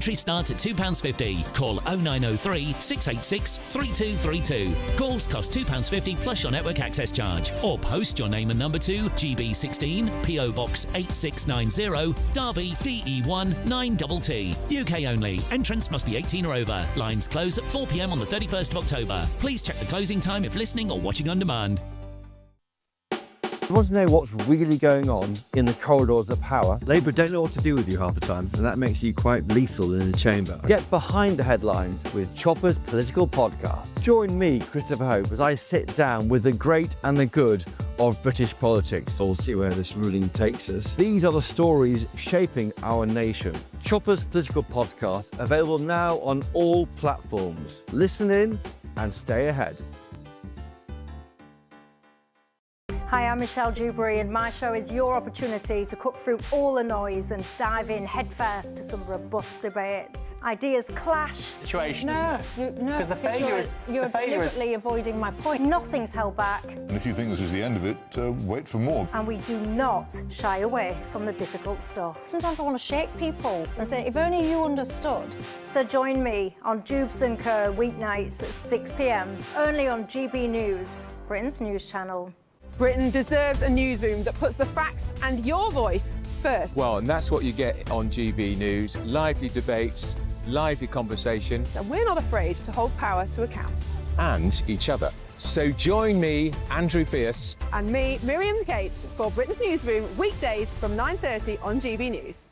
Entry starts at £2.50. Call 0903 686 3232. Calls cost £2.50 plus your network access charge. Or post your name and number to GB16 PO Box 8690 Derby DE1 9TT. UK only. Entrance must be 18 or over. Lines close at 4 p.m. on the 31st of October. Please check the closing time if listening or watching on demand. You want to know what's really going on in the corridors of power? Labour don't know what to do with you half the time, and that makes you quite lethal in the chamber. Get behind the headlines with Chopper's Political Podcast. Join me, Christopher Hope, as I sit down with the great and the good of British politics. We'll see where this ruling takes us. These are the stories shaping our nation. Chopper's Political Podcast, available now on all platforms. Listen in and stay ahead. Hi, I'm Michelle Dewberry, and my show is your opportunity to cut through all the noise and dive in headfirst to some robust debates. Ideas clash. Situation, No, because the failure is you're deliberately avoiding my point. Nothing's held back. And if you think this is the end of it, wait for more. And we do not shy away from the difficult stuff. Sometimes I want to shake people and say, if only you understood. So join me on Dubes & Co. weeknights at 6 p.m, only on GB News, Britain's news channel. Britain deserves a newsroom that puts the facts and your voice first. Well, and that's what you get on GB News. Lively debates, lively conversation. And we're not afraid to hold power to account. And each other. So join me, Andrew Pierce. And me, Miriam Gates, for Britain's Newsroom, weekdays from 9:30 on GB News.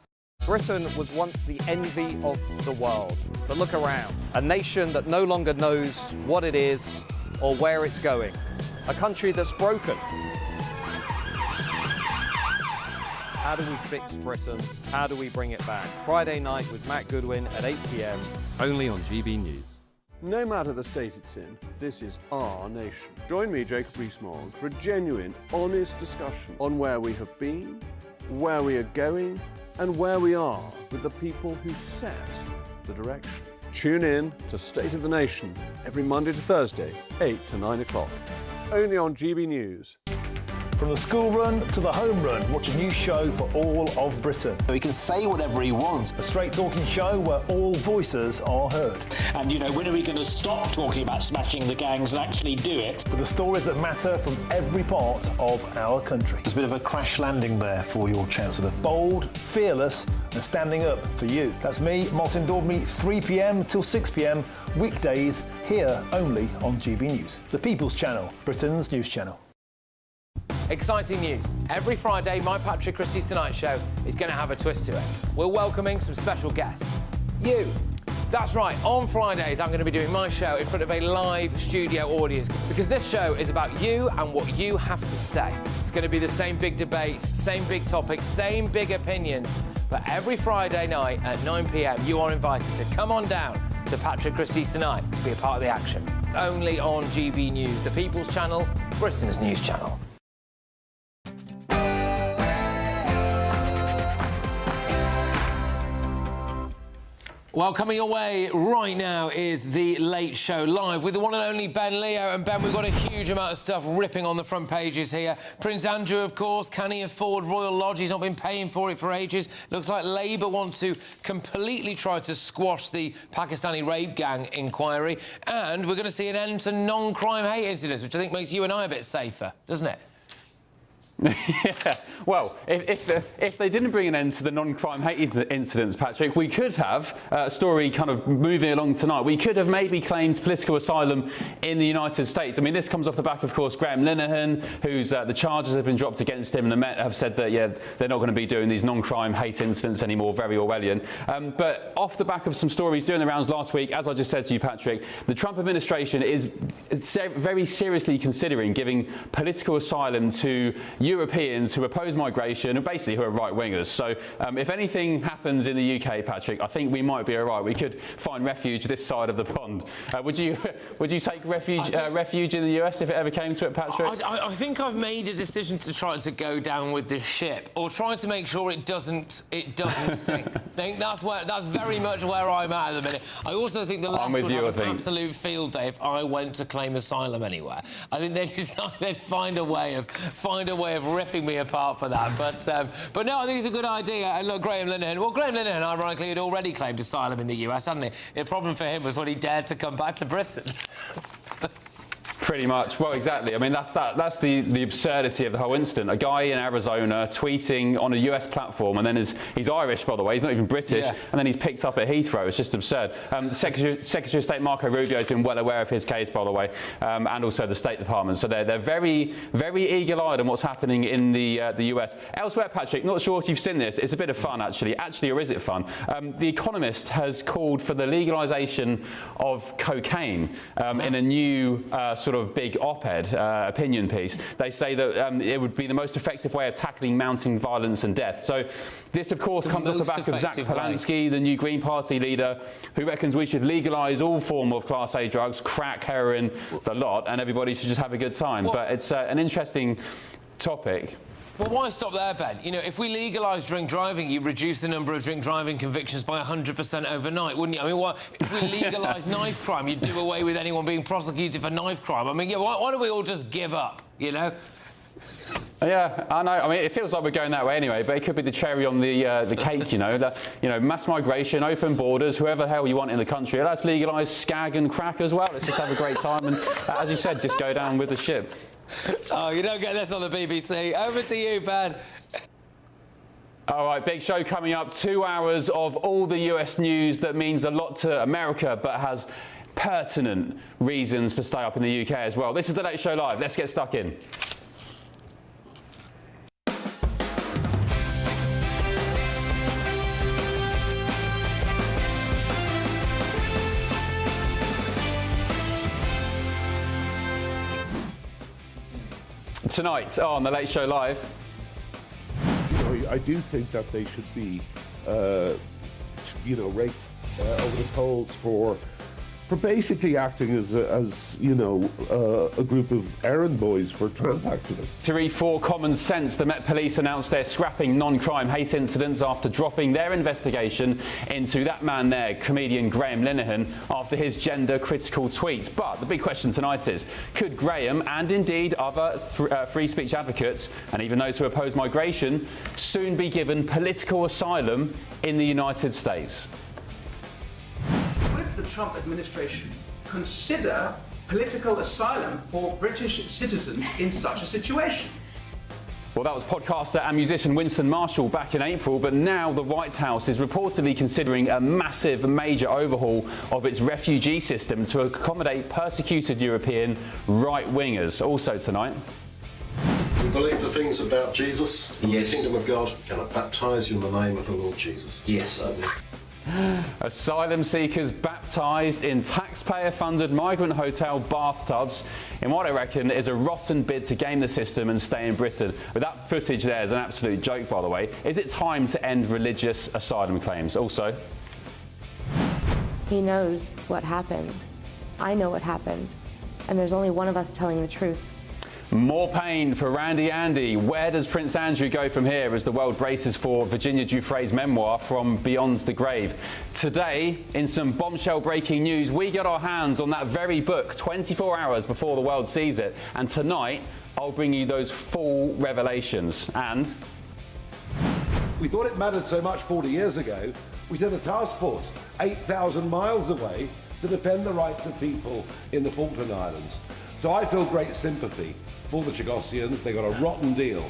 Britain was once the envy of the world. But look around. A nation that no longer knows what it is or where it's going. A country that's broken. How do we fix Britain? How do we bring it back? Friday night with Matt Goodwin at 8 p.m, only on GB News. No matter the state it's in, this is our nation. Join me, Jacob Rees-Mogg, for a genuine, honest discussion on where we have been, where we are going, and where we are with the people who set the direction. Tune in to State of the Nation every Monday to Thursday, 8 to 9 o'clock. Only on GB News. From the school run to the home run, watch a new show for all of Britain. He can say whatever he wants. A straight talking show where all voices are heard. And you know, when are we going to stop talking about smashing the gangs and actually do it? With the stories that matter from every part of our country. There's a bit of a crash landing there for your Chancellor. Bold, fearless and standing up for you. That's me, Martin Daubney, 3 p.m. till 6 p.m, weekdays, here only on GB News. The People's Channel, Britain's news channel. Exciting news. Every Friday, my Patrick Christie's Tonight Show is going to have a twist to it. We're welcoming some special guests. You. That's right, on Fridays I'm going to be doing my show in front of a live studio audience because this show is about you and what you have to say. It's going to be the same big debates, same big topics, same big opinions. But every Friday night at 9 p.m, you are invited to come on down to Patrick Christie's Tonight to be a part of the action. Only on GB News, the People's Channel, Britain's news channel. Well, coming your way right now is The Late Show Live with the one and only Ben Leo. And Ben, we've got a huge amount of stuff ripping on the front pages here. Prince Andrew, of course, can he afford Royal Lodge? He's not been paying for it for ages. Looks like Labour want to completely try to squash the Pakistani rape gang inquiry. And we're going to see an end to non-crime hate incidents, which I think makes you and I a bit safer, doesn't it? Yeah, well, if they didn't bring an end to the non-crime hate incidents, Patrick, we could have a story kind of moving along tonight. We could have maybe claimed political asylum in the United States. I mean, this comes off the back, of course, Graham Linehan, who's the charges have been dropped against him, and the Met have said that, yeah, they're not going to be doing these non-crime hate incidents anymore, very Orwellian. But off the back of some stories doing the rounds last week, as I just said to you, Patrick, the Trump administration is very seriously considering giving political asylum to Europeans who oppose migration and basically who are right-wingers. So if anything happens in the UK, Patrick, I think we might be all right. We could find refuge this side of the pond. Would you take refuge in the US if it ever came to it, Patrick? I think I've made a decision to try to go down with this ship, or try to make sure it doesn't sink. I think that's very much where I'm at the minute. I also think the left would have an absolute field day if I went to claim asylum anywhere. I think they'd decide they'd find a way of of ripping me apart for that. But no, I think it's a good idea. And look, Graham Linehan, ironically, had already claimed asylum in the US, hadn't he? The problem for him was when he dared to come back to Britain. Pretty much. Well, exactly. I mean, that's the absurdity of the whole incident. A guy in Arizona tweeting on a US platform, and then he's Irish, by the way. He's not even British, and then he's picked up at Heathrow. It's just absurd. Secretary of State Marco Rubio has been well aware of his case, by the way, and also the State Department. So they're very, very eagle-eyed on what's happening in the US. Elsewhere, Patrick, not sure if you've seen this. It's a bit of fun, actually, or is it fun? The Economist has called for the legalisation of cocaine in a new sort of big op-ed opinion piece. They say that it would be the most effective way of tackling mounting violence and death. So this, of course, comes off the back of Zach Polanski, the new Green Party leader, who reckons we should legalise all form of Class A drugs, crack, heroin, the lot, and everybody should just have a good time. But it's an interesting topic. Well, why stop there, Ben? You know, if we legalise drink driving, you reduce the number of drink driving convictions by 100% overnight, wouldn't you? I mean, if we legalise knife crime, you'd do away with anyone being prosecuted for knife crime. I mean, yeah, why don't we all just give up, you know? Yeah, I know. I mean, it feels like we're going that way anyway, but it could be the cherry on the cake, you know. Mass migration, open borders, whoever the hell you want in the country. Let's legalise skag and crack as well. Let's just have a great time and, as you said, just go down with the ship. Oh, you don't get this on the BBC. Over to you, Ben. All right, big show coming up. 2 hours of all the US news that means a lot to America, but has pertinent reasons to stay up in the UK as well. This is The Late Show Live. Let's get stuck in. Tonight on The Late Show Live. I do think that they should be, raked over the coals for basically acting as a group of errand boys for trans activists. To read for Common Sense, the Met Police announced they're scrapping non-crime hate incidents after dropping their investigation into that man there, comedian Graham Linehan, after his gender-critical tweets. But the big question tonight is, could Graham, and indeed other free speech advocates, and even those who oppose migration, soon be given political asylum in the United States? Would the Trump administration consider political asylum for British citizens in such a situation? Well, that was podcaster and musician Winston Marshall back in April, but now the White House is reportedly considering a massive, major overhaul of its refugee system to accommodate persecuted European right-wingers. Also tonight. You believe the things about Jesus and the kingdom of God? Can I baptise you in the name of the Lord Jesus? Yes, certainly. Asylum seekers baptised in taxpayer-funded migrant hotel bathtubs in what I reckon is a rotten bid to game the system and stay in Britain. But that footage there is an absolute joke, by the way. Is it time to end religious asylum claims? Also, he knows what happened. I know what happened. And there's only one of us telling the truth. more pain for Randy Andy. Where does Prince Andrew go from here as the world braces for Virginia Giuffre's memoir, From Beyond the Grave? Today, in some bombshell breaking news, we got our hands on that very book 24 hours before the world sees it. And tonight, I'll bring you those full revelations. And we thought it mattered so much 40 years ago, we sent a task force 8,000 miles away to defend the rights of people in the Falkland Islands. So I feel great sympathy for the Chagossians. They got a rotten deal.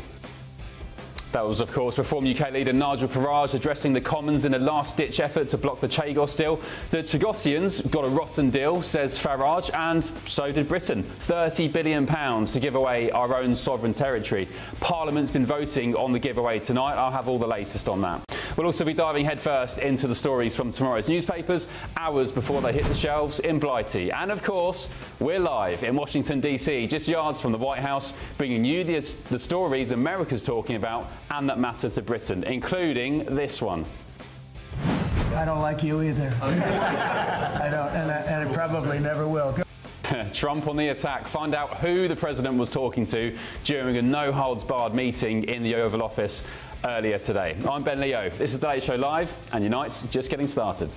That was, of course, Reform UK leader Nigel Farage addressing the Commons in a last-ditch effort to block the Chagos deal. The Chagossians got a rotten deal, says Farage, and so did Britain. £30 billion to give away our own sovereign territory. Parliament's been voting on the giveaway tonight. I'll have all the latest on that. We'll also be diving headfirst into the stories from tomorrow's newspapers, hours before they hit the shelves in Blighty. And, of course, we're live in Washington, D.C., just yards from the White House, bringing you the stories America's talking about and that matter to Britain, including this one. I don't like you either. I don't, and I probably never will. Trump on the attack. Find out who the president was talking to during a no-holds-barred meeting in the Oval Office earlier today. I'm Ben Leo. This is The Late Show Live, and your night's just getting started.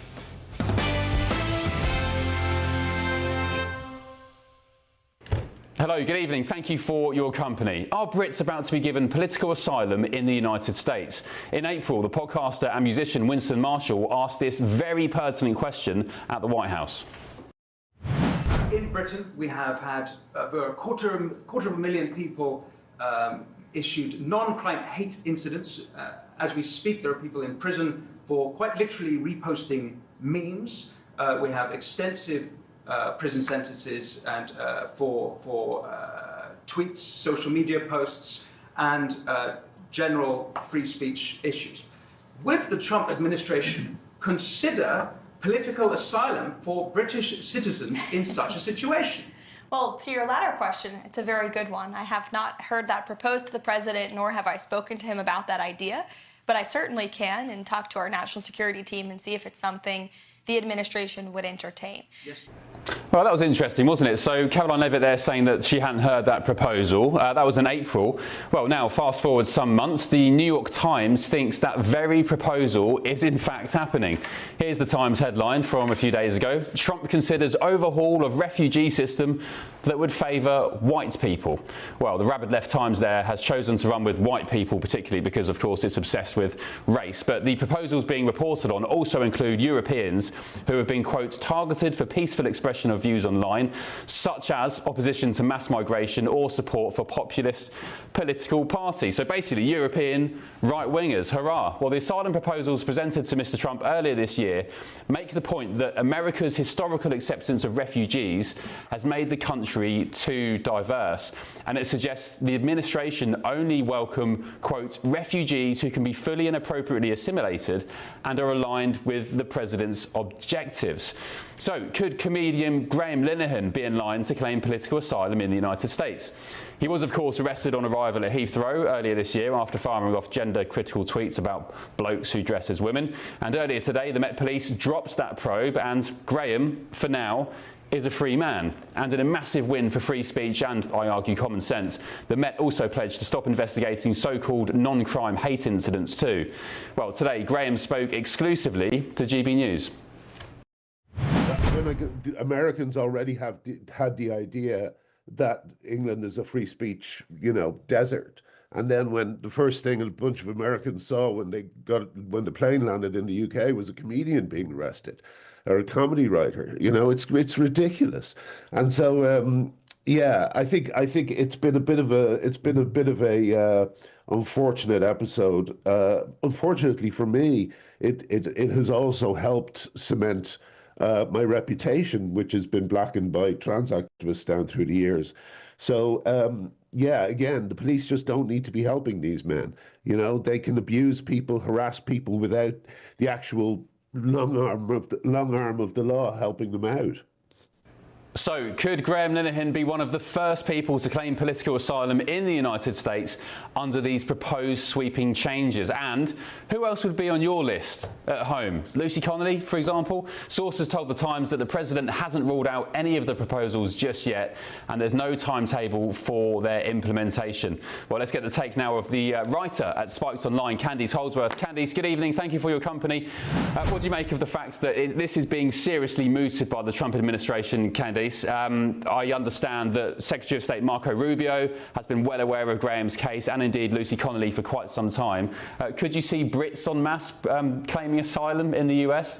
Hello, good evening. Thank you for your company. Are Brits about to be given political asylum in the United States? In April, the podcaster and musician Winston Marshall asked this very pertinent question at the White House. In Britain, we have had over a quarter of a million people issued non-crime hate incidents. As we speak, there are people in prison for quite literally reposting memes. We have extensive prison sentences and for tweets, social media posts, and general free speech issues. Would the Trump administration consider political asylum for British citizens in such a situation? Well, to your latter question, it's a very good one. I have not heard that proposed to the president, nor have I spoken to him about that idea, but I certainly can and talk to our national security team and see if it's something the administration would entertain. Yes. Well, that was interesting, wasn't it? So Caroline Levitt there saying that she hadn't heard that proposal. That was in April. Well, now, fast forward some months, the New York Times thinks that very proposal is in fact happening. Here's the Times headline from a few days ago. Trump considers overhaul of refugee system that would favour white people. Well, the rabid left Times there has chosen to run with white people, particularly because, of course, it's obsessed with race. But the proposals being reported on also include Europeans who have been, quote, targeted for peaceful expression of views online, such as opposition to mass migration or support for populist political parties. So basically, European right-wingers, hurrah. Well, the asylum proposals presented to Mr. Trump earlier this year make the point that America's historical acceptance of refugees has made the country too diverse. And it suggests the administration only welcome, quote, refugees who can be fully and appropriately assimilated and are aligned with the president's objectives. So, could comedian Graham Linehan be in line to claim political asylum in the United States? He was, of course, arrested on arrival at Heathrow earlier this year after firing off gender-critical tweets about blokes who dress as women. And earlier today, the Met Police dropped that probe, and Graham, for now, is a free man. And in a massive win for free speech and, I argue, common sense, the Met also pledged to stop investigating so-called non-crime hate incidents too. Well, today, Graham spoke exclusively to GB News. Americans already had the idea that England is a free speech, desert. And then when the first thing a bunch of Americans saw when the plane landed in the UK was a comedian being arrested, or a comedy writer, it's ridiculous. And so I think it's been a bit of a unfortunate episode. Unfortunately for me, it has also helped cement my reputation, which has been blackened by trans activists down through the years. So, again, the police just don't need to be helping these men. They can abuse people, harass people without the actual long arm of the law helping them out. So, could Graham Linehan be one of the first people to claim political asylum in the United States under these proposed sweeping changes? And who else would be on your list at home? Lucy Connolly, for example? Sources told the Times that the president hasn't ruled out any of the proposals just yet, and there's no timetable for their implementation. Well, let's get the take now of the writer at Spiked Online, Candice Holdsworth. Candice, good evening. Thank you for your company. What do you make of the fact that this is being seriously mooted by the Trump administration, Candice? I understand that Secretary of State Marco Rubio has been well aware of Graham's case, and indeed Lucy Connolly, for quite some time. Could you see Brits en masse claiming asylum in the US?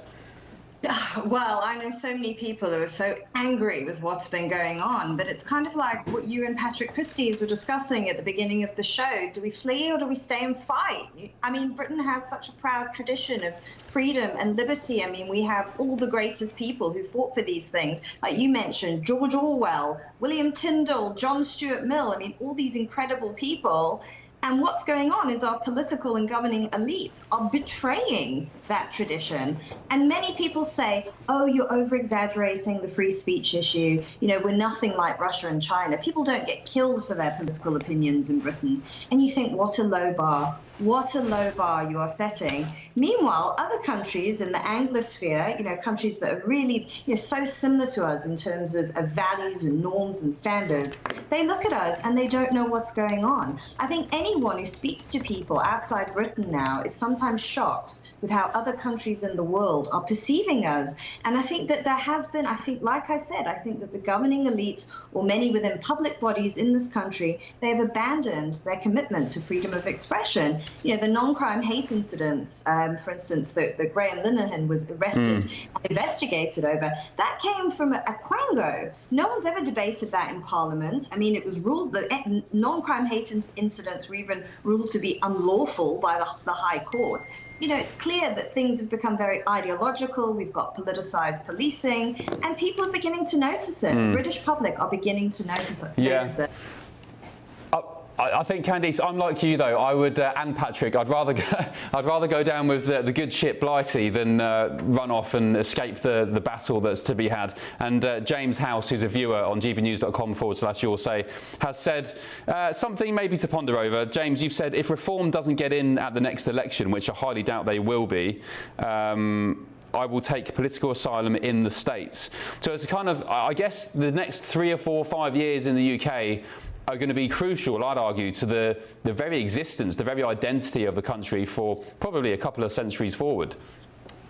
Well, I know so many people who are so angry with what's been going on, but it's kind of like what you and Patrick Christys were discussing at the beginning of the show. Do we flee or do we stay and fight? I mean, Britain has such a proud tradition of freedom and liberty. I mean, we have all the greatest people who fought for these things. Like you mentioned, George Orwell, William Tyndall, John Stuart Mill. I mean, all these incredible people. And what's going on is our political and governing elites are betraying that tradition. And many people say, oh, you're over-exaggerating the free speech issue. We're nothing like Russia and China. People don't get killed for their political opinions in Britain. And you think, what a low bar. What a low bar you are setting. Meanwhile, other countries in the Anglosphere, countries that are really so similar to us in terms of values and norms and standards, they look at us and they don't know what's going on. I think anyone who speaks to people outside Britain now is sometimes shocked with how other countries in the world are perceiving us. And I think that there has been, like I said, I think that the governing elite, or many within public bodies in this country, they have abandoned their commitment to freedom of expression. The non-crime hate incidents, for instance, that Graham Linehan was arrested and investigated over, that came from a quango. No one's ever debated that in Parliament. I mean, it was ruled that non-crime hate incidents were even ruled to be unlawful by the High Court. It's clear that things have become very ideological. We've got politicized policing, and people are beginning to notice it. The British public are beginning to notice it. I think, Candice, I'm like you though. I would, and Patrick, I'd rather go down with the good ship Blighty than run off and escape the battle that's to be had. And James House, who's a viewer on gbnews.com/yoursay, has said something maybe to ponder over. James, you've said if reform doesn't get in at the next election, which I highly doubt they will be, I will take political asylum in the States. So it's kind of, I guess, the next 3 or 4 or 5 years in the UK are going to be crucial, I'd argue, to the very existence, the very identity of the country for probably a couple of centuries forward.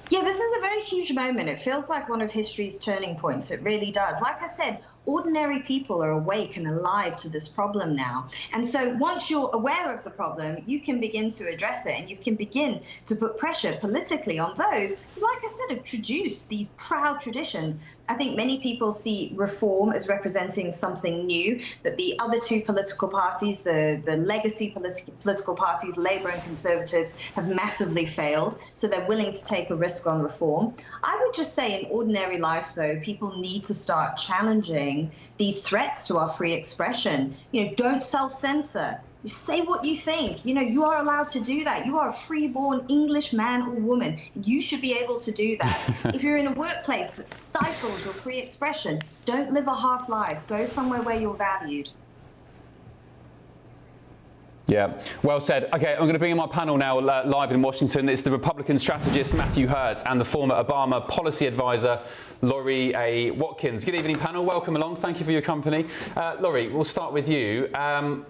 Yeah, this is a very huge moment. It feels like one of history's turning points. It really does. Like I said, ordinary people are awake and alive to this problem now. And so once you're aware of the problem, you can begin to address it, and you can begin to put pressure politically on those who, like I said, have traduced these proud traditions. I think many people see reform as representing something new, that the other two political parties, the legacy political parties, Labour and Conservatives, have massively failed, so they're willing to take a risk on reform. I would just say in ordinary life, though, people need to start challenging these threats to our free expression. Don't self-censor. You say what you think. You are allowed to do that. You are a free-born English man or woman. You should be able to do that. If you're in a workplace that stifles your free expression, don't live a half life. Go somewhere where you're valued. Yeah, well said. Okay, I'm going to bring in my panel now live in Washington. It's the Republican strategist Matthew Hertz and the former Obama policy advisor Laurie A. Watkins. Good evening, panel. Welcome along. Thank you for your company. Laurie, we'll start with you.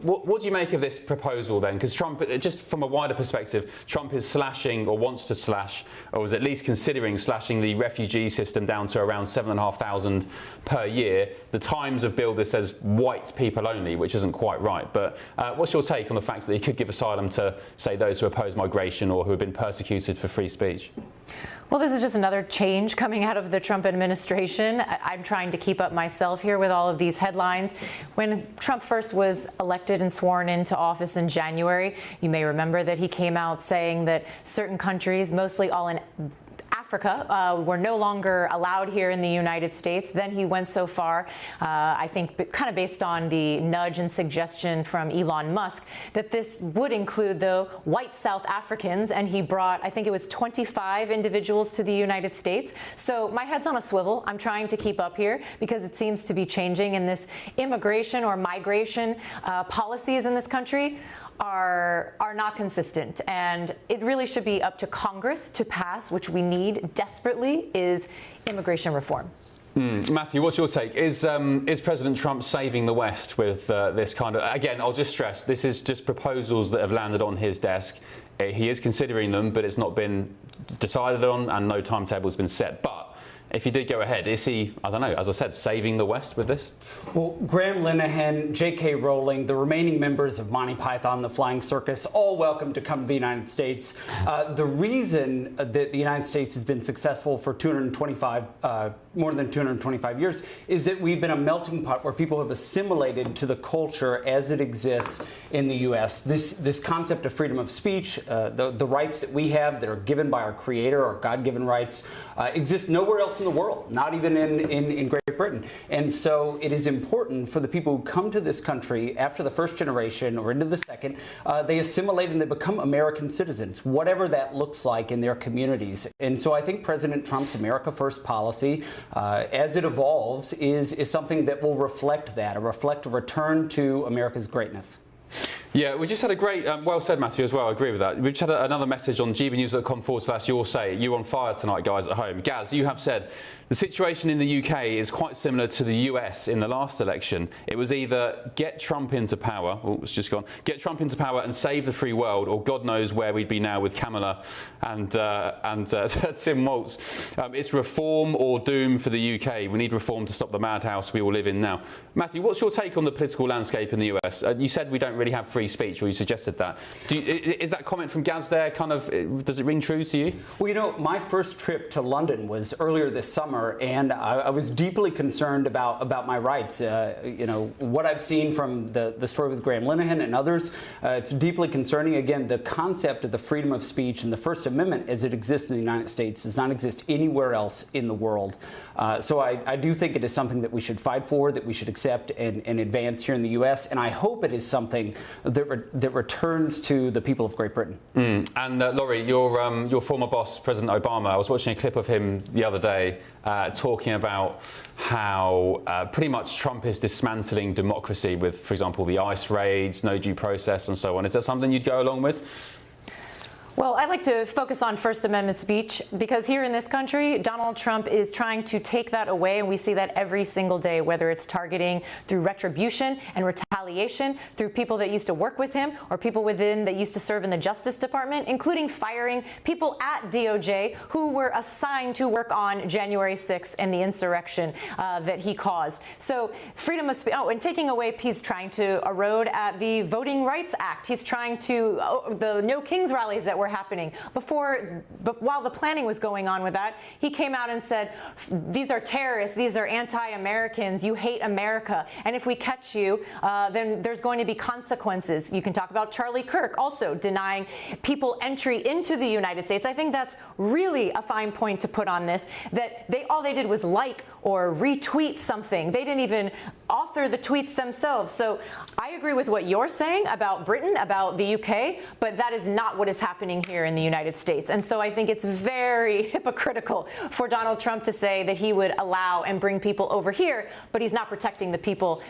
What do you make of this proposal then? Because Trump, just from a wider perspective, Trump is slashing, or wants to slash, or is at least considering slashing the refugee system down to around 7,500 per year. The Times have billed this as white people only, which isn't quite right. But what's your take on the fact that he could give asylum to, say, those who oppose migration or who have been persecuted for free speech? Well, this is just another change coming out of the Trump administration. I'm trying to keep up myself here with all of these headlines. When Trump first was elected and sworn into office in January, you may remember that he came out saying that certain countries, mostly all in Africa, were no longer allowed here in the United States. Then he went so far, I think kind of based on the nudge and suggestion from Elon Musk, that this would include, though, white South Africans, and he brought, I think it was 25 individuals to the United States. So my head's on a swivel. I'm trying to keep up here because it seems to be changing, and this immigration or migration policies in this country are not consistent, and it really should be up to Congress to pass, which we need desperately, is immigration reform. Matthew, what's your take? Is President Trump saving the West with this kind of... Again, I'll just stress, this is just proposals that have landed on his desk. He is considering them, but it's not been decided on, and no timetable has been set. But if he did go ahead, is he, I don't know, as I said, saving the West with this? Well, Graham Linehan, J.K. Rowling, the remaining members of Monty Python, the Flying Circus, all welcome to come to the United States. The reason that the United States has been successful for more than 225 years is that we've been a melting pot where people have assimilated to the culture as it exists in the U.S. This concept of freedom of speech, the rights that we have that are given by our Creator, our God-given rights, exist nowhere else in the world, not even in Great Britain. And so it is important for the people who come to this country after the first generation or into the second, they assimilate and they become American citizens, whatever that looks like in their communities. And so I think President Trump's America First policy, as it evolves, is something that will reflect that, reflect a return to America's greatness. Yeah, we just had a great, well said, Matthew, as well. I agree with that. We just had another message on gbnews.com/your say. You on fire tonight, guys at home. Gaz, you have said the situation in the UK is quite similar to the US in the last election. It was either get Trump into power, it's just gone, get Trump into power and save the free world, or God knows where we'd be now with Kamala and Tim Walz. It's reform or doom for the UK. We need reform to stop the madhouse we all live in now. Matthew, what's your take on the political landscape in the US? You said we don't really have free speech, or you suggested that. Is that comment from Gaz there kind of, does it ring true to you? Well, you know, my first trip to London was earlier this summer, and I was deeply concerned about my rights. You know, what I've seen from the story with Graham Linehan and others, it's deeply concerning. Again, the concept of the freedom of speech and the First Amendment as it exists in the United States does not exist anywhere else in the world. So I do think it is something that we should fight for, that we should accept and advance here in the U.S., and I hope it is something that returns to the people of Great Britain. And Laurie, your former boss, President Obama, I was watching a clip of him the other day talking about how pretty much Trump is dismantling democracy with, for example, the ICE raids, no due process and so on. Is that something you'd go along with? Well, I like to focus on First Amendment speech because here in this country, Donald Trump is trying to take that away, and we see that every single day, whether it's targeting through retribution and retaliation, through people that used to work with him or people within that used to serve in the Justice Department, including firing people at DOJ who were assigned to work on January 6th and the insurrection that he caused. So freedom of speech, and taking away, he's trying to erode at the Voting Rights Act. He's trying to, the No Kings rallies that were happening. While the planning was going on with that, he came out and said, these are terrorists, these are anti-Americans, you hate America, and if we catch you, then there's going to be consequences. You can talk about Charlie Kirk also denying people entry into the United States. I think that's really a fine point to put on this, that all they did was like or retweet something. They didn't even author the tweets themselves. So I agree with what you're saying about Britain, about the UK, but that is not what is happening here in the United States. And so I think it's very hypocritical for Donald Trump to say that he would allow and bring people over here, but he's not protecting the people,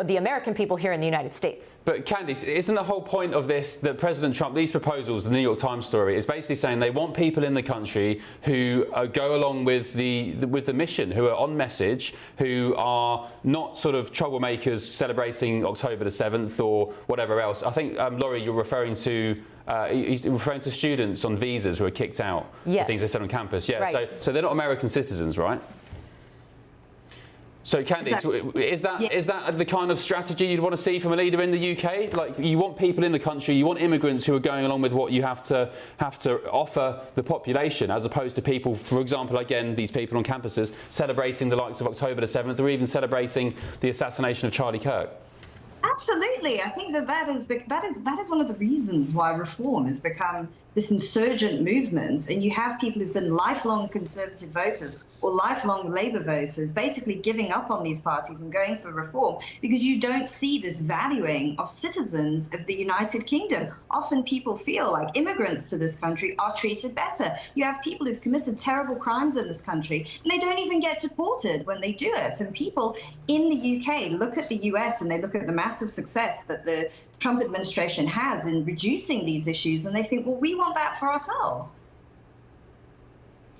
the American people here in the United States. But Candice, isn't the whole point of this that President Trump, these proposals, the New York Times story, is basically saying they want people in the country who go along with the mission, who are on message, who are not sort of troublemakers celebrating October the 7th or whatever else. I think, Laurie, you're referring to he's referring to students on visas who are kicked out for things they said on campus. Yeah, right. So they're not American citizens, right? So, Candice, is that the kind of strategy you'd want to see from a leader in the UK? Like, you want people in the country, you want immigrants who are going along with what you have to offer the population, as opposed to people, for example, again, these people on campuses celebrating the likes of October the 7th, or even celebrating the assassination of Charlie Kirk. Absolutely. I think that is one of the reasons why reform has become this insurgent movement, and you have people who've been lifelong Conservative voters or lifelong Labour voters basically giving up on these parties and going for reform because you don't see this valuing of citizens of the United Kingdom. Often people feel like immigrants to this country are treated better. You have people who've committed terrible crimes in this country and they don't even get deported when they do it. And people in the UK look at the US and they look at the massive success that the Trump administration has in reducing these issues, and they think, well, we want that for ourselves.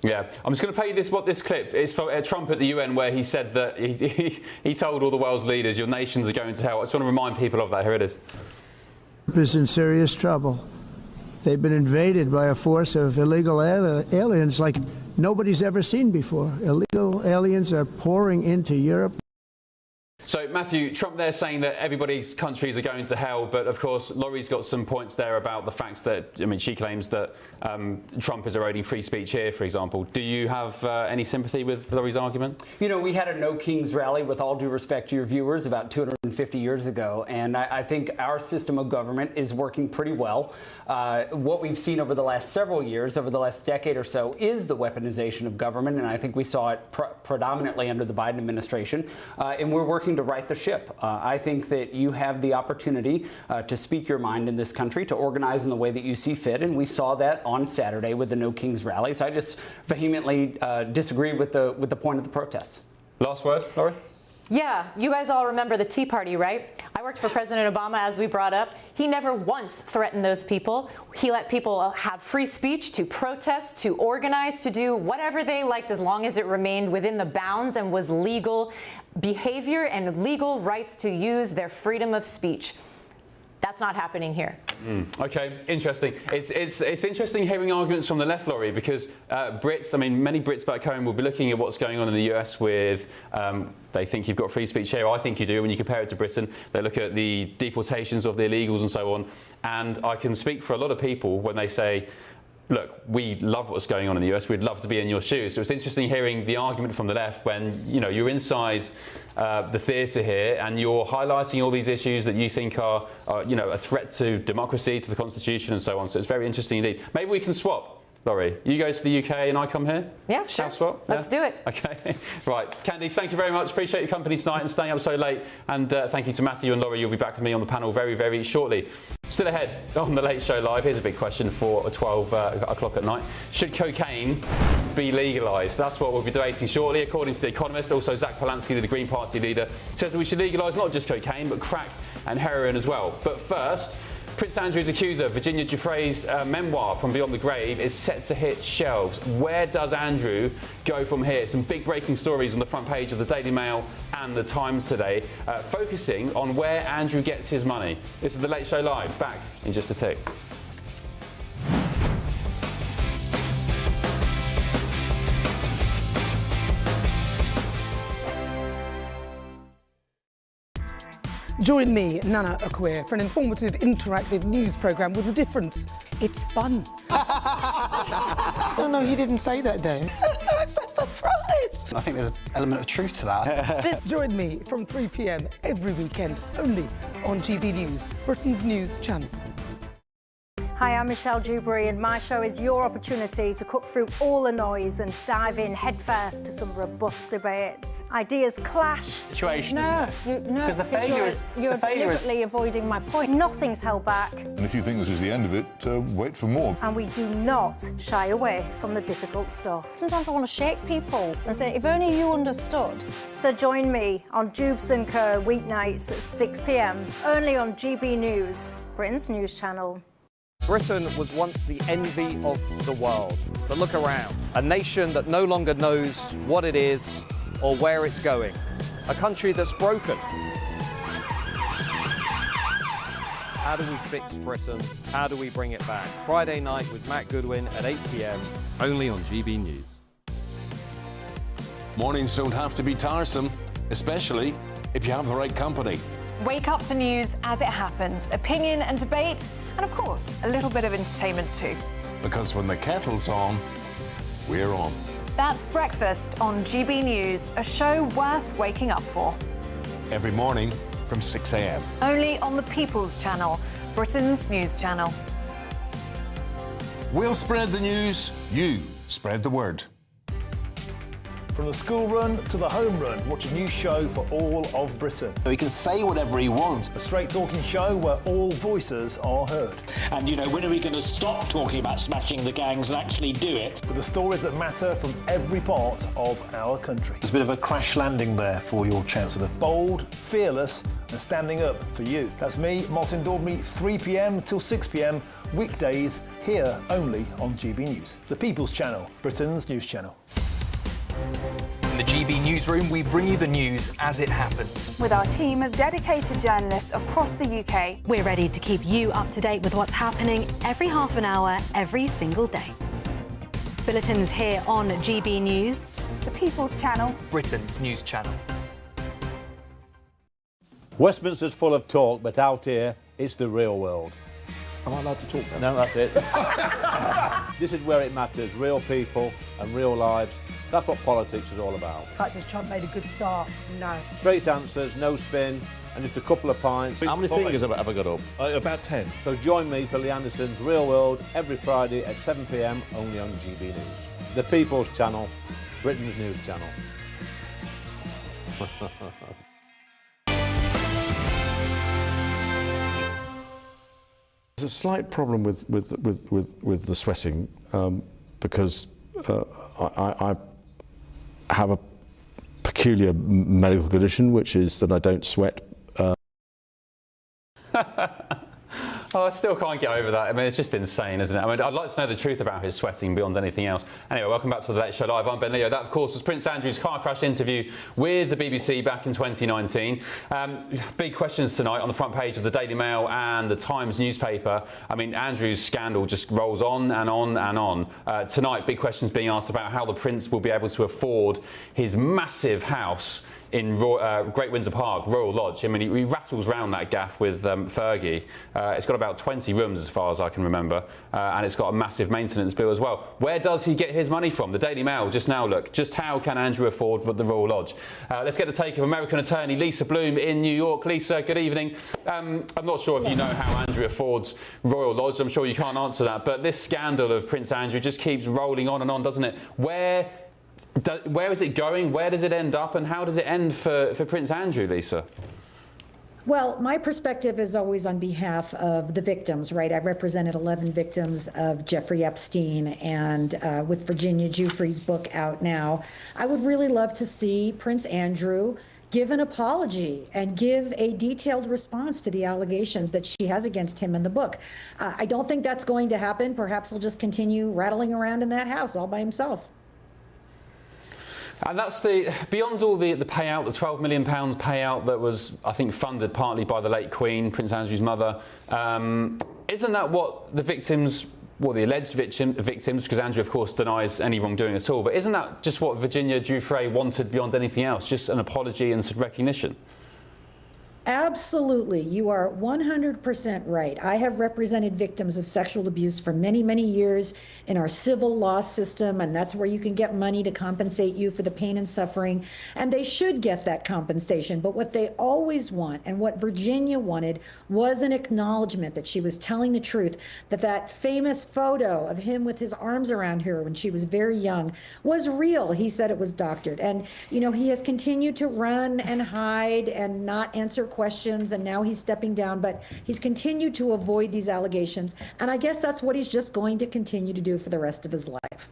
Yeah, I'm just going to play you this clip. It's for Trump at the UN, where he said that he told all the world's leaders, your nations are going to hell. I just want to remind people of that. Here it is. Trump is in serious trouble. They've been invaded by a force of illegal aliens like nobody's ever seen before. Illegal aliens are pouring into Europe. So, Matthew, Trump there saying that everybody's countries are going to hell, but of course, Laurie's got some points there about the fact that, I mean, she claims that Trump is eroding free speech here, for example. Do you have any sympathy with Laurie's argument? You know, we had a No Kings rally, with all due respect to your viewers, about 250 years ago, and I think our system of government is working pretty well. What we've seen over the last several years, over the last decade or so, is the weaponization of government, and I think we saw it predominantly under the Biden administration, and we're working to right the ship. I think that you have the opportunity to speak your mind in this country, to organize in the way that you see fit, and we saw that on Saturday with the No Kings rally. So I just vehemently disagree with the point of the protests. Last word, Laurie? Yeah, you guys all remember the Tea Party, right? I worked for President Obama, as we brought up. He never once threatened those people. He let people have free speech to protest, to organize, to do whatever they liked as long as it remained within the bounds and was legal behavior and legal rights to use their freedom of speech. That's not happening here. Okay, interesting. It's interesting hearing arguments from the left, Laurie, because Brits, I mean, many Brits back home will be looking at what's going on in the US with, they think you've got free speech here. I think you do when you compare it to Britain. They look at the deportations of the illegals and so on. And I can speak for a lot of people when they say, look, we love what's going on in the US. We'd love to be in your shoes. So it's interesting hearing the argument from the left when, you know, you're inside the theatre here and you're highlighting all these issues that you think are, you know, a threat to democracy, to the Constitution and so on. So it's very interesting indeed. Maybe we can swap. Laurie, you go to the UK and I come here? Yeah, sure. Swap? Let's do it. Okay. Right. Candice, thank you very much. Appreciate your company tonight and staying up so late. And thank you to Matthew and Laurie. You'll be back with me on the panel very, very shortly. Still ahead on The Late Show Live, here's a big question for 12 o'clock at night. Should cocaine be legalised? That's what we'll be debating shortly. According to The Economist, also Zach Polanski, the Green Party leader, says that we should legalise not just cocaine, but crack and heroin as well. But first, Prince Andrew's accuser, Virginia Giuffre's memoir, From Beyond the Grave, is set to hit shelves. Where does Andrew go from here? Some big breaking stories on the front page of the Daily Mail and the Times today, focusing on where Andrew gets his money. This is The Late Show Live, back in just a tick. Join me, Nana Akwe, for an informative, interactive news programme with a difference. It's fun. No, he didn't say that, though. I'm so surprised. I think there's an element of truth to that. Join me from 3 p.m. every weekend, only on GB News, Britain's news channel. Hi, I'm Michelle Dewberry, and my show is your opportunity to cut through all the noise and dive in headfirst to some robust debates. Ideas clash. Situation, No, isn't it? Because the failure is... You're deliberately avoiding my point. Nothing's held back. And if you think this is the end of it, wait for more. And we do not shy away from the difficult stuff. Sometimes I want to shake people and say, if only you understood. So join me on Dubes & Co. weeknights at 6 p.m, only on GB News, Britain's news channel. Britain was once the envy of the world. But look around. A nation that no longer knows what it is or where it's going. A country that's broken. How do we fix Britain? How do we bring it back? Friday night with Matt Goodwin at 8 p.m, only on GB News. Mornings don't have to be tiresome, especially if you have the right company. Wake up to news as it happens, opinion and debate, and of course, a little bit of entertainment too. Because when the kettle's on, we're on. That's Breakfast on GB News, a show worth waking up for. Every morning from 6 a.m. Only on the People's Channel, Britain's news channel. We'll spread the news, you spread the word. From the school run to the home run, watch a new show for all of Britain. He can say whatever he wants. A straight-talking show where all voices are heard. And, you know, when are we going to stop talking about smashing the gangs and actually do it? With the stories that matter from every part of our country. There's a bit of a crash landing there for your Chancellor. Bold, fearless and standing up for you. That's me, Martin Daubney, 3 p.m. till 6 p.m, weekdays, here only on GB News. The People's Channel, Britain's news channel. In the GB newsroom, we bring you the news as it happens. With our team of dedicated journalists across the UK, we're ready to keep you up to date with what's happening every half an hour, every single day. Bulletins here on GB News. The People's Channel, Britain's news channel. Westminster's full of talk, but out here, it's the real world. Am I allowed to talk now? No, that's it. This is where it matters, real people and real lives. That's what politics is all about. In fact, has Trump made a good start? No. Straight answers, no spin, and just a couple of pints. How many fingers have I got up? About 10. So join me for Lee Anderson's Real World every Friday at 7 p.m, only on GB News. The People's Channel, Britain's news channel. There's a slight problem with the sweating because I have a peculiar medical condition, which is that I don't sweat. Oh, I still can't get over that. I mean, it's just insane, isn't it? I mean, I'd like to know the truth about his sweating beyond anything else. Anyway, welcome back to the Late Show Live. I'm Ben Leo. That, of course, was Prince Andrew's car crash interview with the BBC back in 2019. Big questions tonight on the front page of the Daily Mail and the Times newspaper. I mean, Andrew's scandal just rolls on and on and on. Tonight, big questions being asked about how the Prince will be able to afford his massive house in Great Windsor Park, Royal Lodge. I mean, he rattles round that gaff with Fergie. It's got about 20 rooms as far as I can remember, and it's got a massive maintenance bill as well. Where does he get his money from? The Daily Mail just now look. Just how can Andrew afford the Royal Lodge? Let's get the take of American attorney Lisa Bloom in New York. Lisa, good evening. I'm not sure if you know how Andrew affords Royal Lodge. I'm sure you can't answer that, but this scandal of Prince Andrew just keeps rolling on and on, doesn't it? Where is it going? Where does it end up? And how does it end for Prince Andrew, Lisa? Well, my perspective is always on behalf of the victims, right? I represented 11 victims of Jeffrey Epstein, and with Virginia Giuffre's book out now, I would really love to see Prince Andrew give an apology and give a detailed response to the allegations that she has against him in the book. I don't think that's going to happen. Perhaps he'll just continue rattling around in that house all by himself. And that's beyond all the payout, the £12 million payout that was, I think, funded partly by the late Queen, Prince Andrew's mother. Isn't that what the victims, well, the alleged victims, because Andrew, of course, denies any wrongdoing at all, but isn't that just what Virginia Giuffre wanted beyond anything else, just an apology and some recognition? Absolutely. You are 100% right. I have represented victims of sexual abuse for many, many years in our civil law system, and that's where you can get money to compensate you for the pain and suffering, and they should get that compensation. But what they always want, and what Virginia wanted, was an acknowledgement that she was telling the truth, that that famous photo of him with his arms around her when she was very young was real. He said it was doctored. And, you know, he has continued to run and hide and not answer questions, and now he's stepping down, but he's continued to avoid these allegations, and I guess that's what he's just going to continue to do for the rest of his life.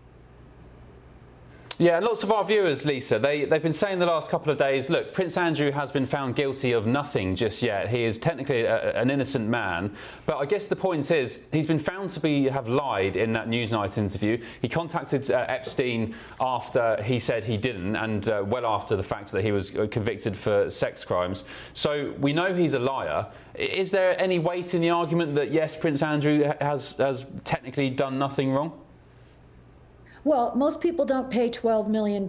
Yeah, lots of our viewers, Lisa, they've been saying the last couple of days, look, Prince Andrew has been found guilty of nothing just yet. He is technically an innocent man. But I guess the point is, he's been found to have lied in that Newsnight interview. He contacted Epstein after he said he didn't, and well after the fact that he was convicted for sex crimes. So we know he's a liar. Is there any weight in the argument that, yes, Prince Andrew has technically done nothing wrong? Well, most people don't pay £12 million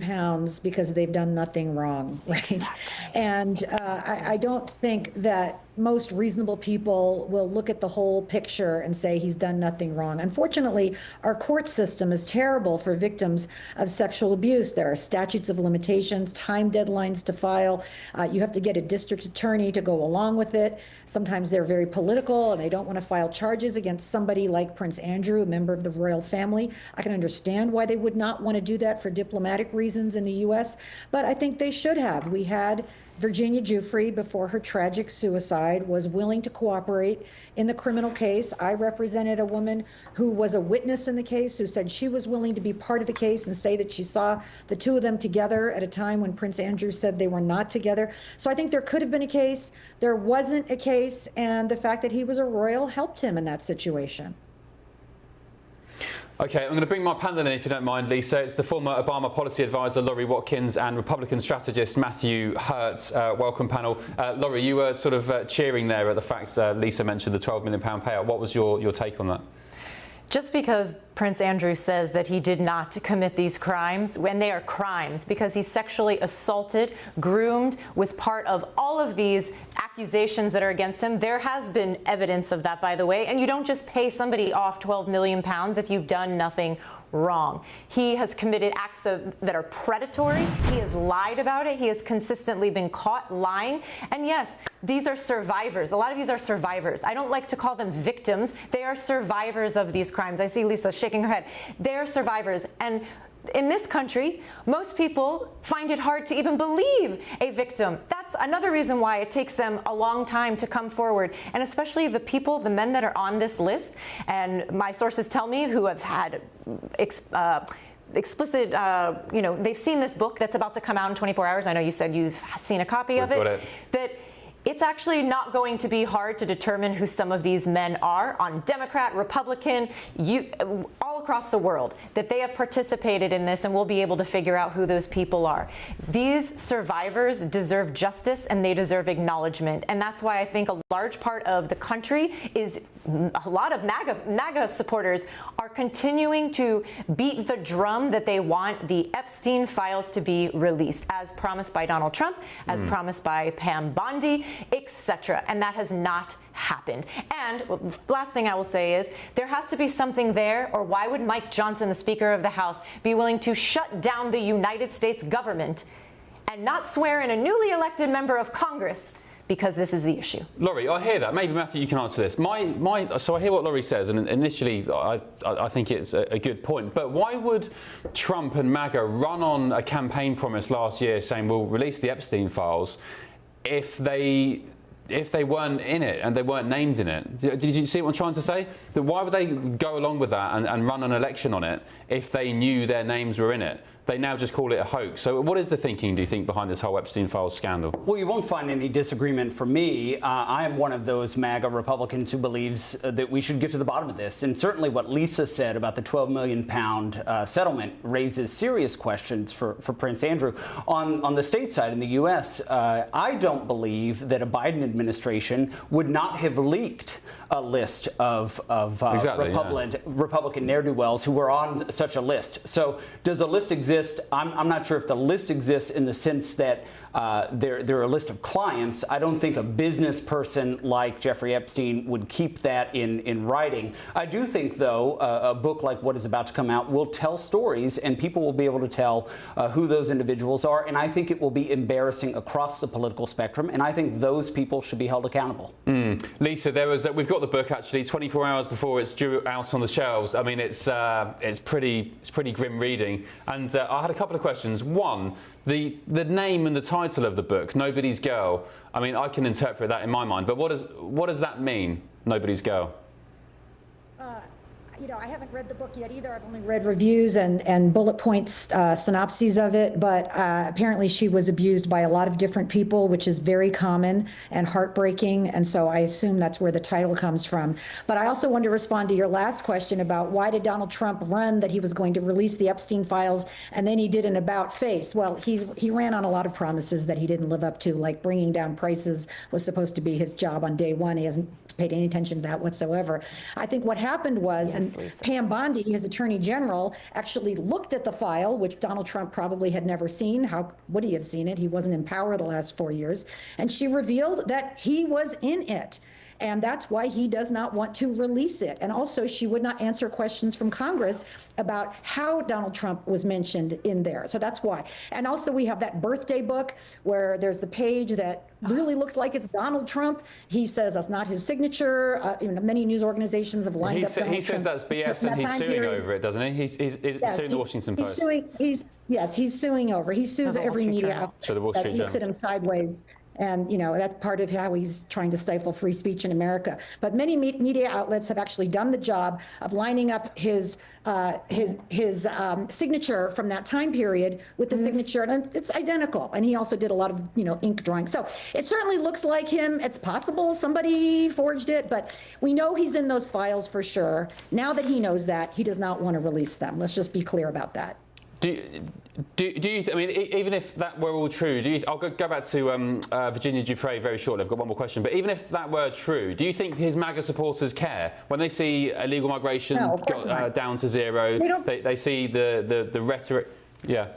because they've done nothing wrong, right? Exactly. And I don't think that most reasonable people will look at the whole picture and say he's done nothing wrong. Unfortunately, our court system is terrible for victims of sexual abuse. There are statutes of limitations, time deadlines to file. You have to get a district attorney to go along with it. Sometimes they're very political and they don't want to file charges against somebody like Prince Andrew, a member of the royal family. I can understand why they would not want to do that for diplomatic reasons in the U.S., but I think they should have. We had Virginia Giuffre, before her tragic suicide, was willing to cooperate in the criminal case. I represented a woman who was a witness in the case, who said she was willing to be part of the case and say that she saw the two of them together at a time when Prince Andrew said they were not together. So I think there could have been a case. There wasn't a case, and the fact that he was a royal helped him in that situation. OK, I'm going to bring my panel in, if you don't mind, Lisa. It's the former Obama policy advisor, Laurie Watkins, and Republican strategist, Matthew Hertz. Welcome, panel. Laurie, you were sort of cheering there at the fact Lisa mentioned the £12 million payout. What was your take on that? Just because Prince Andrew says that he did not commit these crimes, when they are crimes, because he sexually assaulted, groomed, was part of all of these accusations that are against him. There has been evidence of that, by the way, and you don't just pay somebody off £12 million if you've done nothing wrong. He has committed acts that are predatory. He has lied about it. He has consistently been caught lying. And yes, these are survivors. A lot of these are survivors. I don't like to call them victims. They are survivors of these crimes. I see Lisa shaking her head. They're survivors. And in this country, most people find it hard to even believe a victim. That's another reason why it takes them a long time to come forward. And especially the people, the men that are on this list, and my sources tell me, who have had explicit, they've seen this book that's about to come out in 24 hours. I know you said you've seen a copy of it. That it's actually not going to be hard to determine who some of these men are on Democrat, Republican, all across the world, that they have participated in this, and we'll be able to figure out who those people are. These survivors deserve justice and they deserve acknowledgement. And that's why I think a large part of the country is a lot of MAGA supporters are continuing to beat the drum that they want the Epstein files to be released, as promised by Donald Trump, as promised by Pam Bondi, etc. And that has not happened. And last thing I will say is there has to be something there, or why would Mike Johnson, the Speaker of the House, be willing to shut down the United States government and not swear in a newly elected member of Congress? Because this is the issue. Laurie, I hear that. Maybe, Matthew, you can answer this. So I hear what Laurie says, and initially I think it's a good point. But why would Trump and MAGA run on a campaign promise last year saying we'll release the Epstein files if they weren't in it and they weren't named in it? Did you see what I'm trying to say? That why would they go along with that and run an election on it if they knew their names were in it? They now just call it a hoax. So what is the thinking, do you think, behind this whole Epstein files scandal? Well, you won't find any disagreement from me. I am one of those MAGA Republicans who believes that we should get to the bottom of this. And certainly what Lisa said about the £12 million settlement raises serious questions for Prince Andrew. On the state side in the U.S., I don't believe that a Biden administration would not have leaked a list of Republican ne'er-do-wells who were on such a list. So does a list exist? I'm not sure if the list exists in the sense that they're a list of clients. I don't think a business person like Jeffrey Epstein would keep that in writing. I do think, though, a book like what is about to come out will tell stories, and people will be able to tell who those individuals are. And I think it will be embarrassing across the political spectrum. And I think those people should be held accountable. Lisa, we've got the book actually 24 hours before it's due out on the shelves. I mean, it's pretty grim reading. And I had a couple of questions. One, the name and the title of the book, Nobody's Girl. I mean, I can interpret that in my mind, but what does that mean, Nobody's Girl? I haven't read the book yet either. I've only read reviews and bullet points, synopses of it. But apparently she was abused by a lot of different people, which is very common and heartbreaking. And so I assume that's where the title comes from. But I also want to respond to your last question about why did Donald Trump run that he was going to release the Epstein files, and then he did an about face. Well, he ran on a lot of promises that he didn't live up to, like bringing down prices was supposed to be his job on day one. He hasn't paid any attention to that whatsoever. I think what happened was, and Pam Bondi, his attorney general, actually looked at the file, which Donald Trump probably had never seen. How would he have seen it? He wasn't in power the last 4 years. And she revealed that he was in it. And that's why he does not want to release it. And also, she would not answer questions from Congress about how Donald Trump was mentioned in there. So that's why. And also, we have that birthday book where there's the page that really looks like it's Donald Trump. He says that's not his signature. Many news organizations have lined up Donald Trump. He says that's BS, and he's suing over it, doesn't he? He's suing the Washington Post. He's suing over. He sues every media outlet that looks at him sideways. And, that's part of how he's trying to stifle free speech in America. But many media outlets have actually done the job of lining up his signature from that time period with the signature, and it's identical. And he also did a lot of, ink drawing. So it certainly looks like him. It's possible somebody forged it, but we know he's in those files for sure. Now that he knows that, he does not want to release them. Let's just be clear about that. Do you? I mean, even if that were all true, I'll go back to Virginia Giuffre very shortly. I've got one more question. But even if that were true, do you think his MAGA supporters care when they see illegal migration down to zero? They see the rhetoric. Yeah.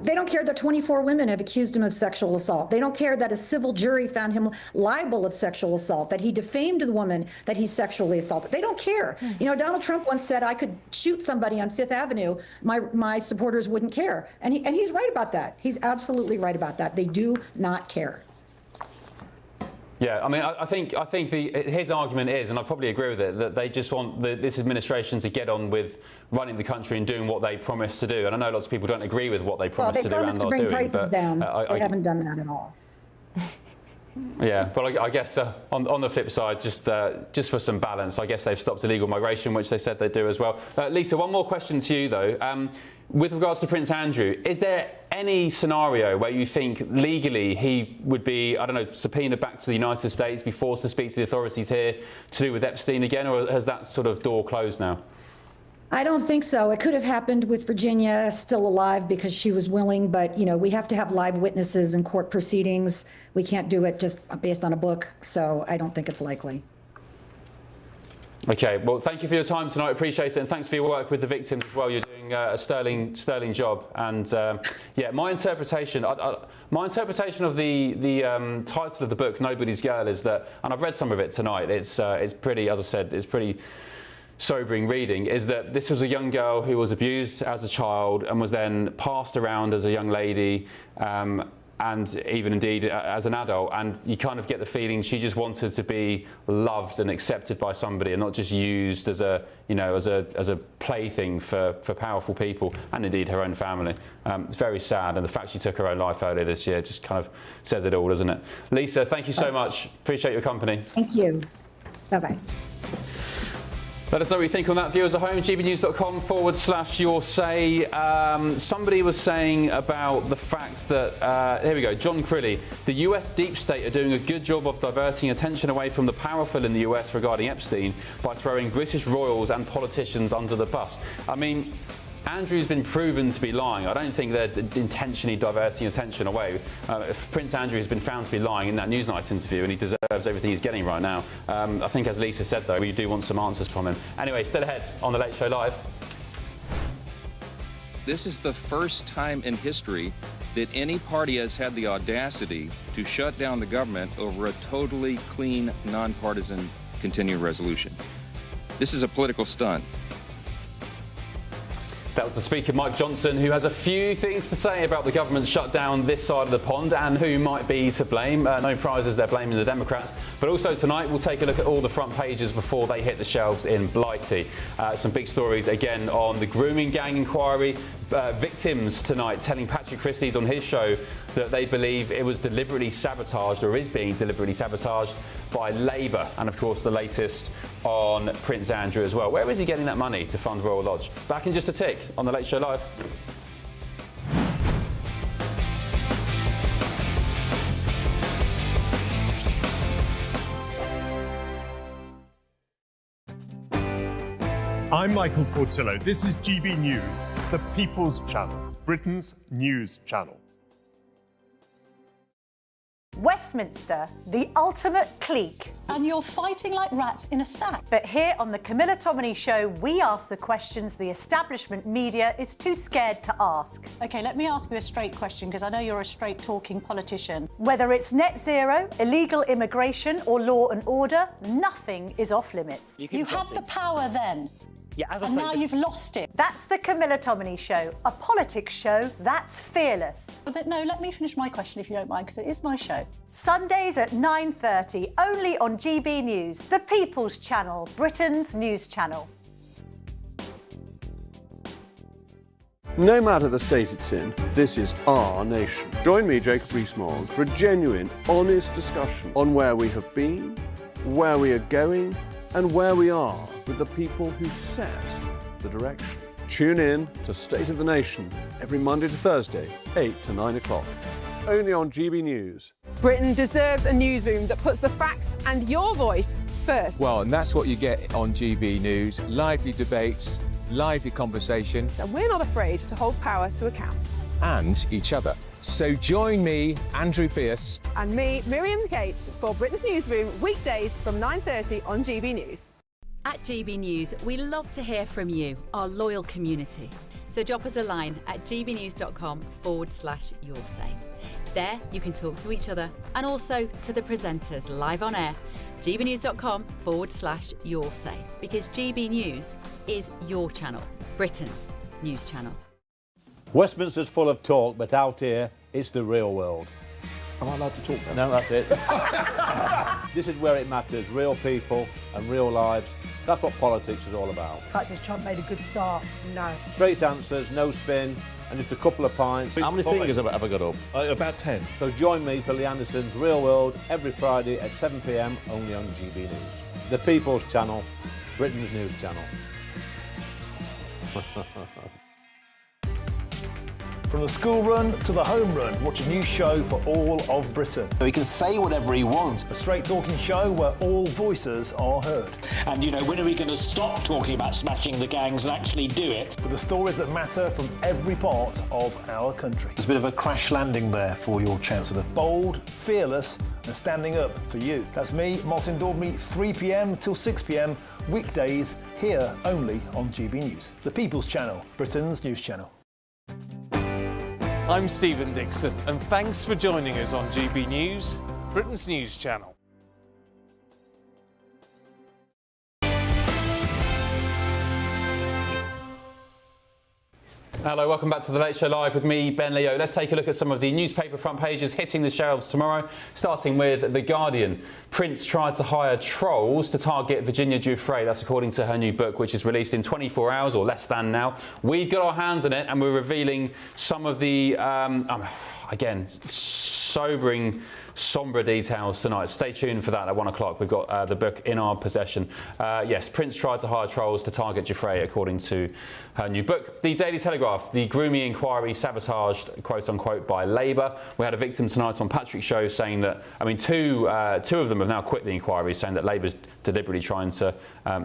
They don't care that 24 women have accused him of sexual assault. They don't care that a civil jury found him liable of sexual assault, that he defamed the woman that he sexually assaulted. They don't care. Donald Trump once said, I could shoot somebody on Fifth Avenue. My supporters wouldn't care. And he's right about that. He's absolutely right about that. They do not care. Yeah, I mean, I think his argument is, and I probably agree with it, that they just want this administration to get on with running the country and doing what they promised to do. And I know lots of people don't agree with what they promised to do and not doing. They promised to bring prices down. They haven't done that at all. Yeah, but I guess on the flip side, just for some balance, I guess they've stopped illegal migration, which they said they'd do as well. Lisa, one more question to you, though. With regards to Prince Andrew, is there any scenario where you think legally he would be, I don't know, subpoenaed back to the United States, be forced to speak to the authorities here to do with Epstein again, or has that sort of door closed now? I don't think so. It could have happened with Virginia still alive because she was willing, but we have to have live witnesses in court proceedings. We can't do it just based on a book, so I don't think it's likely. Okay, well, thank you for your time tonight. Appreciate it, and thanks for your work with the victims as well. You're doing a sterling job. And yeah, my interpretation of the title of the book, Nobody's Girl, is that, and I've read some of it tonight. It's pretty, as I said, it's pretty sobering reading, is that this was a young girl who was abused as a child and was then passed around as a young lady, and even indeed as an adult, and you kind of get the feeling she just wanted to be loved and accepted by somebody and not just used as a plaything for powerful people and indeed her own family. It's very sad, and the fact she took her own life earlier this year just kind of says it all, doesn't it? Lisa, thank you so much. Appreciate your company. Thank you. Bye-bye. Let us know what you think on that, viewers at home. gbnews.com/your say. Somebody was saying about the fact that, here we go, John Crilly, the US deep state are doing a good job of diverting attention away from the powerful in the US regarding Epstein by throwing British royals and politicians under the bus. I mean, Andrew's been proven to be lying. I don't think they're intentionally diverting attention away. If Prince Andrew has been found to be lying in that Newsnight interview, and he deserves everything he's getting right now. I think, as Lisa said, though, we do want some answers from him. Anyway, still ahead on The Late Show Live. This is the first time in history that any party has had the audacity to shut down the government over a totally clean, nonpartisan continuing resolution. This is a political stunt. That was the Speaker, Mike Johnson, who has a few things to say about the government's shutdown this side of the pond and who might be to blame. No prizes, they're blaming the Democrats. But also tonight, we'll take a look at all the front pages before they hit the shelves in Blighty. Some big stories again on the grooming gang inquiry. Victims tonight telling Patrick Christie's on his show that they believe it was deliberately sabotaged, or is being deliberately sabotaged, by Labour. And of course the latest on Prince Andrew as well. Where is he getting that money to fund Royal Lodge? Back in just a tick on The Late Show Live. I'm Michael Portillo. This is GB News, the People's Channel, Britain's news channel. Westminster, the ultimate clique. And you're fighting like rats in a sack. But here on the Camilla Tominey Show, we ask the questions the establishment media is too scared to ask. OK, let me ask you a straight question, because I know you're a straight-talking politician. Whether it's net zero, illegal immigration or law and order, nothing is off limits. You had the power then. Yeah, as I and say, now you've lost it. That's the Camilla Tominey Show, a politics show that's fearless. But no, let me finish my question if you don't mind, because it is my show. Sundays at 9:30, only on GB News, the People's Channel, Britain's news channel. No matter the state it's in, this is our nation. Join me, Jacob Rees-Mogg, for a genuine, honest discussion on where we have been, where we are going, and where we are with the people who set the direction. Tune in to State of the Nation every Monday to Thursday, 8 to 9 o'clock. Only on GB News. Britain deserves a newsroom that puts the facts and your voice first. Well, and that's what you get on GB News. Lively debates, lively conversation. And we're not afraid to hold power to account. And each other. So join me, Andrew Pierce. And me, Miriam Gates, for Britain's Newsroom, weekdays from 9:30 on GB News. At GB News, we love to hear from you, our loyal community. So drop us a line at gbnews.com/your say. There you can talk to each other and also to the presenters live on air. gbnews.com/your say, because GB News is your channel, Britain's news channel. Westminster's full of talk, but out here, it's the real world. Am I allowed to talk now? No, that's it. This is where it matters, real people and real lives. That's what politics is all about. In fact, has Trump made a good start? No. Straight answers, no spin, and just a couple of pints. How many fingers have I got up? About 10. So join me for Lee Anderson's Real World every Friday at 7 p.m. only on GB News. The People's Channel, Britain's news channel. From the school run to the home run, watch a new show for all of Britain. He can say whatever he wants. A straight talking show where all voices are heard. And, you know, when are we going to stop talking about smashing the gangs and actually do it? With the stories that matter from every part of our country. There's a bit of a crash landing there for your Chancellor. Bold, fearless and standing up for you. That's me, Martin Daubney, 3 p.m. till 6 p.m. weekdays here only on GB News. The People's Channel, Britain's news channel. I'm Stephen Dixon, and thanks for joining us on GB News, Britain's news channel. Hello, welcome back to the Late Show Live with me, Ben Leo. Let's take a look at some of the newspaper front pages hitting the shelves tomorrow, starting with The Guardian. Prince tried to hire trolls to target Virginia Giuffre. That's according to her new book, which is released in 24 hours or less than now. We've got our hands on it and we're revealing some of the, again, sobering, sombre details tonight. Stay tuned for that at 1 o'clock. We've got the book in our possession. Yes, Prince tried to hire trolls to target Giuffre, according to her new book. The Daily Telegraph, the grooming inquiry sabotaged, quote unquote, by Labour. We had a victim tonight on Patrick's show saying that, I mean, two of them have now quit the inquiry, saying that Labour's deliberately trying to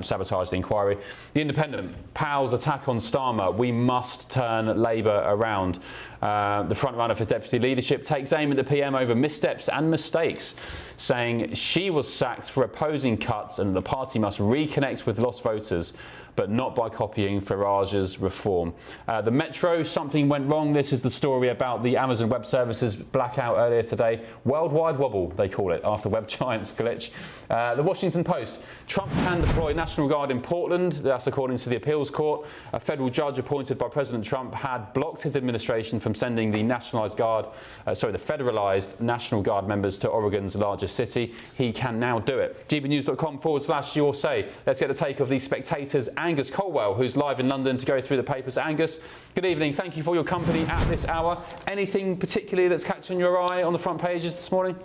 sabotage the inquiry. The Independent, Powell's attack on Starmer. We must turn Labour around. The frontrunner for deputy leadership takes aim at the PM over missteps and mistakes, saying she was sacked for opposing cuts and the party must reconnect with lost voters, but not by copying Farage's reform. The Metro, something went wrong. This is the story about the Amazon Web Services blackout earlier today. Worldwide wobble, they call it, after web giants glitch. The Washington Post, Trump can deploy National Guard in Portland. That's according to the appeals court. A federal judge appointed by President Trump had blocked his administration from sending the the federalized National Guard members to Oregon's largest city. He can now do it. gbnews.com/your say. Let's get the take of the Spectator's Angus Colwell, who's live in London to go through the papers. Angus, good evening. Thank you for your company at this hour. Anything particularly that's catching your eye on the front pages this morning?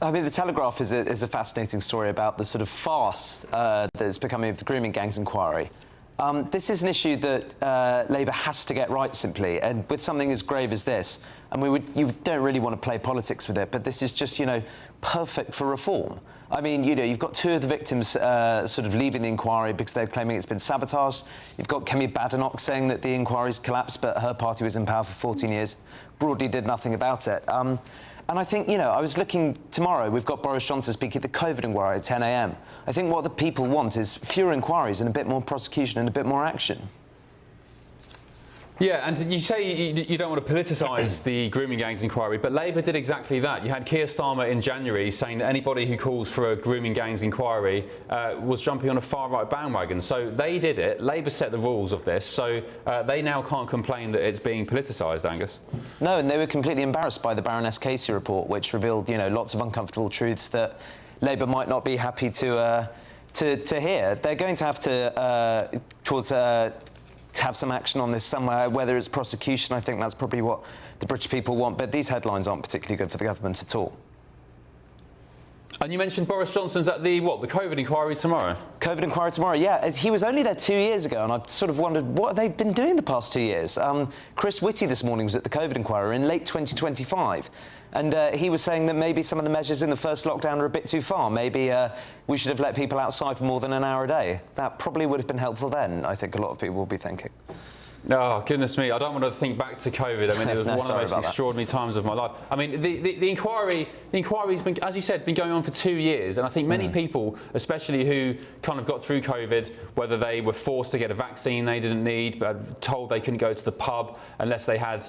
I mean, the Telegraph is a fascinating story about the sort of farce that is becoming of the grooming gangs inquiry. This is an issue that Labour has to get right, simply, and with something as grave as this. And you don't really want to play politics with it, but this is just, perfect for reform. I mean, you've got two of the victims sort of leaving the inquiry because they're claiming it's been sabotaged. You've got Kemi Badenoch saying that the inquiry's collapsed, but her party was in power for 14 years, broadly did nothing about it. And I think, I was looking tomorrow, we've got Boris Johnson speaking at the COVID inquiry at 10 a.m. I think what the people want is fewer inquiries and a bit more prosecution and a bit more action. Yeah, and you say you don't want to politicise the grooming gangs inquiry, but Labour did exactly that. You had Keir Starmer in January saying that anybody who calls for a grooming gangs inquiry was jumping on a far-right bandwagon. So they did it. Labour set the rules of this, so they now can't complain that it's being politicized, Angus. No, and they were completely embarrassed by the Baroness Casey report, which revealed, lots of uncomfortable truths that Labour might not be happy to hear. They're going to have to have some action on this somewhere, whether it's prosecution. I think that's probably what the British people want, but these headlines aren't particularly good for the government at all. And you mentioned Boris Johnson's at the COVID inquiry tomorrow? COVID inquiry tomorrow, yeah. He was only there 2 years ago, and I sort of wondered what they've been doing the past 2 years. Chris Whitty this morning was at the COVID inquiry in late 2025, and he was saying that maybe some of the measures in the first lockdown are a bit too far. Maybe we should have let people outside for more than an hour a day. That probably would have been helpful then, I think a lot of people will be thinking. Oh, goodness me. I don't want to think back to COVID. I mean, it was one of the most extraordinary times of my life. I mean, the inquiry's been, as you said, been going on for 2 years. And I think many people, especially who kind of got through COVID, whether they were forced to get a vaccine they didn't need, but told they couldn't go to the pub unless they had,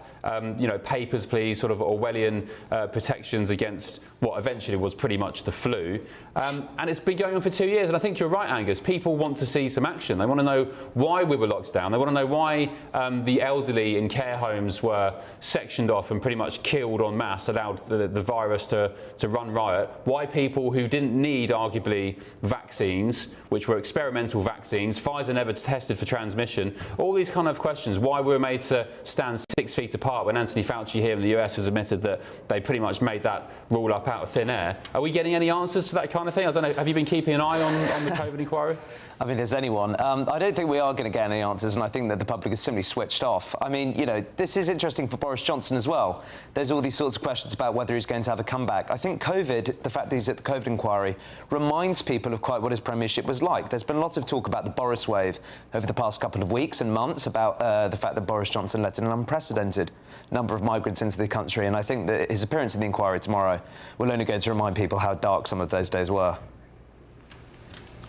papers, please, sort of Orwellian protections against what eventually was pretty much the flu. And it's been going on for 2 years. And I think you're right, Angus. People want to see some action. They want to know why we were locked down. They want to know why the elderly in care homes were sectioned off and pretty much killed en masse, allowed the virus to run riot, why people who didn't need, arguably, vaccines, which were experimental vaccines, Pfizer never tested for transmission, all these kind of questions, why we were made to stand 6 feet apart when Anthony Fauci here in the US has admitted that they pretty much made that rule up out of thin air. Are we getting any answers to that kind of thing? I don't know, have you been keeping an eye on the COVID inquiry? I mean, as anyone, I don't think we are going to get any answers, and I think that the public has simply switched off. I mean, you know, this is interesting for Boris Johnson as well. There's all these sorts of questions about whether he's going to have a comeback. I think COVID, the fact that he's at the COVID inquiry, reminds people of quite what his premiership was like. There's been lots of talk about the Boris wave over the past couple of weeks and months about the fact that Boris Johnson let in an unprecedented number of migrants into the country, and I think that his appearance in the inquiry tomorrow will only go to remind people how dark some of those days were.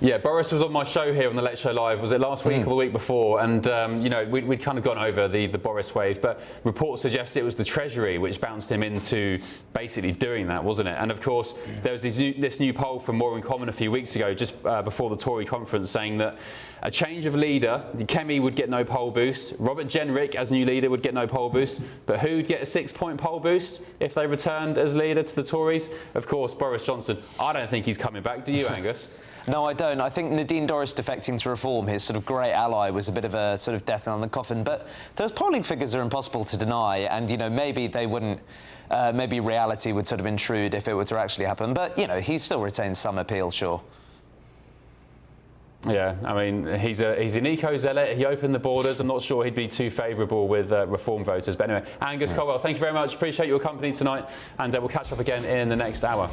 Yeah, Boris was on my show here on the Late Show Live, was it last week or the week before? And, you know, we'd kind of gone over the Boris wave, but reports suggest it was the Treasury which bounced him into basically doing that, wasn't it? And, of course, there was this new poll from More in Common a few weeks ago, just before the Tory conference, saying that a change of leader, Kemi would get no poll boost, Robert Jenrick as new leader would get no poll boost, but who'd get a 6-point poll boost if they returned as leader to the Tories? Of course, Boris Johnson. I don't think he's coming back, do you, Angus? No, I don't. I think Nadine Dorries defecting to Reform, his sort of great ally, was a bit of a sort of death on the coffin. But those polling figures are impossible to deny, and, you know, maybe they wouldn't, maybe reality would sort of intrude if it were to actually happen. But, you know, he still retains some appeal, sure. Yeah, I mean, he's an eco-zealot. He opened the borders. I'm not sure he'd be too favourable with Reform voters. But anyway, Angus Caldwell, thank you very much. Appreciate your company tonight, and we'll catch up again in the next hour.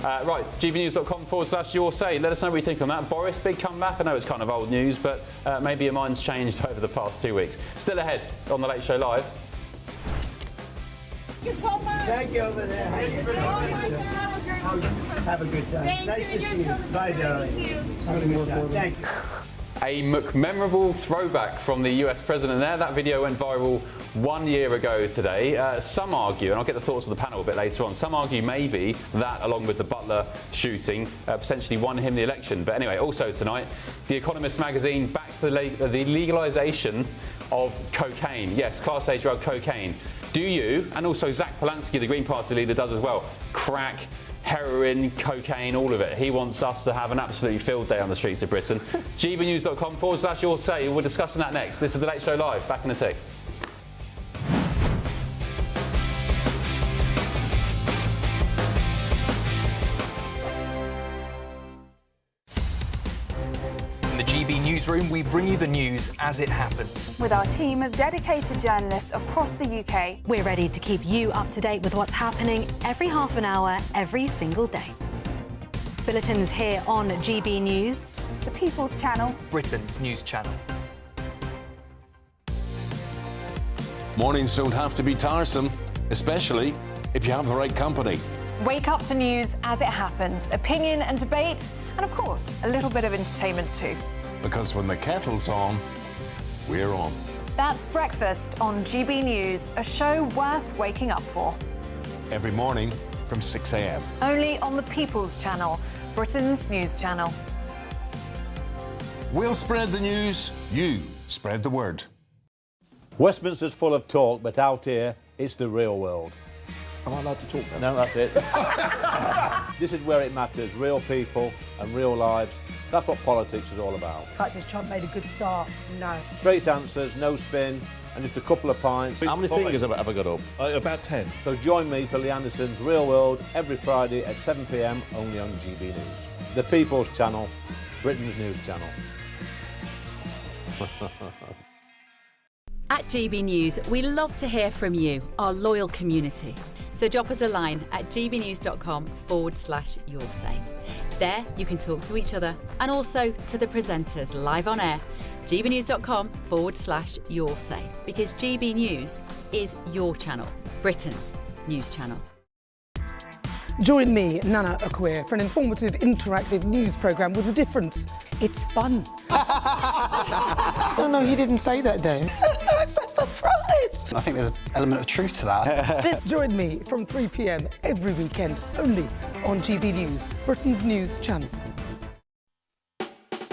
Right, gbnews.com/your say. Let us know what you think on that. Boris, big comeback. I know it's kind of old news, but maybe your mind's changed over the past 2 weeks. Still ahead on the Late Show Live. Thank you so much. Thank you over there. Have a good time. Nice to see you. Bye, darling. Have a good time. Thank you. A memorable throwback from the US president there. That video went viral 1 year ago today. Some argue, and I'll get the thoughts of the panel a bit later on, some argue maybe that, along with the Butler shooting, potentially won him the election. But anyway, also tonight, The Economist magazine backs the legalisation of cocaine. Yes, Class A drug cocaine. Do you, and also Zach Polanski, the Green Party leader, does as well, crack, heroin, cocaine, all of it. He wants us to have an absolutely field day on the streets of Britain. gbnews.com/your say. We're discussing that next. This is The Late Show Live. Back in a tick. GB Newsroom, we bring you the news as it happens. With our team of dedicated journalists across the UK, we're ready to keep you up to date with what's happening every half an hour, every single day. Bulletins here on GB News, the People's Channel, Britain's news channel. Mornings don't have to be tiresome, especially if you have the right company. Wake up to news as it happens, opinion and debate, and of course, a little bit of entertainment too. Because when the kettle's on, we're on. That's Breakfast on GB News, a show worth waking up for. Every morning from 6 a.m. Only on the People's Channel, Britain's news channel. We'll spread the news, you spread the word. Westminster's full of talk, but out here, it's the real world. Am I allowed to talk now? No, that's it. This is where it matters, real people and real lives. That's what politics is all about. The fact is Trump made a good start, no. Straight answers, no spin, and just a couple of pints. How many fingers have I got up? About 10. So join me for Lee Anderson's Real World every Friday at 7 p.m. only on GB News. The People's Channel, Britain's news channel. At GB News, we love to hear from you, our loyal community. So drop us a line at gbnews.com/your say. There you can talk to each other and also to the presenters live on air. gbnews.com/your say, because GB News is your channel, Britain's news channel. Join me, Nana Akweer, for an informative, interactive news programme with a difference. It's fun. No, he didn't say that, Dave. I'm so surprised. I think there's an element of truth to that. Join me from 3 p.m. every weekend, only on GB News, Britain's news channel.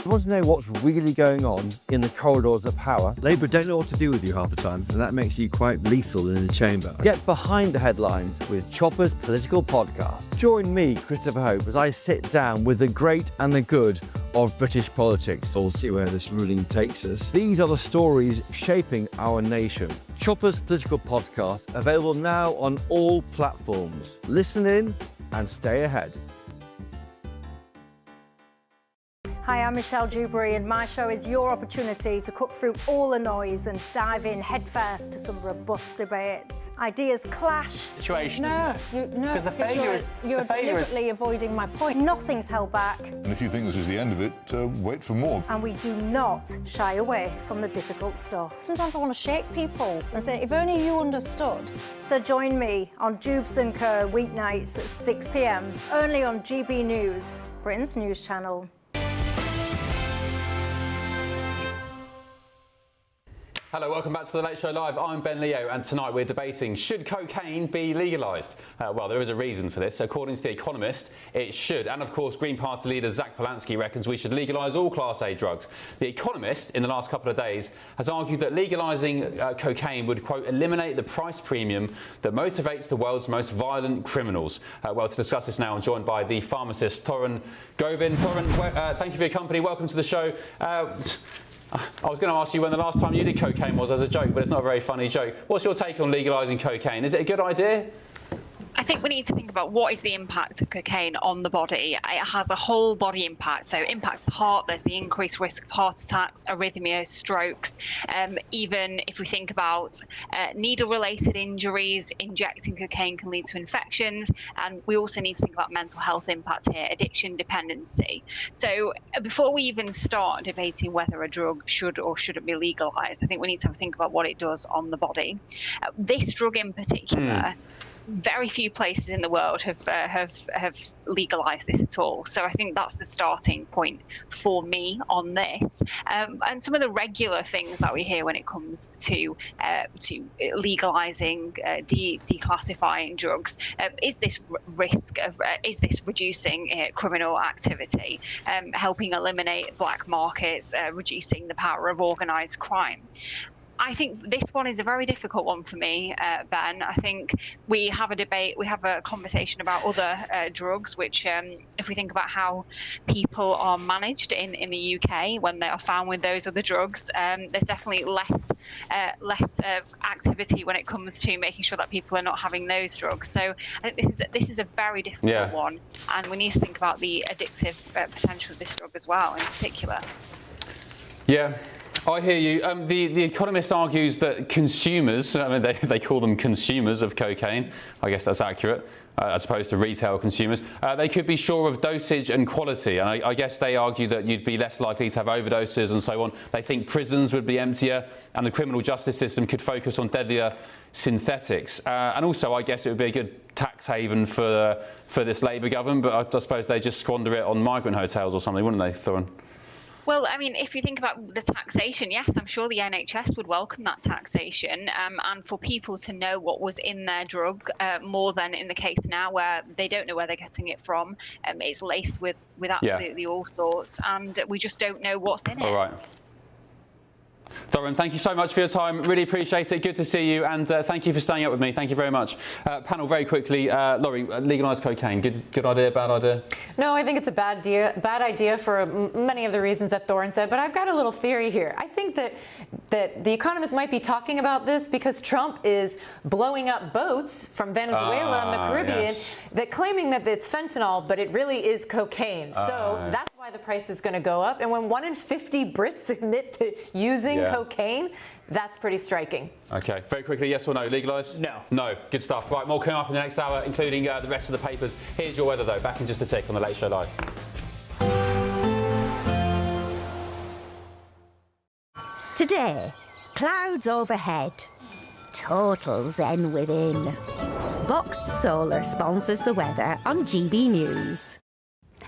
Someone to know what's really going on in the corridors of power. Labour don't know what to do with you half the time, and that makes you quite lethal in the chamber. Get behind the headlines with Chopper's Political Podcast. Join me, Christopher Hope, as I sit down with the great and the good of British politics. We'll see where this ruling takes us. These are the stories shaping our nation. Chopper's Political Podcast, available now on all platforms. Listen in and stay ahead. Hi, I'm Michelle Dewberry, and my show is your opportunity to cut through all the noise and dive in headfirst to some robust debates. Ideas clash. Situation, no, isn't it? No, Because the failure is you're deliberately avoiding my point. Nothing's held back, And if you think this is the end of it, wait for more. and we do not shy away from the difficult stuff. Sometimes I want to shake people and say, if only you understood. So join me on Dubes & Co. weeknights at 6 p.m, only on GB News, Britain's news channel. Hello, welcome back to The Late Show Live. I'm Ben Leo, and tonight we're debating, should cocaine be legalised? Well, there is a reason for this. According to The Economist, it should. And of course, Green Party leader Zach Polanski reckons we should legalise all Class A drugs. The Economist, in the last couple of days, has argued that legalising cocaine would, quote, eliminate the price premium that motivates the world's most violent criminals. Well, to discuss this now, I'm joined by the pharmacist Thorin Govin. Thorin, thank you for your company. Welcome to the show. I was going to ask you when the last time you did cocaine was as a joke, but it's not a very funny joke. What's your take on legalising cocaine? Is it a good idea? I think we need to think about what is the impact of cocaine on the body. It has a whole body impact. So it impacts the heart. There's the increased risk of heart attacks, arrhythmias, strokes. Even if we think about needle-related injuries, injecting cocaine can lead to infections. And we also need to think about mental health impact here, addiction, dependency. So before we even start debating whether a drug should or shouldn't be legalised, I think we need to have a think about what it does on the body. This drug in particular, very few places in the world have legalised this at all. So I think that's the starting point for me on this. And some of the regular things that we hear when it comes to legalising, declassifying drugs, is this risk of, is this reducing criminal activity, helping eliminate black markets, reducing the power of organised crime? I think this one is a very difficult one for me, Ben. I think we have a debate, we have a conversation about other drugs, which if we think about how people are managed in the UK when they are found with those other drugs, there's definitely less activity when it comes to making sure that people are not having those drugs. So I think this is a very difficult one, and we need to think about the addictive potential of this drug as well in particular. Yeah. I hear you. The Economist argues that consumers, I mean, they call them consumers of cocaine, I guess that's accurate, as opposed to retail consumers, they could be sure of dosage and quality. And I guess they argue that you'd be less likely to have overdoses and so on. They think prisons would be emptier and the criminal justice system could focus on deadlier synthetics. And also, I guess it would be a good tax haven for this Labour government, but I suppose they just squander it on migrant hotels or something, wouldn't they, Thorin? Well, I mean, if you think about the taxation, yes, I'm sure the NHS would welcome that taxation, and for people to know what was in their drug, more than in the case now where they don't know where they're getting it from. It's laced with absolutely all sorts, and we just don't know what's in it. All right. Thorin, thank you so much for your time. Really appreciate it. Good to see you, and thank you for staying up with me. Thank you very much. Panel, very quickly, Laurie, legalise cocaine. Good idea, bad idea? No, I think it's a bad idea for many of the reasons that Thorin said, but I've got a little theory here. I think that The Economist might be talking about this because Trump is blowing up boats from Venezuela and the Caribbean that claiming that it's fentanyl, but it really is cocaine. So that's why the price is going to go up. And when 1 in 50 Brits admit to using cocaine, that's pretty striking. Okay, very quickly, yes or no, legalise? No. No, good stuff. Right, more coming up in the next hour, including the rest of the papers. Here's your weather, though. Back in just a sec on The Late Show Live. Today, clouds overhead, total zen within. Boxed Solar sponsors the weather on GB News.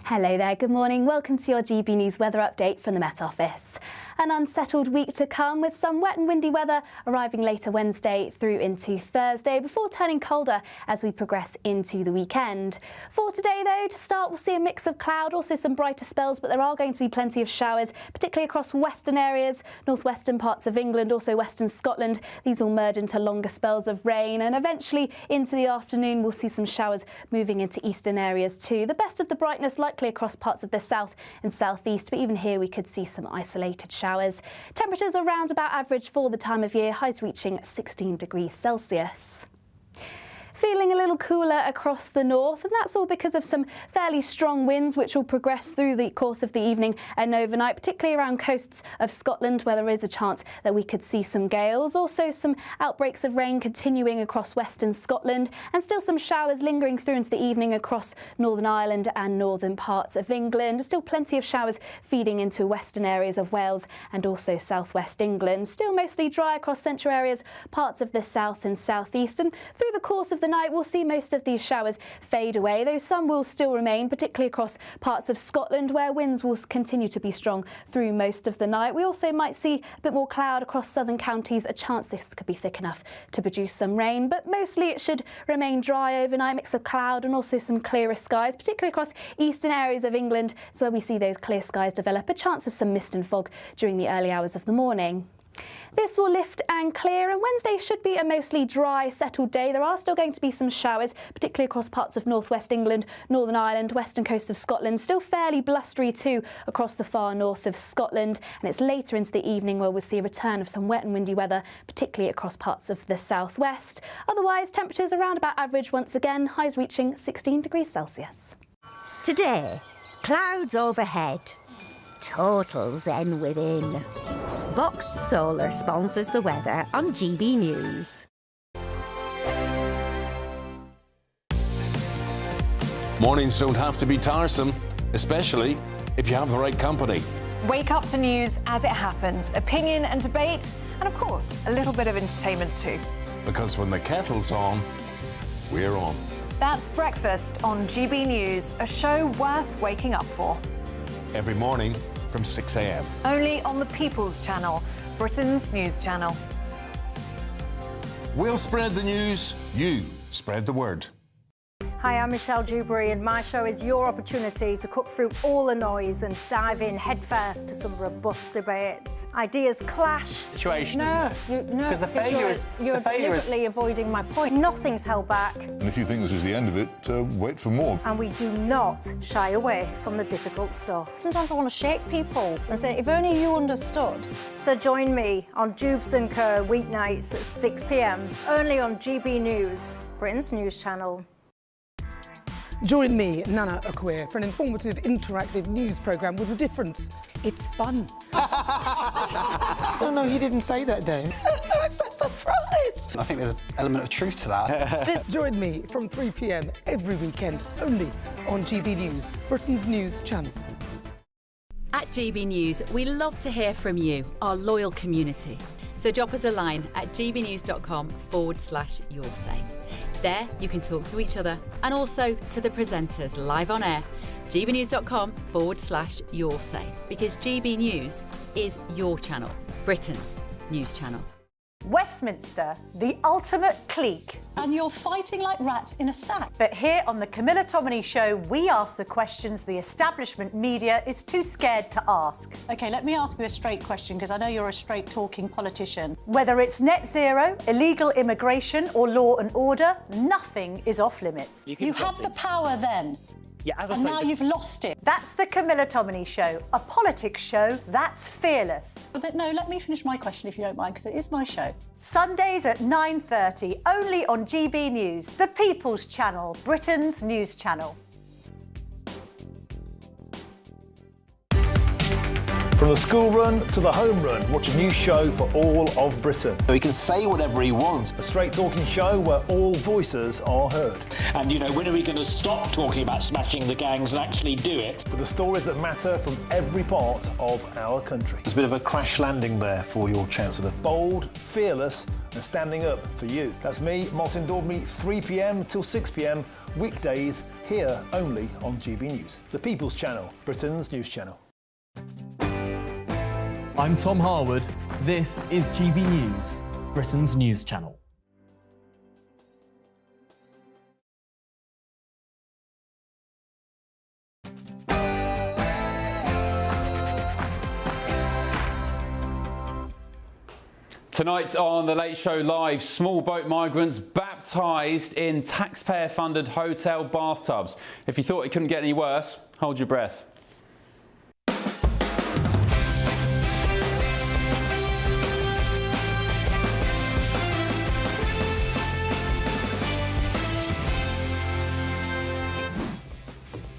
Hello there, good morning. Welcome to your GB News weather update from the Met Office. An unsettled week to come with some wet and windy weather arriving later Wednesday through into Thursday before turning colder as we progress into the weekend. For today though, to start we'll see a mix of cloud, also some brighter spells, but there are going to be plenty of showers, particularly across western areas, northwestern parts of England, also western Scotland. These will merge into longer spells of rain, and eventually into the afternoon we'll see some showers moving into eastern areas too. The best of the brightness likely across parts of the south and southeast, but even here we could see some isolated showers. Temperatures around about average for the time of year, highs reaching 16 degrees Celsius. Feeling a little cooler across the north, and that's all because of some fairly strong winds which will progress through the course of the evening and overnight, particularly around coasts of Scotland where there is a chance that we could see some gales. Also some outbreaks of rain continuing across western Scotland, and still some showers lingering through into the evening across Northern Ireland and northern parts of England. Still plenty of showers feeding into western areas of Wales and also southwest England. Still mostly dry across central areas, parts of the south and southeast, and through the course of the night we'll see most of these showers fade away, though some will still remain, particularly across parts of Scotland where winds will continue to be strong through most of the night. We also might see a bit more cloud across southern counties, a chance this could be thick enough to produce some rain, but mostly it should remain dry overnight, mix of cloud and also some clearer skies, particularly across eastern areas of England, so where we see those clear skies develop, a chance of some mist and fog during the early hours of the morning. This will lift and clear, and Wednesday should be a mostly dry, settled day. There are still going to be some showers, particularly across parts of northwest England, Northern Ireland, western coast of Scotland. Still fairly blustery too across the far north of Scotland, and it's later into the evening where we'll see a return of some wet and windy weather, particularly across parts of the southwest. Otherwise, temperatures around about average once again, highs reaching 16 degrees Celsius. Today, clouds overhead, total zen within. Boxed Solar sponsors the weather on GB News. Mornings don't have to be tiresome, especially if you have the right company. Wake up to news as it happens, opinion and debate, and of course, a little bit of entertainment too. Because when the kettle's on, we're on. That's Breakfast on GB News, a show worth waking up for. Every morning from 6 a.m. Only on the People's Channel, Britain's news channel. We'll spread the news, you spread the word. Hi, I'm Michelle Dewberry, and my show is your opportunity to cut through all the noise and dive in headfirst to some robust debates. Ideas clash. Situation, No, Because the failure is... You're deliberately avoiding my point. Nothing's held back. And if you think this is the end of it, wait for more. And we do not shy away from the difficult stuff. Sometimes I want to shake people and say, if only you understood. So join me on Jubes & Co. weeknights at 6 p.m, only on GB News, Britain's news channel. Join me, Nana Akweer, for an informative, interactive news programme with a difference. It's fun. No, you didn't say that, Dave. I'm so surprised. I think there's an element of truth to that. Join me from 3 p.m. every weekend, only on GB News, Britain's news channel. At GB News, we love to hear from you, our loyal community. So drop us a line at gbnews.com/yoursay. There you can talk to each other and also to the presenters live on air. gbnews.com/yoursay, because GB News is your channel, Britain's news channel. Westminster, the ultimate clique. And you're fighting like rats in a sack. But here on the Camilla Tominey Show, we ask the questions the establishment media is too scared to ask. OK, let me ask you a straight question, because I know you're a straight-talking politician. Whether it's net zero, illegal immigration or law and order, nothing is off-limits. You had the power then. Yeah, as I say, now you've lost it. That's the Camilla Tominey Show, a politics show that's fearless. But no, let me finish my question if you don't mind, because it is my show. Sundays at 9:30, only on GB News, the People's Channel, Britain's news channel. From the school run to the home run, watch a new show for all of Britain. He can say whatever he wants. A straight talking show where all voices are heard. And, when are we going to stop talking about smashing the gangs and actually do it? With the stories that matter from every part of our country. There's a bit of a crash landing there for your Chancellor. Bold, fearless and standing up for you. That's me, Martin Daubney, 3 p.m. till 6 p.m, weekdays, here only on GB News. The People's Channel, Britain's news channel. I'm Tom Harwood. This is GB News, Britain's news channel. Tonight on The Late Show Live, small boat migrants baptised in taxpayer-funded hotel bathtubs. If you thought it couldn't get any worse, hold your breath.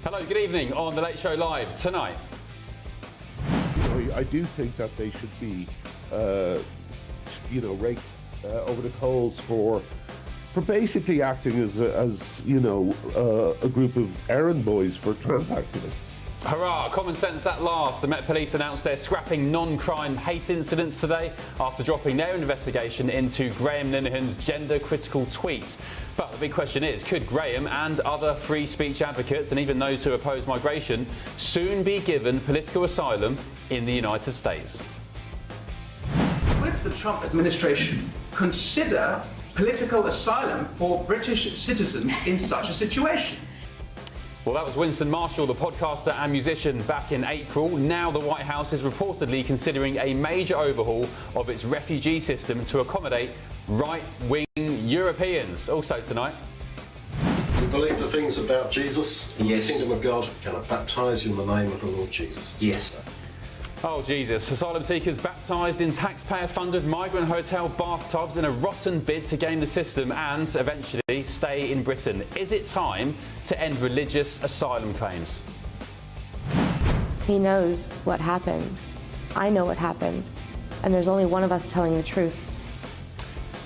Hello, good evening on The Late Show Live tonight. I do think that they should be raked over the coals for basically acting as a group of errand boys for trans activists. Hurrah, common sense at last. The Met Police announced they're scrapping non-crime hate incidents today after dropping their investigation into Graham Linehan's gender-critical tweets. But the big question is, could Graham and other free speech advocates, and even those who oppose migration, soon be given political asylum in the United States? Would the Trump administration consider political asylum for British citizens in such a situation? Well, that was Winston Marshall, the podcaster and musician, back in April. Now the White House is reportedly considering a major overhaul of its refugee system to accommodate right-wing Europeans. Also tonight. You believe the things about Jesus and Yes. the kingdom of God? Can I baptise you in the name of the Lord Jesus? Yes. Oh, Jesus. Asylum seekers baptised in taxpayer-funded migrant hotel bathtubs in a rotten bid to game the system and, eventually, stay in Britain. Is it time to end religious asylum claims? He knows what happened. I know what happened. And there's only one of us telling the truth.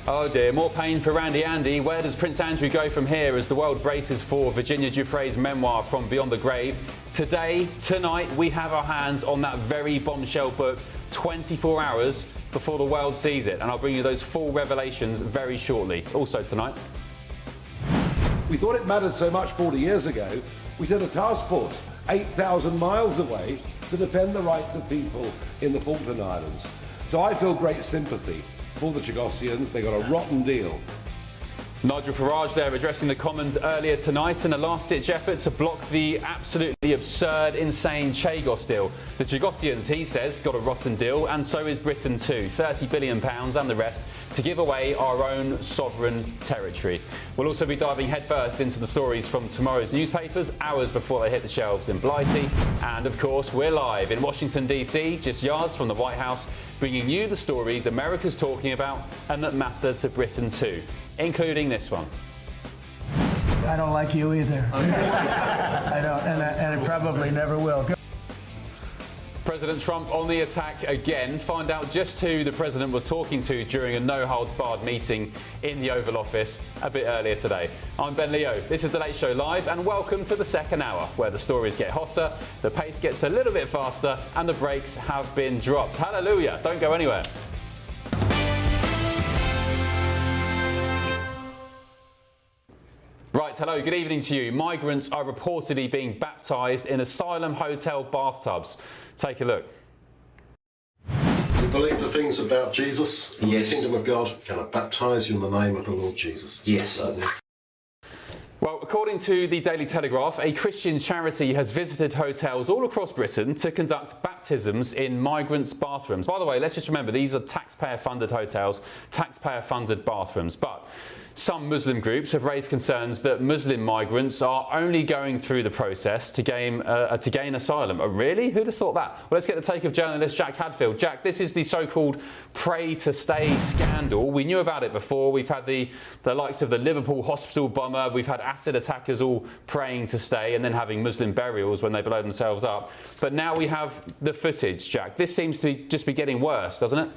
Oh dear, more pain for Randy Andy. Where does Prince Andrew go from here as the world braces for Virginia Giuffre's memoir From Beyond the Grave? Today, tonight, we have our hands on that very bombshell book 24 hours before the world sees it. And I'll bring you those full revelations very shortly. Also tonight. We thought it mattered so much 40 years ago, we sent a task force 8,000 miles away to defend the rights of people in the Falkland Islands. So I feel great sympathy for the Chagossians. They got a rotten deal. Nigel Farage there addressing the Commons earlier tonight in a last-ditch effort to block the absolutely absurd, insane Chagos deal. The Chagossians, he says, got a rotten deal, and so is Britain too. £30 billion and the rest to give away our own sovereign territory. We'll also be diving headfirst into the stories from tomorrow's newspapers, hours before they hit the shelves in Blighty. And of course, we're live in Washington, D.C., just yards from the White House, bringing you the stories America's talking about and that matter to Britain too, including this one. I don't like you either. I don't, and I probably never will. President Trump on the attack again. Find out just who the president was talking to during a no-holds-barred meeting in the Oval Office a bit earlier today. I'm Ben Leo. This is The Late Show Live, and welcome to the second hour, where the stories get hotter, the pace gets a little bit faster, and the brakes have been dropped. Hallelujah! Don't go anywhere. Right, hello, good evening to you. Migrants are reportedly being baptised in asylum hotel bathtubs. Take a look. You believe the things about Jesus and Yes. the kingdom of God? Can I baptise you in the name of the Lord Jesus? Yes. Well, according to the Daily Telegraph, a Christian charity has visited hotels all across Britain to conduct baptisms in migrants' bathrooms. By the way, let's just remember, these are taxpayer-funded hotels, taxpayer-funded bathrooms. But some Muslim groups have raised concerns that Muslim migrants are only going through the process to gain asylum. Oh, really? Who'd have thought that? Well, let's get the take of journalist Jack Hadfield. Jack, this is the so-called pray to stay scandal. We knew about it before. We've had the likes of the Liverpool hospital bomber. We've had acid attackers all praying to stay and then having Muslim burials when they blow themselves up. But now we have the footage, Jack. This seems to just be getting worse, doesn't it?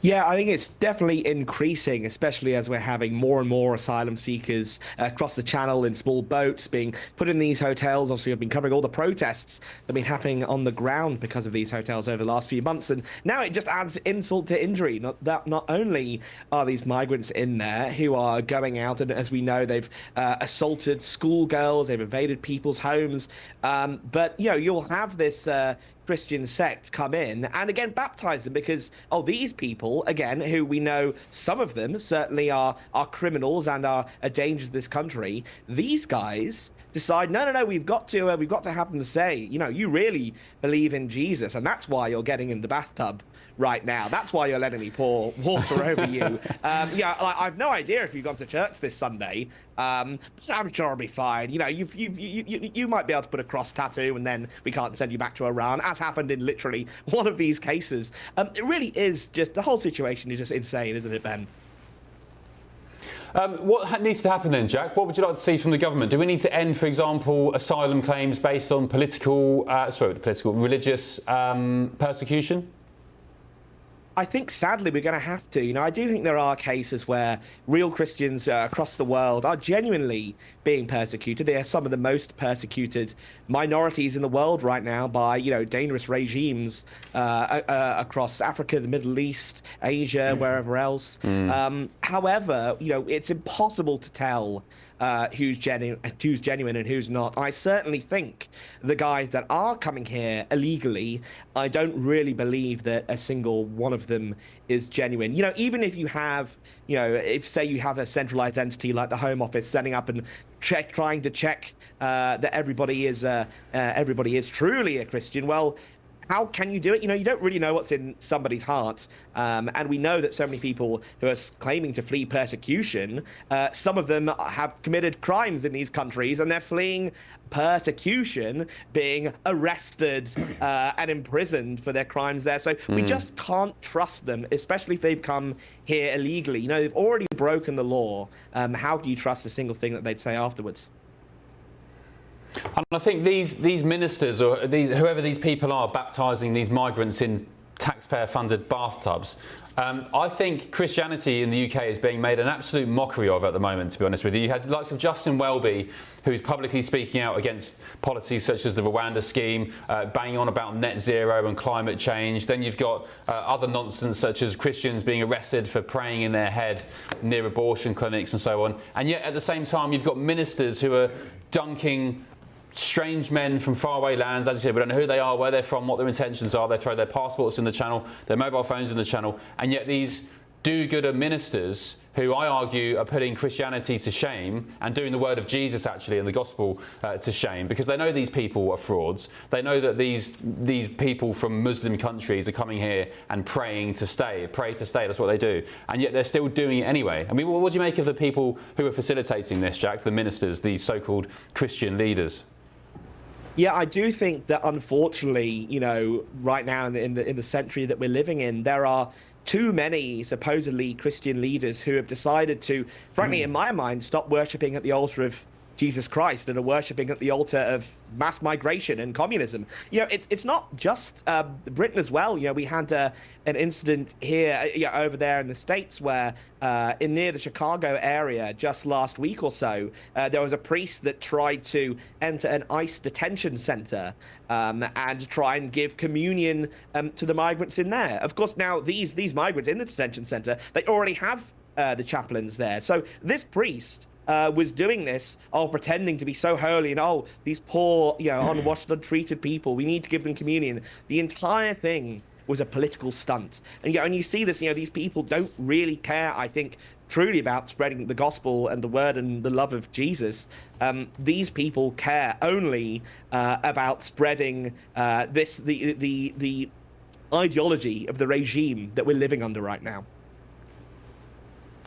Yeah, I think it's definitely increasing, especially as we're having more and more asylum seekers across the channel in small boats being put in these hotels. Obviously, we've been covering all the protests that have been happening on the ground because of these hotels over the last few months. And now it just adds insult to injury. Not only are these migrants in there who are going out, and as we know, they've assaulted schoolgirls, they've invaded people's homes. But, you know, you'll have this Christian sect come in and again baptize them because, these people, again, who we know some of them certainly are criminals and are a danger to this country, these guys decide, no, we've got to have them say, you really believe in Jesus, and that's why you're getting in the bathtub right now. That's why you're letting me pour water over you. I've no idea if you've gone to church this Sunday. I'm sure I'll be fine. You might be able to put a cross tattoo and then we can't send you back to Iran, as happened in literally one of these cases. It really is just, the whole situation is just insane, isn't it, Ben? What needs to happen then, Jack? What would you like to see from the government? Do we need to end, for example, asylum claims based on religious persecution? I think, sadly, we're going to have to. I do think there are cases where real Christians across the world are genuinely being persecuted. They are some of the most persecuted minorities in the world right now by, dangerous regimes across Africa, the Middle East, Asia, wherever else. However, it's impossible to tell who's genuine and who's not. I certainly think the guys that are coming here illegally, I don't really believe that a single one of them is genuine. Even if you have, if say you have a centralized entity like the Home Office setting up and trying to check that everybody is truly a Christian, well, how can you do it? You don't really know what's in somebody's heart. And we know that so many people who are claiming to flee persecution, some of them have committed crimes in these countries and they're fleeing persecution, being arrested and imprisoned for their crimes there. So we just can't trust them, especially if they've come here illegally. They've already broken the law. How do you trust a single thing that they'd say afterwards? And I think these ministers or whoever these people are baptising these migrants in taxpayer-funded bathtubs, I think Christianity in the UK is being made an absolute mockery of at the moment, to be honest with you. You had the likes of Justin Welby, who's publicly speaking out against policies such as the Rwanda scheme, banging on about net zero and climate change. Then you've got other nonsense such as Christians being arrested for praying in their head near abortion clinics and so on. And yet at the same time, you've got ministers who are dunking strange men from faraway lands. As you said, we don't know who they are, where they're from, what their intentions are. They throw their passports in the channel, their mobile phones in the channel, and yet these do-gooder ministers, who I argue are putting Christianity to shame and doing the word of Jesus actually and the gospel to shame, because they know these people are frauds. They know that these people from Muslim countries are coming here and praying to stay, pray to stay. That's what they do, and yet they're still doing it anyway. I mean, what do you make of the people who are facilitating this, Jack? The ministers, the so-called Christian leaders. Yeah, I do think that unfortunately, right now in the century that we're living in, there are too many supposedly Christian leaders who have decided to, frankly, in my mind, stop worshipping at the altar of Jesus Christ and are worshipping at the altar of mass migration and communism. It's not just Britain as well. We had an incident here, over there in the States where near the Chicago area just last week or so, there was a priest that tried to enter an ICE detention center and try and give communion to the migrants in there. Of course, now these migrants in the detention center, they already have the chaplains there. So this priest was doing this, pretending to be so holy and, these poor, unwashed, untreated people, we need to give them communion. The entire thing was a political stunt. And you see this, these people don't really care, I think, truly about spreading the gospel and the word and the love of Jesus. These people care only about spreading the ideology of the regime that we're living under right now.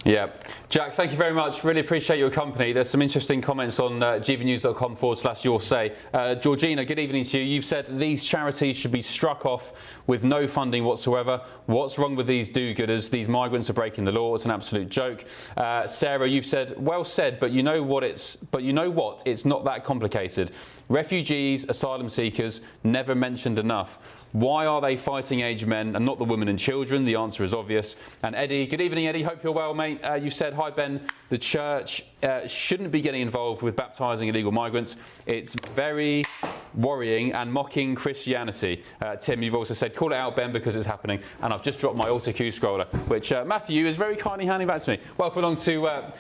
Yeah. Jack, thank you very much. Really appreciate your company. There's some interesting comments on gbnews.com/your say. Georgina, good evening to you. You've said these charities should be struck off with no funding whatsoever. What's wrong with these do-gooders? These migrants are breaking the law. It's an absolute joke. Sarah, you've said, well said, but you know what? It's not that complicated. Refugees, asylum seekers, never mentioned enough. Why are they fighting aged men and not the women and children? The answer is obvious. And Eddie, good evening, Eddie. Hope you're well, mate. You said, hi, Ben, the church shouldn't be getting involved with baptising illegal migrants. It's very worrying and mocking Christianity. Tim, you've also said, call it out, Ben, because it's happening. And I've just dropped my AutoCue scroller, which Matthew is very kindly handing back to me. Welcome along to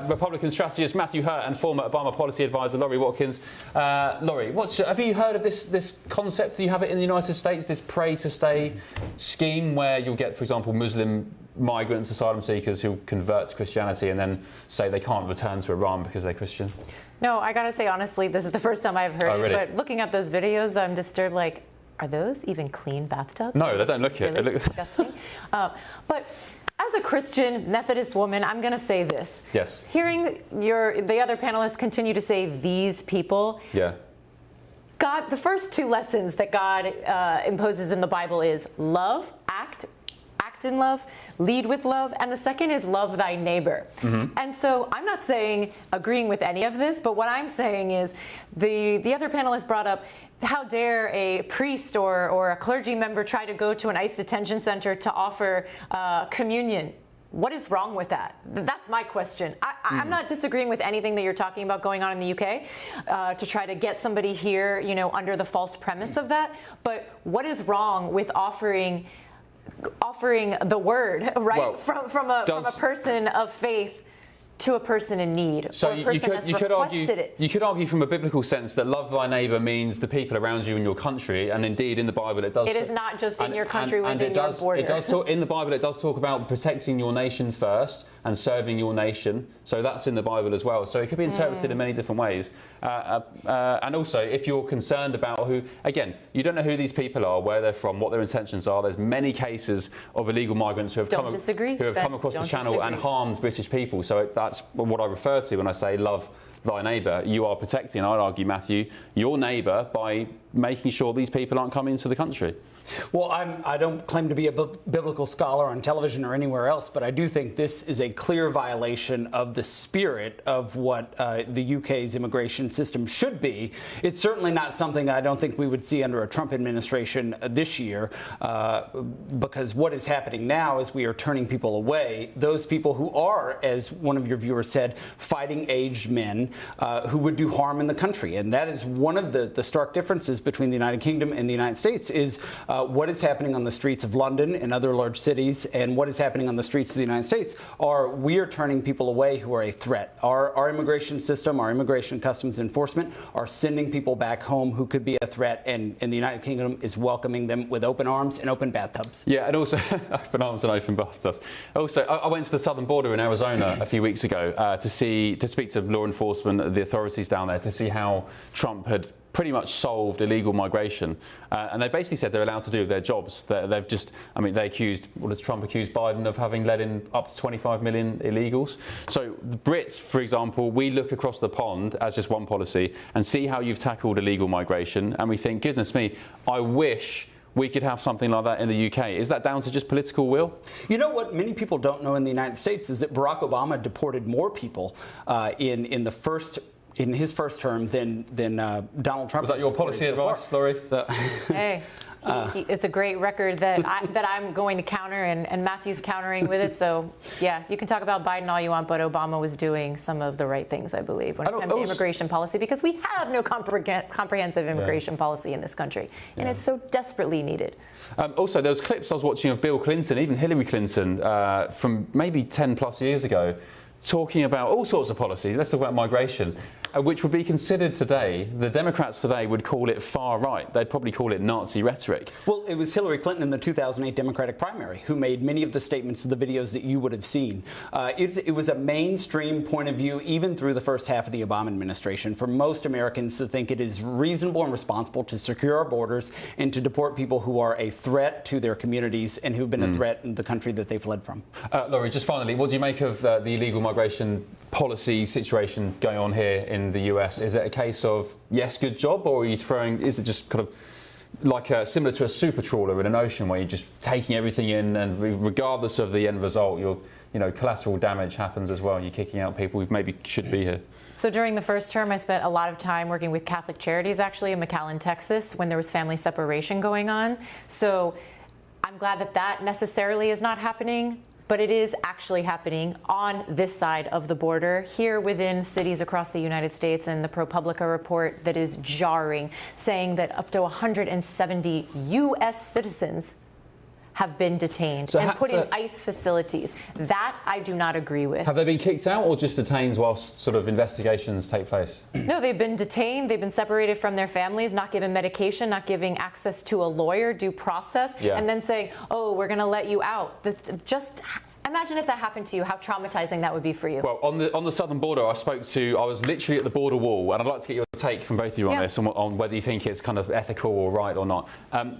Republican strategist Matthew Hurt and former Obama policy advisor Laurie Watkins. Laurie, have you heard of this concept? Do you have it in the United States, this pray to stay scheme where you'll get, for example, Muslim migrants, asylum seekers who convert to Christianity and then say they can't return to Iran because they're Christian? No, I gotta say, honestly, this is the first time I've heard really? it, but looking at those videos, I'm disturbed, like, are those even clean bathtubs? No, they don't look it. They look disgusting. But as a Christian Methodist woman, I'm gonna say this. Yes. Hearing the other panelists continue to say these people, yeah. God, the first two lessons that God imposes in the Bible is love, act in love, lead with love, and the second is love thy neighbor. And so I'm not saying agreeing with any of this, but what I'm saying is the other panelists brought up, how dare a priest or a clergy member try to go to an ICE detention center to offer communion? What is wrong with that? That's my question. I'm not disagreeing with anything that you're talking about going on in the UK to try to get somebody here, under the false premise of that. But what is wrong with offering the word, right? Well, from a person of faith to a person in need, so or a person that's requested it. You could argue from a biblical sense that love thy neighbour means the people around you in your country, and indeed in the Bible it does. It is not just in your country, within your border. It does talk in the Bible. It does talk about protecting your nation first and serving your nation. So that's in the Bible as well. So it could be interpreted in many different ways. And also, if you're concerned about who, again, you don't know who these people are, where they're from, what their intentions are. There's many cases of illegal migrants who have come across the channel and harmed British people. So that's what I refer to when I say love thy neighbour. You are protecting, I'd argue, Matthew, your neighbour by making sure these people aren't coming into the country. Well, I don't claim to be a biblical scholar on television or anywhere else, but I do think this is a clear violation of the spirit of what the UK's immigration system should be. It's certainly not something I don't think we would see under a Trump administration this year, because what is happening now is we are turning people away. Those people who are, as one of your viewers said, fighting-aged men who would do harm in the country. And that is one of the stark differences between the United Kingdom and the United States is what is happening on the streets of London and other large cities and what is happening on the streets of the United States we are turning people away who are a threat. Our immigration system, our immigration customs enforcement are sending people back home who could be a threat, and the United Kingdom is welcoming them with open arms and open bathtubs. Yeah, and also open arms and open bathtubs. Also, I went to the southern border in Arizona a few weeks ago to speak to law enforcement, the authorities down there, to see how Trump had pretty much solved illegal migration, and they basically said they're allowed to do their jobs. They've just, they accused, what does Trump accuse Biden of having let in up to 25 million illegals? So the Brits, for example, we look across the pond as just one policy and see how you've tackled illegal migration, and we think, goodness me, I wish we could have something like that in the UK. Is that down to just political will? You know what many people don't know in the United States is that Barack Obama deported more people in his first term than Donald Trump. Was that your policy advice, Laurie? So, hey, it's a great record that I'm going to counter, and Matthew's countering with it. So, yeah, you can talk about Biden all you want, but Obama was doing some of the right things, I believe, when it comes to immigration policy, because we have no comprehensive immigration policy in this country, and it's so desperately needed. Also, there was clips I was watching of Bill Clinton, even Hillary Clinton, from maybe 10 plus years ago, talking about all sorts of policies. Let's talk about migration, which would be considered today, the Democrats today would call it far right. They'd probably call it Nazi rhetoric. Well, it was Hillary Clinton in the 2008 Democratic primary who made many of the statements of the videos that you would have seen. It was a mainstream point of view, even through the first half of the Obama administration, for most Americans to think it is reasonable and responsible to secure our borders and to deport people who are a threat to their communities and who've been a threat in the country that they fled from. Laurie, just finally, what do you make of the illegal migration policy situation going on here in the US? Is it a case of, yes, good job, or are you is it just kind of like similar to a super trawler in an ocean where you're just taking everything in and regardless of the end result, collateral damage happens as well and you're kicking out people who maybe should be here? So during the first term, I spent a lot of time working with Catholic Charities, actually, in McAllen, Texas, when there was family separation going on. So I'm glad that necessarily is not happening but it is actually happening on this side of the border, here within cities across the United States. And the ProPublica report that is jarring, saying that up to 170 U.S. citizens have been detained and put in ICE facilities. That I do not agree with. Have they been kicked out or just detained whilst sort of investigations take place? No, they've been detained. They've been separated from their families, not given medication, not giving access to a lawyer, due process, and then saying, oh, we're going to let you out. Just imagine if that happened to you, how traumatizing that would be for you. Well, on the southern border, I was literally at the border wall, and I'd like to get your take from both of you on this, on whether you think it's kind of ethical or right or not.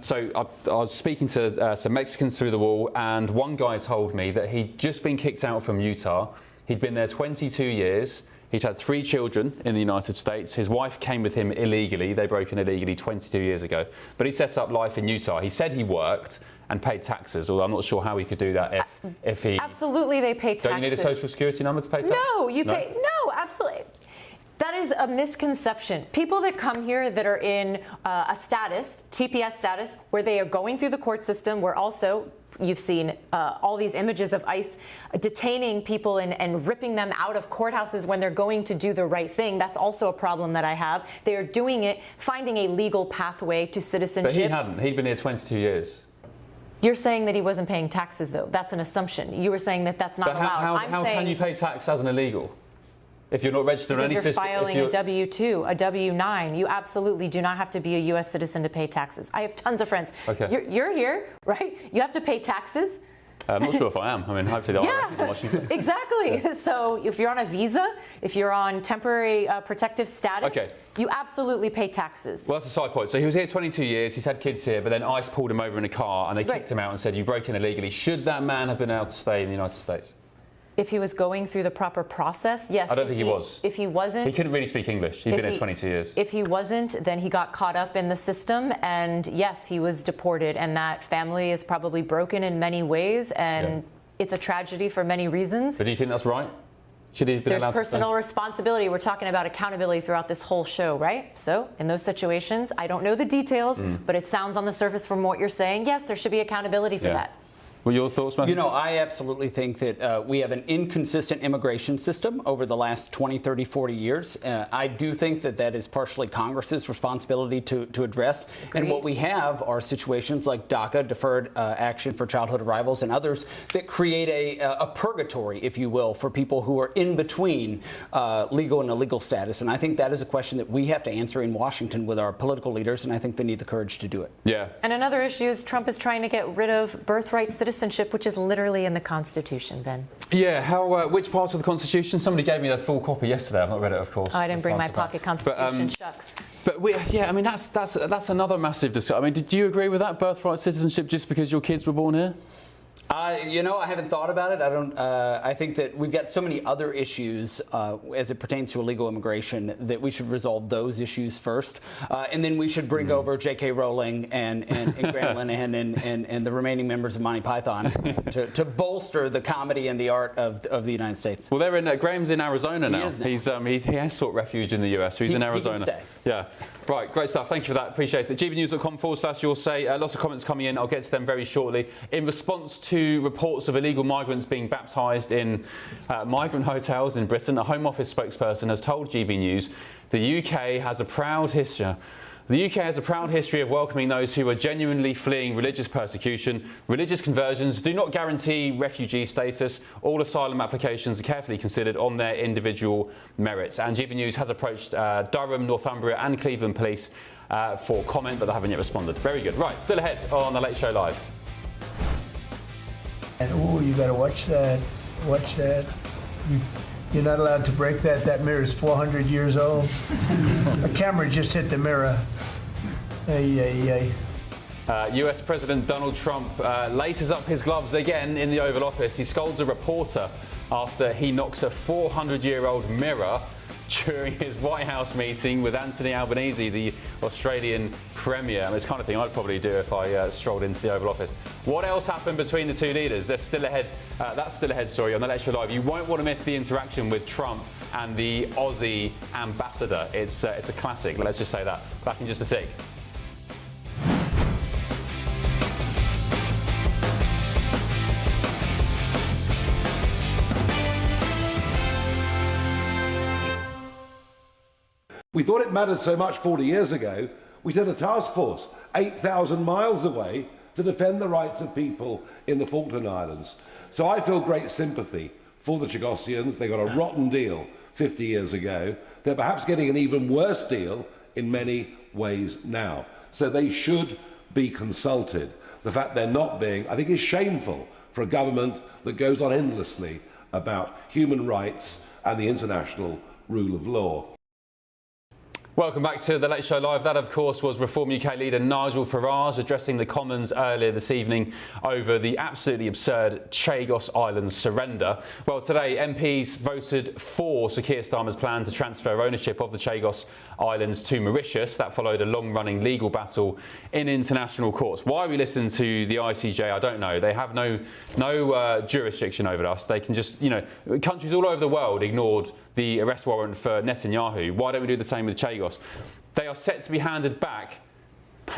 So I was speaking to some Mexicans through the wall, and one guy told me that he'd just been kicked out from Utah. He'd been there 22 years. He'd had 3 children in the United States. His wife came with him illegally. They broke in illegally 22 years ago. But he set up life in Utah. He said he worked and paid taxes, although I'm not sure how he could do that if he... Absolutely, they pay taxes. Don't you need a social security number to pay taxes? No, you pay... No, absolutely. That is a misconception. People that come here that are in a status, TPS status, where they are going through the court system, where also... You've seen all these images of ICE detaining people and ripping them out of courthouses when they're going to do the right thing. That's also a problem that I have. They are doing it, finding a legal pathway to citizenship. But he hadn't. He'd been here 22 years. You're saying that he wasn't paying taxes, though. That's an assumption. You were saying that that's not allowed. How can you pay tax as an illegal? If you're not registered on any system, you're filing a W-2, a W-9, you absolutely do not have to be a U.S. citizen to pay taxes. I have tons of friends. Okay. You're here, right? You have to pay taxes. I'm not sure if I am. I mean, hopefully the IRS is in Washington. Exactly. So if you're on a visa, if you're on temporary protective status, you absolutely pay taxes. Well, that's a side point. So he was here 22 years. He's had kids here, but then ICE pulled him over in a car and they kicked him out and said, you broke in illegally. Should that man have been able to stay in the United States? If he was going through the proper process, yes. I don't think he was. If he wasn't... He couldn't really speak English. He'd been here 22 years. If he wasn't, then he got caught up in the system, and yes, he was deported, and that family is probably broken in many ways, and it's a tragedy for many reasons. But do you think that's right? Should he have been allowed to stay? There's personal responsibility. We're talking about accountability throughout this whole show, right? So in those situations, I don't know the details, but it sounds on the surface from what you're saying, yes, there should be accountability for that. Well, your thoughts, Matthew? You know, I absolutely think that we have an inconsistent immigration system over the last 20, 30, 40 years. I do think that that is partially Congress's responsibility to address. Agreed. And what we have are situations like DACA, Deferred Action for Childhood Arrivals, and others that create a purgatory, if you will, for people who are in between legal and illegal status. And I think that is a question that we have to answer in Washington with our political leaders, and I think they need the courage to do it. Yeah. And another issue is Trump is trying to get rid of birthright citizenship, which is literally in the Constitution, Ben. Yeah, how? Which parts of the Constitution? Somebody gave me the full copy yesterday. I've not read it, of course. Oh, I didn't bring my pocket Constitution. Shucks. But yeah, I mean that's another massive discussion. I mean, did you agree with that birthright citizenship just because your kids were born here? You know, I haven't thought about it. I don't. I think that we've got so many other issues as it pertains to illegal immigration that we should resolve those issues first, and then we should bring over J.K. Rowling and Graham Linehan and the remaining members of Monty Python to bolster the comedy and the art of the United States. Well, they're in. Graham's in Arizona now. He is now. He has sought refuge in the US, so he's in Arizona. He can stay. Yeah. Right, great stuff. Thank you for that. Appreciate it. gbnews.com/your say. Lots of comments coming in. I'll get to them very shortly. In response to reports of illegal migrants being baptised in migrant hotels in Britain, a Home Office spokesperson has told GB News the UK has a proud history. The UK has a proud history of welcoming those who are genuinely fleeing religious persecution. Religious conversions do not guarantee refugee status. All asylum applications are carefully considered on their individual merits. And GB News has approached Durham, Northumbria and Cleveland Police for comment, but they haven't yet responded. Very good. Right, still ahead on The Late Show Live. And oh, you got to watch that. Watch that. You're not allowed to break that. That mirror is 400 years old. A camera just hit the mirror. US President Donald Trump laces up his gloves again in the Oval Office. He scolds a reporter after he knocks a 400-year-old mirror during his White House meeting with Anthony Albanese, the Australian Premier. And it's the kind of thing I'd probably do if I strolled into the Oval Office. What else happened between the two leaders? They're still ahead. That's still ahead, sorry, on The Late Show Live. You won't want to miss the interaction with Trump and the Aussie ambassador. It's a classic, let's just say that. Back in just a tick. We thought it mattered so much 40 years ago, we sent a task force 8,000 miles away to defend the rights of people in the Falkland Islands. So I feel great sympathy for the Chagossians. They got a rotten deal 50 years ago. They're perhaps getting an even worse deal in many ways now. So they should be consulted. The fact they're not being, I think, is shameful for a government that goes on endlessly about human rights and the international rule of law. Welcome back to The Late Show Live. That, of course, was Reform UK leader Nigel Farage addressing the Commons earlier this evening over the absolutely absurd Chagos Islands surrender. Well, today, MPs voted for Sir Keir Starmer's plan to transfer ownership of the Chagos Islands to Mauritius. That followed a long-running legal battle in international courts. Why we listen to the ICJ, I don't know. They have no jurisdiction over us. They can just, countries all over the world ignored the arrest warrant for Netanyahu. Why don't we do the same with Chagos? They are set to be handed back.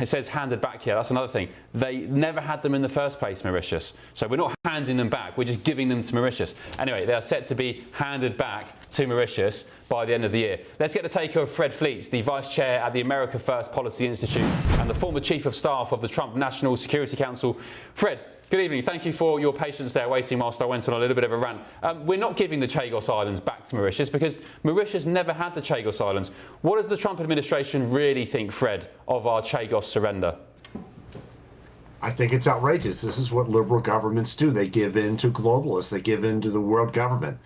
It says handed back here. That's another thing. They never had them in the first place, Mauritius. So we're not handing them back. We're just giving them to Mauritius. Anyway, they are set to be handed back to Mauritius by the end of the year. Let's get the take of Fred Fleets, the Vice Chair at the America First Policy Institute and the former Chief of Staff of the Trump National Security Council. Fred, good evening. Thank you for your patience there waiting whilst I went on a little bit of a rant. We're not giving the Chagos Islands back to Mauritius because Mauritius never had the Chagos Islands. What does the Trump administration really think, Fred, of our Chagos surrender? I think it's outrageous. This is what liberal governments do. They give in to globalists. They give in to the world government.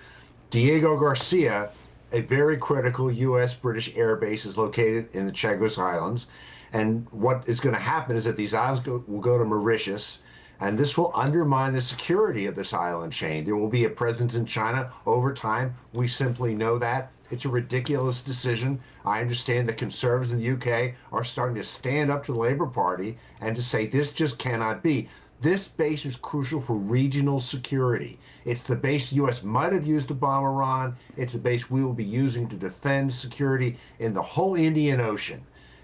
Diego Garcia, a very critical U.S.-British air base, is located in the Chagos Islands. And what is going to happen is that these islands will go to Mauritius, and this will undermine the security of this island chain. There will be a presence in China over time. We simply know that. It's a ridiculous decision. I understand that conservatives in the UK are starting to stand up to the Labour Party and to say this just cannot be. This base is crucial for regional security. It's the base the U.S. might have used to bomb Iran. It's a base we will be using to defend security in the whole Indian Ocean.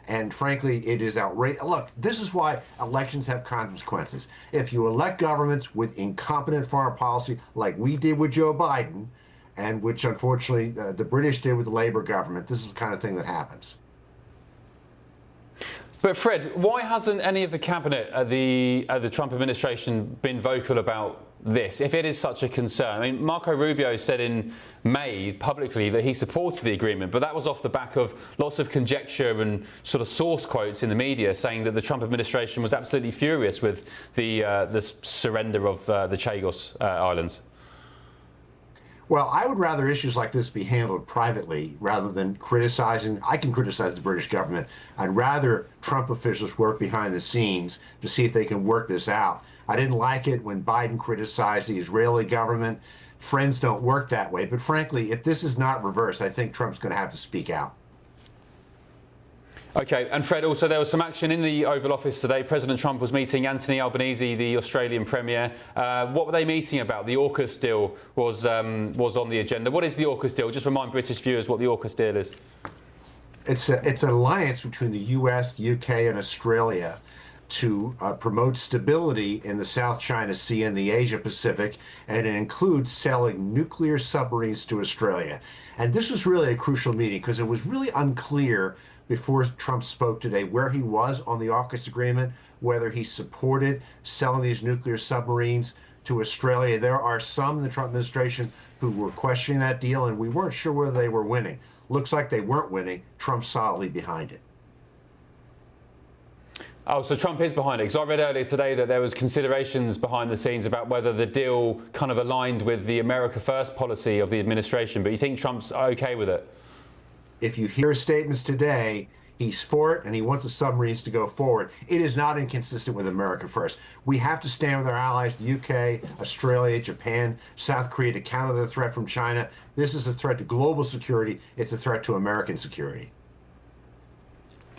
And frankly, it is outrageous. Look, this is why elections have consequences. If you elect governments with incompetent foreign policy, like we did with Joe Biden, and which unfortunately the British did with the Labour government, this is the kind of thing that happens. But Fred, why hasn't any of the cabinet at the Trump administration been vocal about this, if it is such a concern? I mean, Marco Rubio said in May publicly that he supported the agreement, but that was off the back of lots of conjecture and sort of source quotes in the media saying that the Trump administration was absolutely furious with the surrender of the Chagos Islands. Well, I would rather issues like this be handled privately rather than criticizing. I can criticize the British government. I'd rather Trump officials work behind the scenes to see if they can work this out. I didn't like it when Biden criticized the Israeli government. Friends don't work that way. But frankly, if this is not reversed, I think Trump's going to have to speak out. OK, and Fred, also there was some action in the Oval Office today. President Trump was meeting Anthony Albanese, the Australian Premier. What were they meeting about? The AUKUS deal was on the agenda. What is the AUKUS deal? Just remind British viewers what the AUKUS deal is. It's an alliance between the US, the UK, and Australia to promote stability in the South China Sea and the Asia Pacific, and it includes selling nuclear submarines to Australia. And this was really a crucial meeting because it was really unclear before Trump spoke today where he was on the AUKUS agreement, whether he supported selling these nuclear submarines to Australia. There are some in the Trump administration who were questioning that deal, and we weren't sure whether they were winning. Looks like they weren't winning. Trump's solidly behind it. Oh, so Trump is behind it. Because I read earlier today that there was considerations behind the scenes about whether the deal kind of aligned with the America First policy of the administration. But you think Trump's OK with it? If you hear his statements today, he's for it and he wants the submarines to go forward. It is not inconsistent with America First. We have to stand with our allies, the UK, Australia, Japan, South Korea, to counter the threat from China. This is a threat to global security. It's a threat to American security.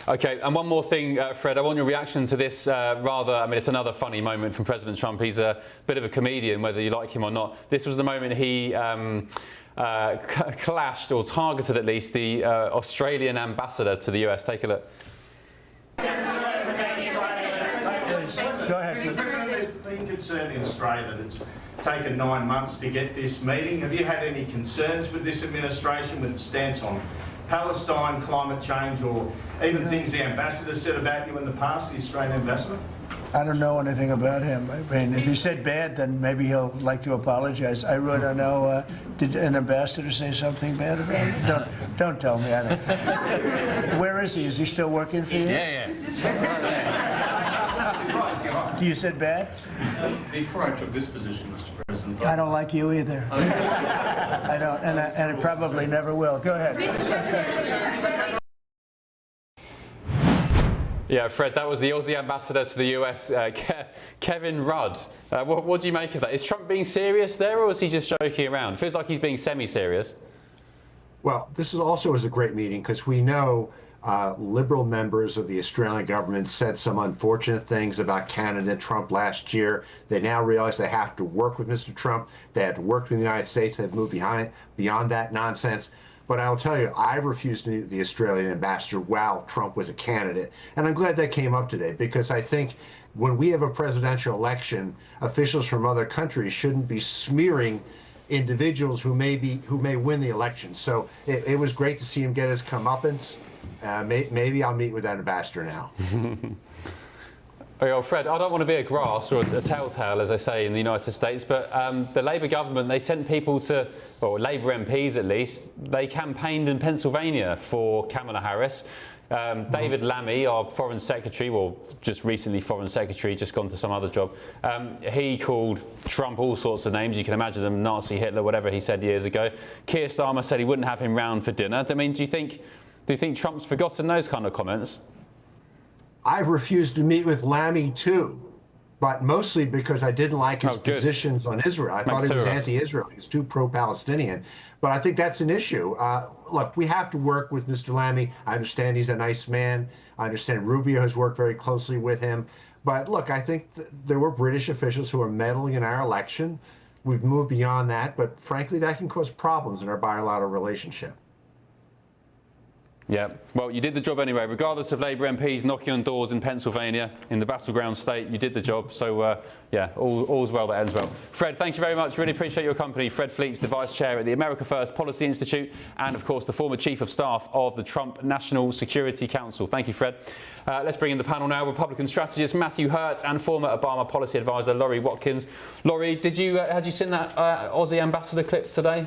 OK, and one more thing, Fred, I want your reaction to this it's another funny moment from President Trump. He's a bit of a comedian, whether you like him or not. This was the moment he clashed, or targeted at least, the Australian ambassador to the US. Take a look. Go ahead. There's been concern in Australia that it's taken 9 months to get this meeting. Have you had any concerns with this administration, with the stance on Palestine, climate change, or even things the ambassador said about you in the past, the Australian ambassador? I don't know anything about him. I mean, if he said bad, then maybe he'll like to apologize. I really don't know. Did an ambassador say something bad about him? Don't tell me. I don't. Where is he? Is he still working for you? Yeah. You said bad? Before I took this position, Mr. President. I don't like you either. I don't, and I probably never will. Go ahead. Yeah, Fred, that was the Aussie ambassador to the US, Kevin Rudd. What do you make of that? Is Trump being serious there, or is he just joking around? It feels like he's being semi-serious. Well, this is also a great meeting because we know Liberal members of the Australian government said some unfortunate things about candidate Trump last year. They now realize they have to work with Mr. Trump. They had to work with the United States. They've moved beyond that nonsense. But I'll tell you, I refused to meet with the Australian ambassador while Trump was a candidate. And I'm glad that came up today because I think when we have a presidential election, officials from other countries shouldn't be smearing individuals who may win the election. So it was great to see him get his comeuppance. Maybe I'll meet with that ambassador now. Well, Fred, I don't want to be a grass or a telltale, as they say in the United States, but the Labour government, they sent people to, or Labour MPs at least, they campaigned in Pennsylvania for Kamala Harris. David Lammy, our Foreign Secretary, well, just recently Foreign Secretary, just gone to some other job, he called Trump all sorts of names. You can imagine them, Nazi, Hitler, whatever he said years ago. Keir Starmer said he wouldn't have him round for dinner. I mean, do you think Trump's forgotten those kind of comments? I've refused to meet with Lammy too, but mostly because I didn't like his positions on Israel. I thought he was anti-Israel. He's too pro-Palestinian. But I think that's an issue. Look, we have to work with Mr. Lammy. I understand he's a nice man. I understand Rubio has worked very closely with him. But look, I think there were British officials who are meddling in our election. We've moved beyond that, but frankly, that can cause problems in our bilateral relationship. Yeah, well, you did the job anyway. Regardless of Labour MPs knocking on doors in Pennsylvania, in the battleground state, you did the job. So, yeah, all's well that ends well. Fred, thank you very much. Really appreciate your company. Fred Fleet's the Vice Chair at the America First Policy Institute and, of course, the former Chief of Staff of the Trump National Security Council. Thank you, Fred. Let's bring in the panel now. Republican strategist Matthew Hertz and former Obama policy advisor Laurie Watkins. Laurie, had you seen that Aussie ambassador clip today?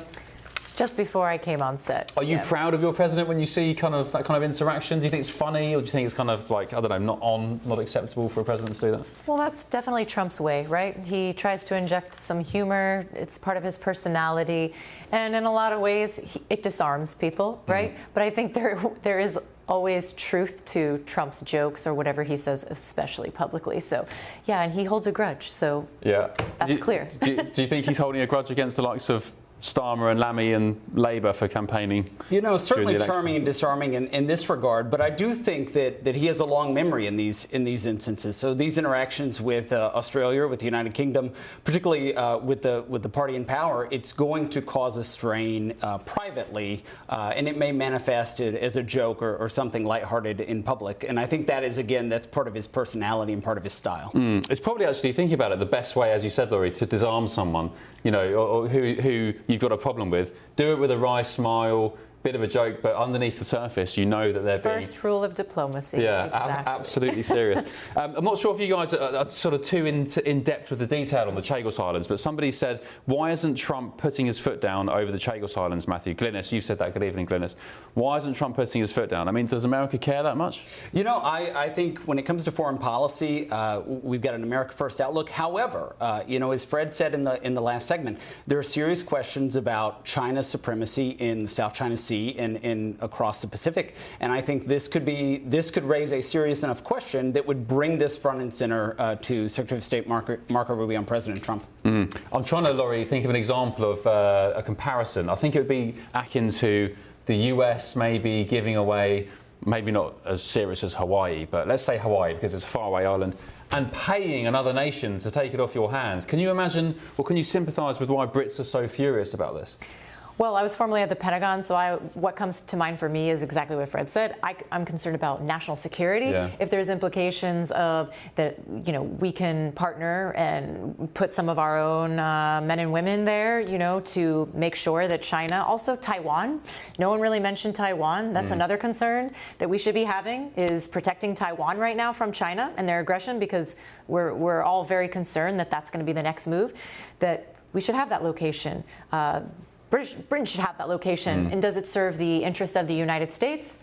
Just before I came on set. Are you proud of your president when you see that kind of interaction? Do you think it's funny, or do you think it's kind of like, I don't know, not acceptable for a president to do that? Well, that's definitely Trump's way, right? He tries to inject some humor. It's part of his personality. And in a lot of ways, it disarms people, right? Mm-hmm. But I think there is always truth to Trump's jokes or whatever he says, especially publicly. So, yeah, and he holds a grudge. So, yeah, that's clear. Do you think he's holding a grudge against the likes of Starmer and Lammy and Labour for campaigning? You know, certainly charming and disarming in this regard, but I do think that he has a long memory in these instances. So these interactions with Australia, with the United Kingdom, particularly with the party in power, it's going to cause a strain privately, and it may manifest it as a joke or something lighthearted in public. And I think that is, again, that's part of his personality and part of his style. It's probably, actually, thinking about it, the best way, as you said, Laurie, to disarm someone, you know, or who you've got a problem with. Do it with a wry smile, bit of a joke, but underneath the surface, you know that they're being... First rule of diplomacy. Yeah, exactly. Absolutely serious. I'm not sure if you guys are sort of too in depth with the detail on the Chagos Islands, but somebody said, why isn't Trump putting his foot down over the Chagos Islands, Matthew? Glynis, you said that. Good evening, Glynis. Why isn't Trump putting his foot down? I mean, does America care that much? You know, I think when it comes to foreign policy, we've got an America First outlook. However, you know, as Fred said in the last segment, there are serious questions about China's supremacy in the South China Sea and across the Pacific, and I think this could raise a serious enough question that would bring this front and center to Secretary of State Marco Rubio and President Trump. I'm trying to, Laurie, think of an example of a comparison. I think it would be akin to the US maybe giving away, maybe not as serious as Hawaii, but let's say Hawaii because it's a faraway island, and paying another nation to take it off your hands. Can you imagine, or can you sympathise with why Brits are so furious about this? Well, I was formerly at the Pentagon, so what comes to mind for me is exactly what Fred said. I'm concerned about national security. Yeah. If there's implications of that, we can partner and put some of our own men and women there, to make sure that China, also Taiwan. No one really mentioned Taiwan. That's another concern that we should be having, is protecting Taiwan right now from China and their aggression, because we're all very concerned that that's going to be the next move. That we should have that location. Britain should have that location. And does it serve the interest of the United States?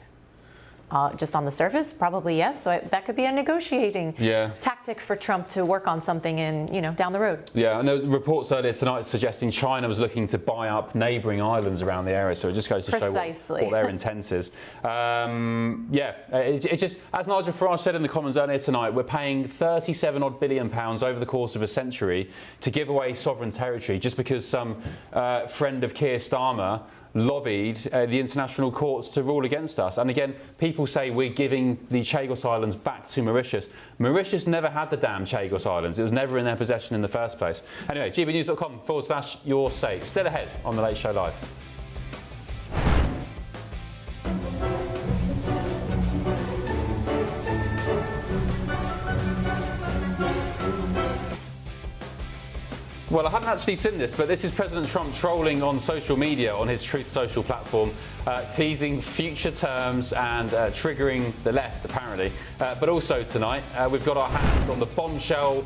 Just on the surface, probably yes. So that could be a negotiating tactic for Trump to work on something down the road. Yeah, and there were reports earlier tonight suggesting China was looking to buy up neighbouring islands around the area. So it just goes to show what their intent is. It's just, as Nigel Farage said in the Commons earlier tonight, we're paying £37 billion over the course of a century to give away sovereign territory just because some friend of Keir Starmer lobbied the international courts to rule against us. And again, people say we're giving the Chagos Islands back to Mauritius. Mauritius never had the damn Chagos Islands. It was never in their possession in the first place. Anyway, gbnews.com/your say. Still ahead on The Late Show Live. Well, I haven't actually seen this, but this is President Trump trolling on social media on his Truth Social platform, teasing future terms and triggering the left, apparently. But also tonight, we've got our hands on the bombshell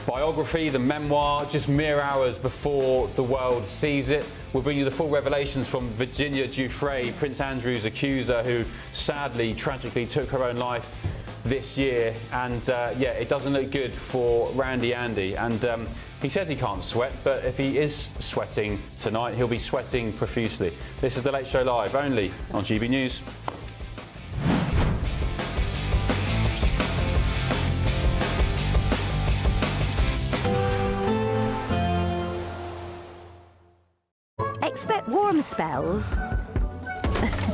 biography, the memoir, just mere hours before the world sees it. We'll bring you the full revelations from Virginia Giuffre, Prince Andrew's accuser, who sadly, tragically took her own life this year. And it doesn't look good for Randy Andy. And he says he can't sweat, but if he is sweating tonight, he'll be sweating profusely. This is The Late Show Live, only on GB News. Expect warm spells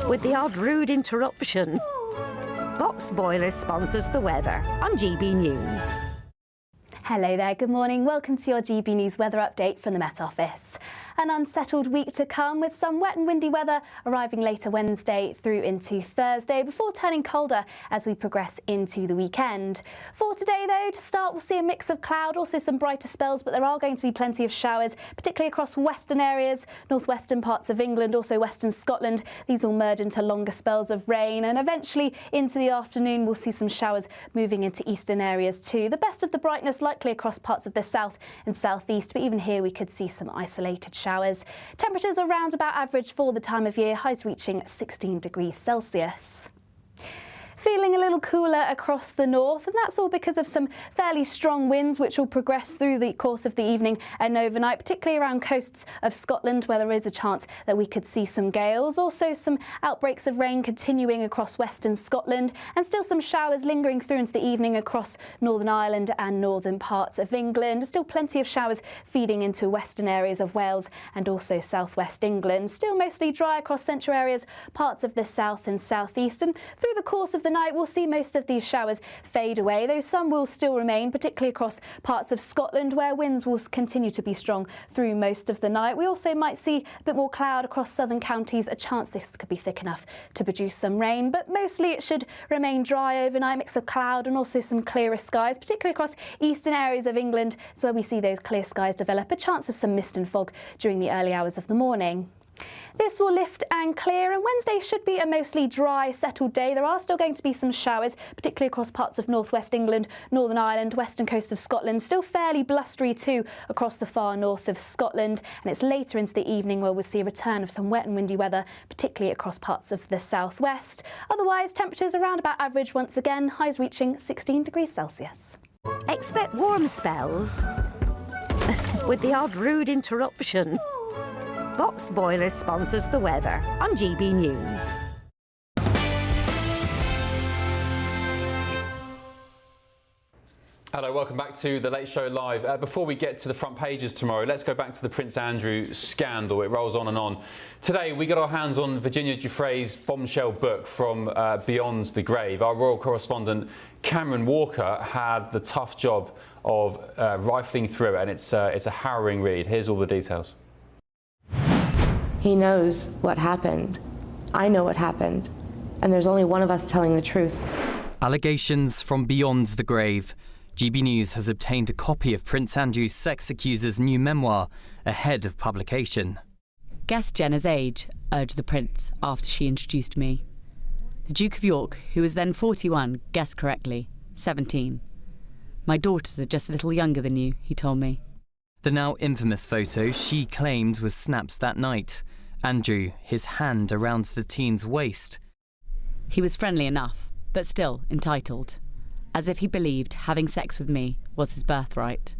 with the odd rude interruption. Box Boiler sponsors the weather on GB News. Hello there, good morning. Welcome to your GB News weather update from the Met Office. An unsettled week to come, with some wet and windy weather arriving later Wednesday through into Thursday before turning colder as we progress into the weekend. For today though, to start, we'll see a mix of cloud, also some brighter spells, but there are going to be plenty of showers, particularly across western areas, northwestern parts of England, also western Scotland. These will merge into longer spells of rain, and eventually into the afternoon we'll see some showers moving into eastern areas too. The best of the brightness likely across parts of the south and southeast, but even here we could see some isolated showers. Temperatures are around about average for the time of year, highs reaching 16 degrees Celsius. Feeling a little cooler across the north, and that's all because of some fairly strong winds which will progress through the course of the evening and overnight, particularly around coasts of Scotland where there is a chance that we could see some gales. Also some outbreaks of rain continuing across western Scotland, and still some showers lingering through into the evening across Northern Ireland and northern parts of England. Still plenty of showers feeding into western areas of Wales and also southwest England. Still mostly dry across central areas, parts of the south and southeast, and through the course of the night we'll see most of these showers fade away, though some will still remain, particularly across parts of Scotland where winds will continue to be strong through most of the night. We also might see a bit more cloud across southern counties, a chance this could be thick enough to produce some rain, but mostly it should remain dry overnight, mix of cloud and also some clearer skies, particularly across eastern areas of England, so where we see those clear skies develop, a chance of some mist and fog during the early hours of the morning. This will lift and clear, and Wednesday should be a mostly dry, settled day. There are still going to be some showers, particularly across parts of northwest England, Northern Ireland, western coast of Scotland. Still fairly blustery too across the far north of Scotland, and it's later into the evening where we'll see a return of some wet and windy weather, particularly across parts of the southwest. Otherwise, temperatures around about average once again, highs reaching 16 degrees Celsius. Expect warm spells with the odd rude interruption. Box Boiler sponsors the weather on GB News. Hello, welcome back to The Late Show Live. Before we get to the front pages tomorrow, let's go back to the Prince Andrew scandal. It rolls on and on. Today, we got our hands on Virginia Giuffre's bombshell book, From Beyond the Grave. Our royal correspondent, Cameron Walker, had the tough job of rifling through it, and it's a harrowing read. Here's all the details. He knows what happened. I know what happened. And there's only one of us telling the truth. Allegations from beyond the grave. GB News has obtained a copy of Prince Andrew's sex accuser's new memoir ahead of publication. Guess Jenna's age, urged the prince after she introduced me. The Duke of York, who was then 41, guessed correctly, 17. My daughters are just a little younger than you, he told me. The now infamous photo she claimed was snapped that night. Andrew, his hand around the teen's waist. He was friendly enough, but still entitled, as if he believed having sex with me was his birthright.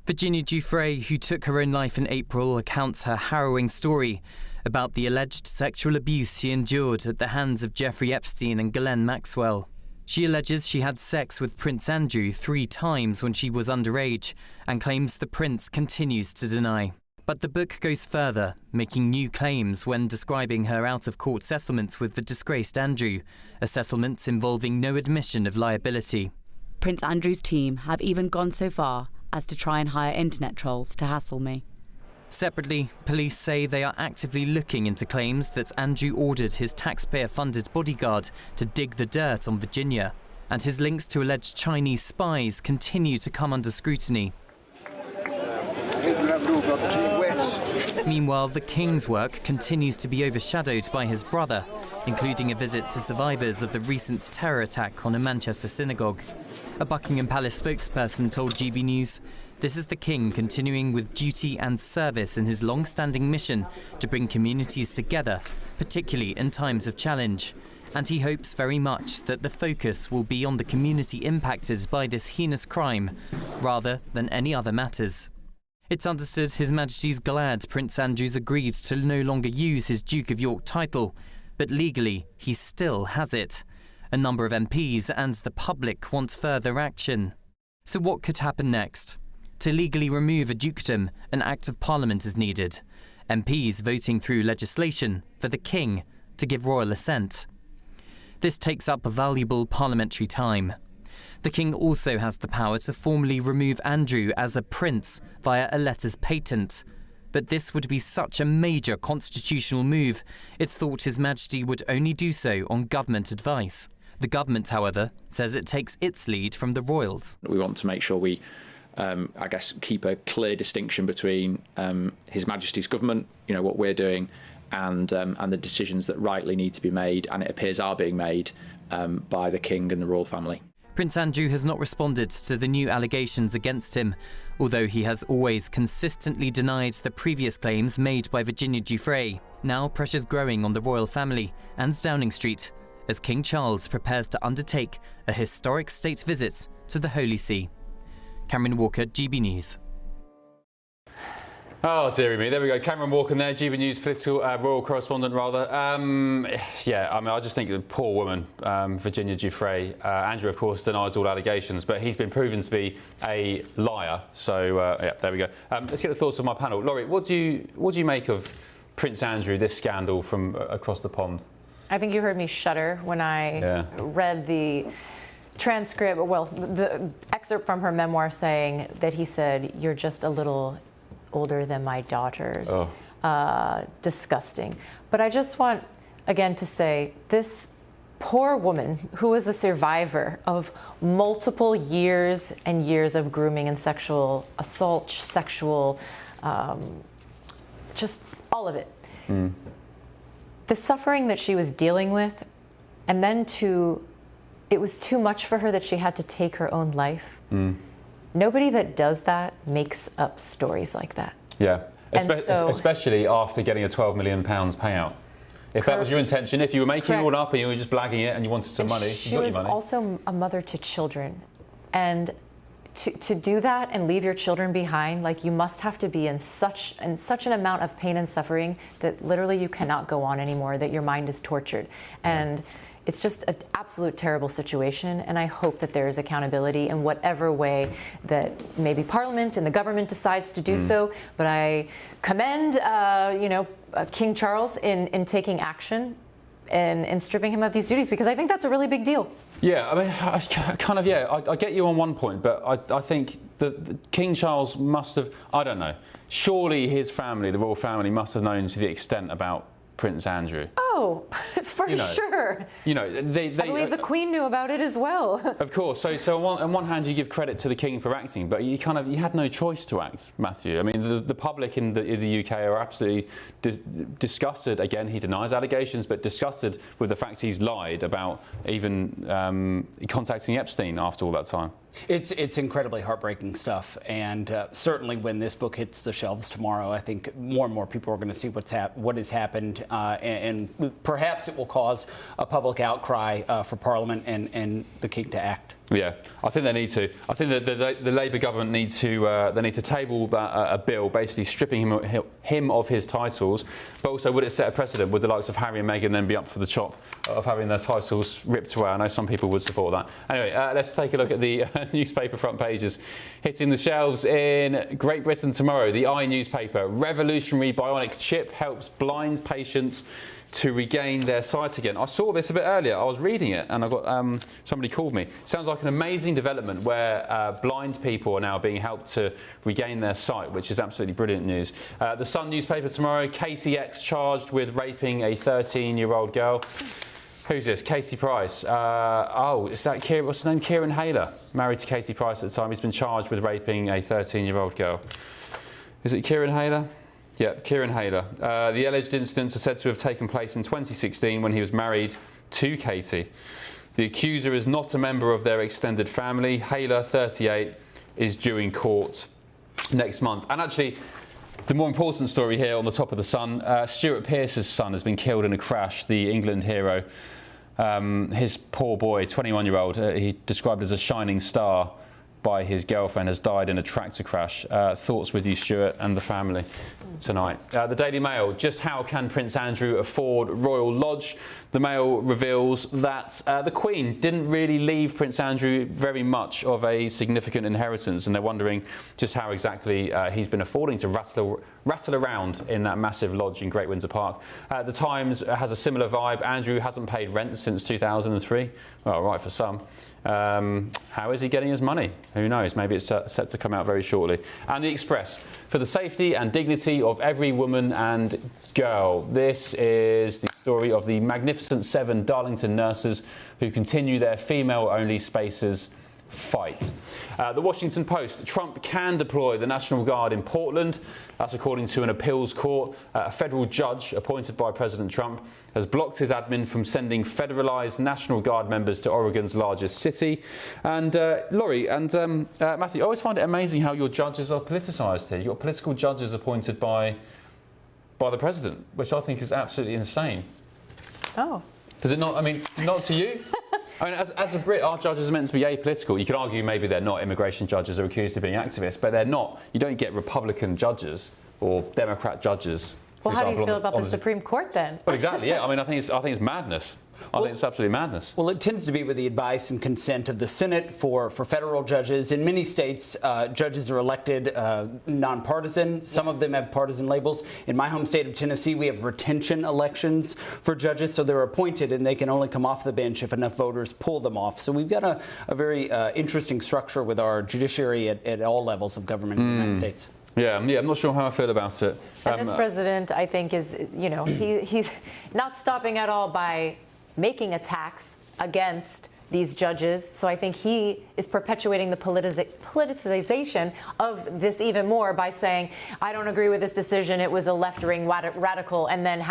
Virginia Giuffre, who took her own life in April, recounts her harrowing story about the alleged sexual abuse she endured at the hands of Jeffrey Epstein and Ghislaine Maxwell. She alleges she had sex with Prince Andrew 3 times when she was underage and claims the prince continues to deny. But the book goes further, making new claims when describing her out-of-court settlement with the disgraced Andrew, a settlement involving no admission of liability. Prince Andrew's team have even gone so far as to try and hire internet trolls to hassle me. Separately, police say they are actively looking into claims that Andrew ordered his taxpayer-funded bodyguard to dig the dirt on Virginia, and his links to alleged Chinese spies continue to come under scrutiny. Meanwhile, the King's work continues to be overshadowed by his brother, including a visit to survivors of the recent terror attack on a Manchester synagogue. A Buckingham Palace spokesperson told GB News, "This is the King continuing with duty and service in his long-standing mission to bring communities together, particularly in times of challenge. And he hopes very much that the focus will be on the community impacted by this heinous crime, rather than any other matters." It's understood His Majesty's glad Prince Andrew's agreed to no longer use his Duke of York title, but legally he still has it. A number of MPs and the public want further action. So what could happen next? To legally remove a dukedom, an Act of Parliament is needed. MPs voting through legislation for the King to give royal assent. This takes up valuable parliamentary time. The King also has the power to formally remove Andrew as a prince via a letters patent. But this would be such a major constitutional move, it's thought His Majesty would only do so on government advice. The government, however, says it takes its lead from the royals. We want to make sure we, keep a clear distinction between His Majesty's government, what we're doing, and the decisions that rightly need to be made, and it appears are being made by the King and the royal family. Prince Andrew has not responded to the new allegations against him, although he has always consistently denied the previous claims made by Virginia Giuffre. Now pressure's growing on the royal family and Downing Street as King Charles prepares to undertake a historic state visit to the Holy See. Cameron Walker, GB News. Oh, dearie me. There we go. Cameron Walker there, GB News political royal correspondent, rather. I just think the poor woman, Virginia Giuffre. Andrew, of course, denies all allegations, but he's been proven to be a liar. So, there we go. Let's get the thoughts of my panel. Laurie, what do you make of Prince Andrew, this scandal from across the pond? I think you heard me shudder when I read the transcript, the excerpt from her memoir saying that he said, "You're just a little older than my daughters." Disgusting. But I just want, again, to say this poor woman who is a survivor of multiple years and years of grooming and sexual assault, just all of it. The suffering that she was dealing with, and then it was too much for her that she had to take her own life. Nobody that does that makes up stories like that. Yeah, especially after getting a £12 million payout. If that was your intention, if you were making it all up and you were just blagging it and you wanted some money, she was also a mother to children. And to do that and leave your children behind, like, you must have to be in such an amount of pain and suffering that literally you cannot go on anymore, that your mind is tortured. And it's just an absolute terrible situation, and I hope that there is accountability in whatever way that maybe Parliament and the government decides to do so. But I commend, King Charles in taking action and stripping him of these duties, because I think that's a really big deal. Yeah, I mean, I get you on one point, but I think the King Charles must have, I don't know, surely his family, the royal family, must have known to the extent about Prince Andrew. Oh, for sure. You know, I believe the Queen knew about it as well. Of course. So on one hand, you give credit to the King for acting, but you had no choice to act, Matthew. I mean, the public in the UK are absolutely disgusted. Again, he denies allegations, but disgusted with the fact he's lied about even contacting Epstein after all that time. It's incredibly heartbreaking stuff, and certainly when this book hits the shelves tomorrow, I think more and more people are going to see what has happened, and perhaps it will cause a public outcry for Parliament and the King to act. Yeah, I think they need to. I think that the Labour government need to table that a bill, basically stripping him of his titles. But also, would it set a precedent? Would the likes of Harry and Meghan then be up for the chop of having their titles ripped away? I know some people would support that. Anyway, let's take a look at the newspaper front pages hitting the shelves in Great Britain tomorrow. The I newspaper: revolutionary bionic chip helps blind patients to regain their sight again. I saw this a bit earlier. I was reading it and I got somebody called me. Sounds like an amazing development where blind people are now being helped to regain their sight, which is absolutely brilliant news. The Sun newspaper tomorrow: KCX charged with raping a 13-year-old girl. Who's this? Casey Price. Oh, is that what's his name? Kieran Hayler, married to Katie Price at the time. He's been charged with raping a 13-year-old girl. Is it Kieran Hayler? Yeah, Kieran Hayler. The alleged incidents are said to have taken place in 2016 when he was married to Katie. The accuser is not a member of their extended family. Hayler, 38, is due in court next month. And actually, the more important story here on the top of the Sun: Stuart Pearce's son has been killed in a crash. The England hero, his poor boy, 21-year-old, he described as a shining star by his girlfriend, has died in a tractor crash. Thoughts with you, Stuart, and the family tonight. The Daily Mail: just how can Prince Andrew afford Royal Lodge? The Mail reveals that the Queen didn't really leave Prince Andrew very much of a significant inheritance, and they're wondering just how exactly he's been affording to rattle around in that massive lodge in Great Windsor Park. The Times has a similar vibe. Andrew hasn't paid rent since 2003. Well, right for some. How is he getting his money? Who knows? Maybe it's set to come out very shortly. And the Express: for the safety and dignity of every woman and girl. This is the story of the Magnificent Seven Darlington nurses who continue their female-only spaces fight. The Washington Post: Trump can deploy the National Guard in Portland. That's according to an appeals court. A federal judge appointed by President Trump has blocked his admin from sending federalized National Guard members to Oregon's largest city. And Laurie and Matthew, I always find it amazing how your judges are politicized here. You've got political judges appointed by the president, which I think is absolutely insane. Oh. Does it not? I mean, not to you? I mean, as a Brit, our judges are meant to be apolitical. You could argue maybe they're not. Immigration judges are accused of being activists, but they're not. You don't get Republican judges or Democrat judges. Well, how do you feel about the Supreme Court then? Well, exactly. Yeah. I mean, I think it's madness. I think it's absolutely madness. Well, it tends to be with the advice and consent of the Senate for federal judges. In many states, judges are elected nonpartisan. Some of them have partisan labels. In my home state of Tennessee, we have retention elections for judges, so they're appointed and they can only come off the bench if enough voters pull them off. So we've got a very interesting structure with our judiciary at all levels of government in the United States. Yeah, I'm not sure how I feel about it. And this president, I think, is, he's not stopping at all by making attacks against these judges. So I think he is perpetuating the politicization of this even more by saying, I don't agree with this decision. It was a left-wing radical. And then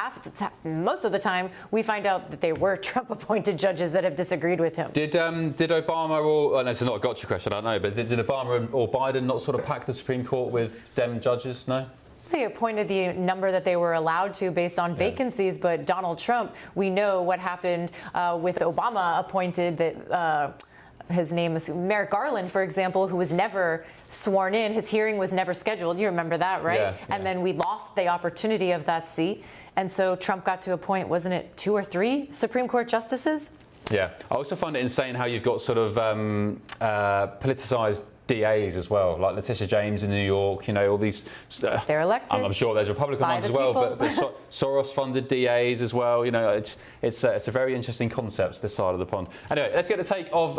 most of the time, we find out that they were Trump-appointed judges that have disagreed with him. Did Obama or, no, it's not a gotcha question, I don't know, but did Obama or Biden not sort of pack the Supreme Court with Dem judges? No? They appointed the number that they were allowed to based on vacancies, but Donald Trump, we know what happened with Obama appointed that his name is Merrick Garland, for example, who was never sworn in. His hearing was never scheduled. You remember that, right? Yeah. And then we lost the opportunity of that seat. And so Trump got to appoint, wasn't it 2 or 3 Supreme Court justices? Yeah. I also find it insane how you've got sort of politicized DAs as well, like Letitia James in New York, you know, all these. They're elected. I'm sure there's Republican by ones the as well, people. but Soros-funded DAs as well. You know, it's a very interesting concept, this side of the pond. Anyway, let's get the take of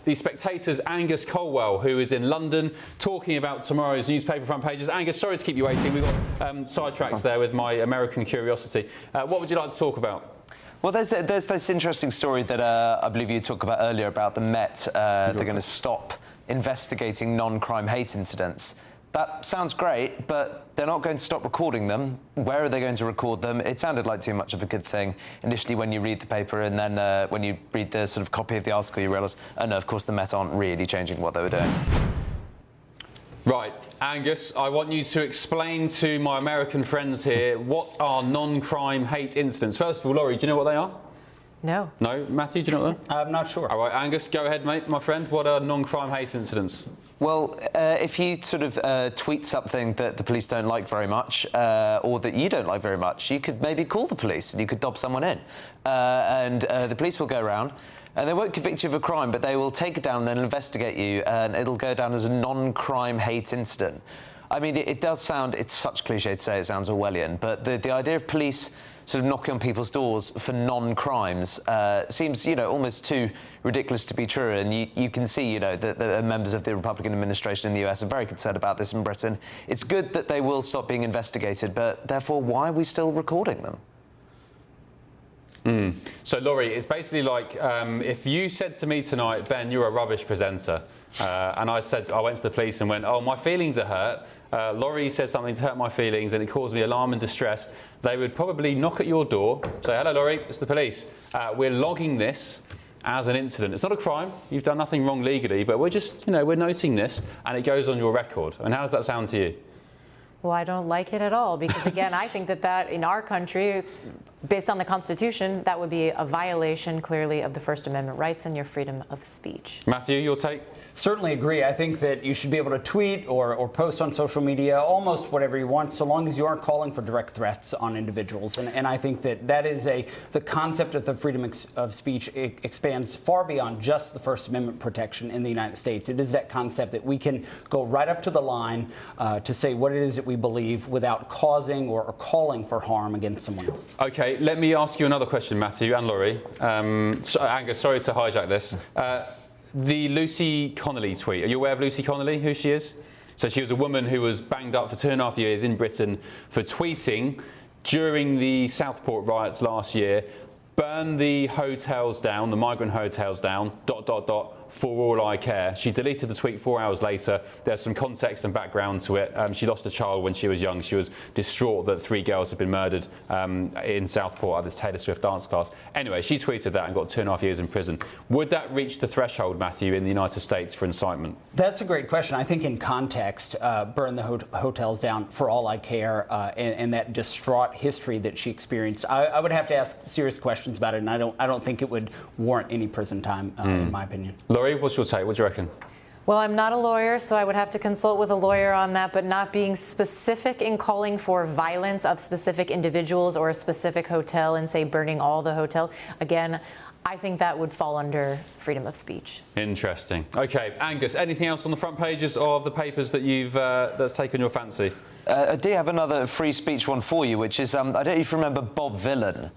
the Spectator's Angus Colwell, who is in London, talking about tomorrow's newspaper front pages. Angus, sorry to keep you waiting. We've got sidetracks there with my American curiosity. What would you like to talk about? Well, there's this interesting story that I believe you talked about earlier about the Met. They're going to stop investigating non-crime hate incidents. That sounds great, but they're not going to stop recording them. Where are they going to record them? It sounded like too much of a good thing initially when you read the paper, and then when you read the sort of copy of the article, you realise, oh no, of course the Met aren't really changing what they were doing. Right, Angus, I want you to explain to my American friends here what are non-crime hate incidents. First of all, Laurie, do you know what they are? No. No? Matthew, do you know what they are? I'm not sure. All right, Angus, go ahead, mate, my friend. What are non-crime hate incidents? Well, if you sort of tweet something that the police don't like very much, or that you don't like very much, you could maybe call the police and you could dob someone in. And the police will go around, and they won't convict you of a crime, but they will take it down and then investigate you, and it'll go down as a non-crime hate incident. I mean, it does sound, it's such cliche to say it sounds Orwellian, but the idea of police sort of knocking on people's doors for non-crimes seems, you know, almost too ridiculous to be true. And you can see, you know, that the members of the Republican administration in the US are very concerned about this in Britain. It's good that they will stop being investigated, but therefore, why are we still recording them? So, Laurie, it's basically like if you said to me tonight, Ben, you're a rubbish presenter, and I went to the police and went, oh, my feelings are hurt. Laurie said something to hurt my feelings and it caused me alarm and distress. They would probably knock at your door, say, hello, Laurie, it's the police. We're logging this as an incident. It's not a crime. You've done nothing wrong legally, but we're just, you know, we're noting this and it goes on your record. And how does that sound to you? Well, I don't like it at all because, again, I think that in our country, based on the Constitution, that would be a violation, clearly, of the First Amendment rights and your freedom of speech. Matthew, your take? Certainly agree. I think that you should be able to tweet or post on social media almost whatever you want, so long as you aren't calling for direct threats on individuals. And I think that is the concept of the freedom of speech expands far beyond just the First Amendment protection in the United States. It is that concept that we can go right up to the line to say what it is that we believe without causing or calling for harm against someone else. OK, let me ask you another question, Matthew and Laurie. Angus, sorry to hijack this. The Lucy Connolly tweet. Are you aware of Lucy Connolly, who she is? So she was a woman who was banged up for 2.5 years in Britain for tweeting during the Southport riots last year, burn the hotels down, the migrant hotels down, ... for all I care. She deleted the tweet 4 hours later. There's some context and background to it. She lost a child when she was young. She was distraught that 3 girls had been murdered in Southport at this Taylor Swift dance class. Anyway, she tweeted that and got 2.5 years in prison. Would that reach the threshold, Matthew, in the United States for incitement? That's a great question. I think in context, burn the hotels down for all I care, and that distraught history that she experienced, I would have to ask serious questions about it, and I don't think it would warrant any prison time, in my opinion. Laurie, what's your take? What do you reckon? Well, I'm not a lawyer, so I would have to consult with a lawyer on that, but not being specific in calling for violence of specific individuals or a specific hotel and, say, burning all the hotel. Again, I think that would fall under freedom of speech. Interesting. OK, Angus, anything else on the front pages of the papers that you've that's taken your fancy? I do have another free speech one for you, which is, I don't know if you remember Bob Villan,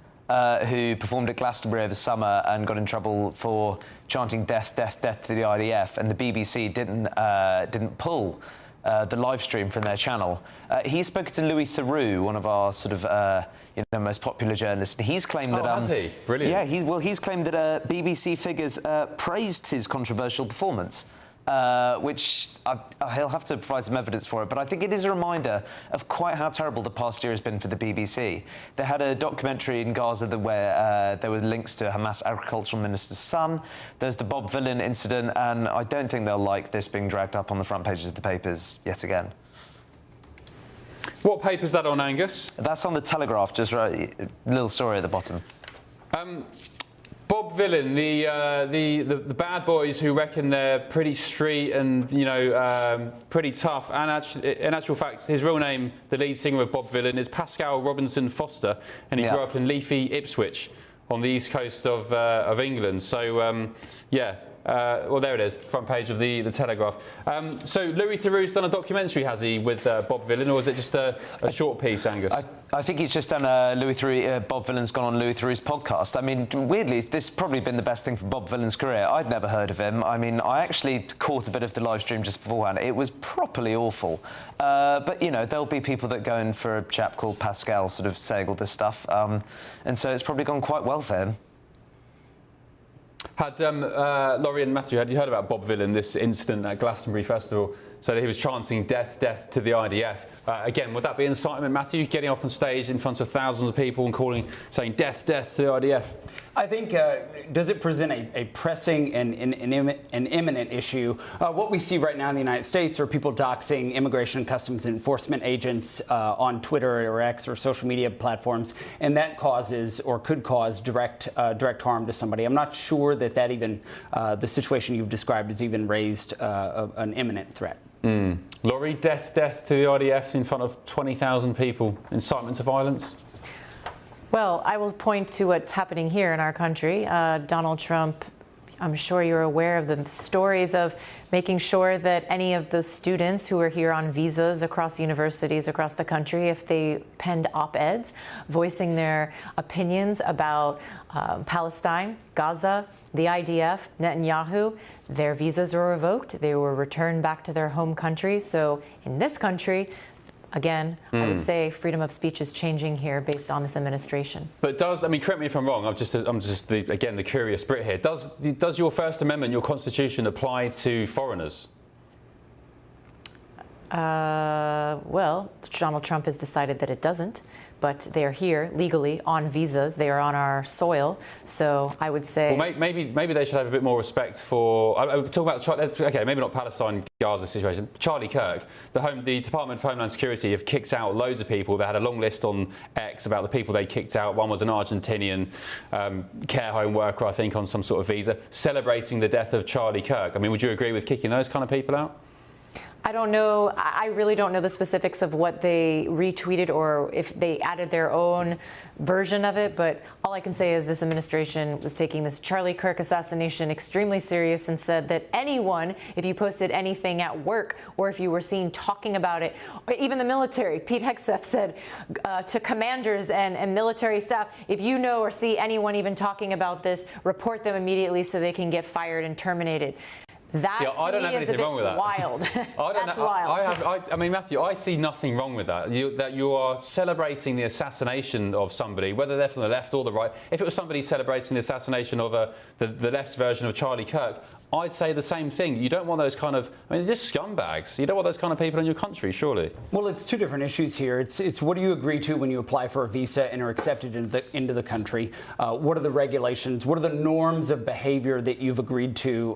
who performed at Glastonbury over summer and got in trouble for chanting death, death, death to the IDF, and the BBC didn't pull the live stream from their channel. He's spoken to Louis Theroux, one of our sort of most popular journalists. He's claimed that has he? Brilliant. Yeah, he's claimed that BBC figures praised his controversial performance. Which he'll have to provide some evidence for it, but I think it is a reminder of quite how terrible the past year has been for the BBC. They had a documentary in Gaza where there were links to Hamas agricultural minister's son. There's the Bob Villan incident, and I don't think they'll like this being dragged up on the front pages of the papers yet again. What paper's that on, Angus? That's on the Telegraph, just right, little story at the bottom. Bob Villan, the bad boys who reckon they're pretty street and, you know, pretty tough. And in actual fact, his real name, the lead singer of Bob Villan, is Pascal Robinson Foster, and he grew up in leafy Ipswich on the east coast of England. So, yeah, Well, there it is, front page of the Telegraph. So Louis Theroux's done a documentary, has he, with Bob Villan, or is it just a short piece, Angus? I think he's just done Louis Theroux. Bob Villan's gone on Louis Theroux's podcast. I mean, weirdly, this has probably been the best thing for Bob Villan's career. I'd never heard of him. I mean, I actually caught a bit of the live stream just beforehand. It was properly awful. But, you know, there'll be people that go in for a chap called Pascal sort of saying all this stuff. And so it's probably gone quite well for him. Had Laurie and Matthew, had you heard about Bob Villan, this incident at Glastonbury Festival? So that he was chanting death, death to the IDF. Again, would that be incitement, Matthew, getting up on stage in front of thousands of people and saying death, death to the IDF? I think, does it present a pressing and an imminent issue? What we see right now in the United States are people doxing Immigration and Customs Enforcement agents on Twitter or X or social media platforms, and that causes or could cause direct harm to somebody. I'm not sure that even the situation you've described has even raised an imminent threat. Laurie, death, death to the IDF in front of 20,000 people, incitement to violence? Well, I will point to what's happening here in our country. Donald Trump, I'm sure you're aware of the stories of making sure that any of the students who are here on visas across universities across the country, if they penned op-eds voicing their opinions about Palestine, Gaza, the IDF, Netanyahu, their visas were revoked. They were returned back to their home country. So in this country, again, I would say freedom of speech is changing here based on this administration. But I mean, correct me if I'm wrong, I'm just again, the curious Brit here. Does your First Amendment, your Constitution, apply to foreigners? Well, Donald Trump has decided that it doesn't, but they're here legally on visas. They are on our soil. So I would say... Well, maybe they should have a bit more respect for... talk about... OK, maybe not Palestine, Gaza situation. Charlie Kirk, the Department of Homeland Security have kicked out loads of people. They had a long list on X about the people they kicked out. One was an Argentinian care home worker, I think, on some sort of visa, celebrating the death of Charlie Kirk. I mean, would you agree with kicking those kind of people out? I don't know. I really don't know the specifics of what they retweeted or if they added their own version of it. But all I can say is this administration was taking this Charlie Kirk assassination extremely serious and said that anyone, if you posted anything at work or if you were seen talking about it, or even the military, Pete Hegseth said to commanders and military staff, if you know or see anyone even talking about this, report them immediately so they can get fired and terminated. That, see, I don't have anything wrong with that. Wild. That's wild. I mean, Matthew, I see nothing wrong with that. That you are celebrating the assassination of somebody, whether they're from the left or the right. If it was somebody celebrating the assassination of the left's version of Charlie Kirk, I'd say the same thing. You don't want those kind of... I mean, they're just scumbags. You don't want those kind of people in your country, surely. Well, it's two different issues here. It's what do you agree to when you apply for a visa and are accepted into the country? What are the regulations? What are the norms of behavior that you've agreed to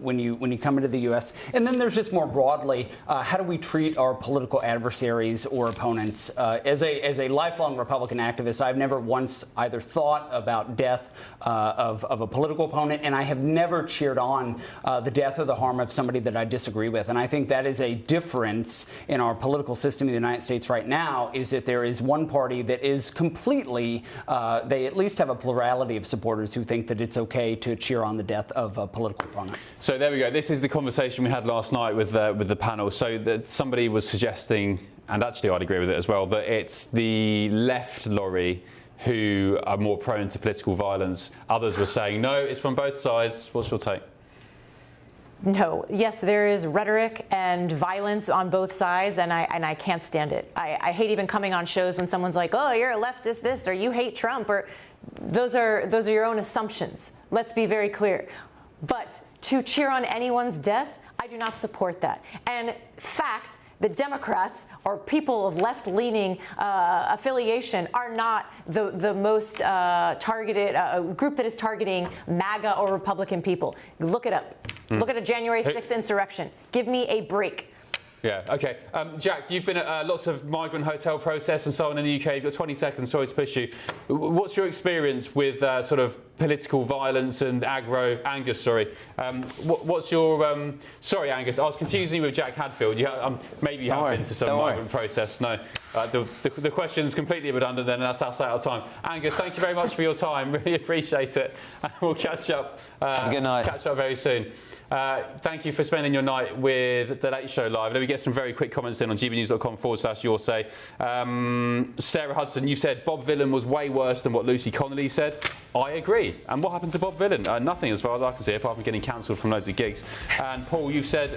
when you come into the U.S.? And then there's just more broadly, how do we treat our political adversaries or opponents? As a lifelong Republican activist, I've never once either thought about death of a political opponent, and I have never cheered on the death or the harm of somebody that I disagree with. And I think that is a difference in our political system in the United States right now, is that there is one party that is completely, they at least have a plurality of supporters who think that it's okay to cheer on the death of a political opponent. So there we go. This is the conversation we had last night with the panel. So that somebody was suggesting, and actually I'd agree with it as well, that it's the left, Laurie, who are more prone to political violence. Others were saying, no, it's from both sides. What's your take? No. Yes, there is rhetoric and violence on both sides, and I can't stand it. I hate even coming on shows when someone's like, oh, you're a leftist this, or you hate Trump, or those are your own assumptions. Let's be very clear. But to cheer on anyone's death, I do not support that. And fact, the Democrats or people of left-leaning affiliation are not the most targeted group that is targeting MAGA or Republican people. Look it up. Look at a January 6th insurrection. Give me a break. Yeah, OK. Jack, you've been at lots of migrant hotel protests and so on in the UK. You've got 20 seconds. Sorry to push you. What's your experience with sort of political violence and Angus, sorry. What's your... sorry, Angus, I was confusing you with Jack Hadfield. Maybe you have been to some migrant protests. No, the question's completely redundant then, and that's us out of time. Angus, thank you very much for your time. Really appreciate it. We'll catch up. Have a good night. Catch up very soon. Thank you for spending your night with The Late Show Live. Let me get some very quick comments in on gbnews.com/yoursay. Sarah Hudson, you said Bob Villan was way worse than what Lucy Connolly said. I agree. And what happened to Bob Villan? Nothing as far as I can see, apart from getting cancelled from loads of gigs. And Paul, you've said,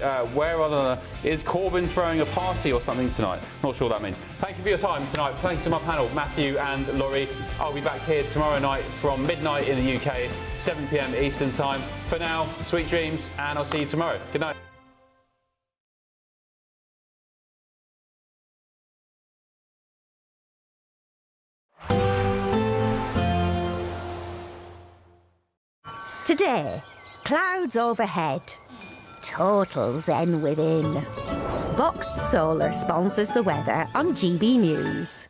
is Corbyn throwing a party or something tonight? Not sure what that means. Thank you for your time tonight. Thanks to my panel, Matthew and Laurie. I'll be back here tomorrow night from midnight in the UK, 7 p.m. Eastern Time. For now, sweet dreams, and I'll see you tomorrow. Good night. Today, clouds overhead, total zen within. Boxed Solar sponsors the weather on GB News.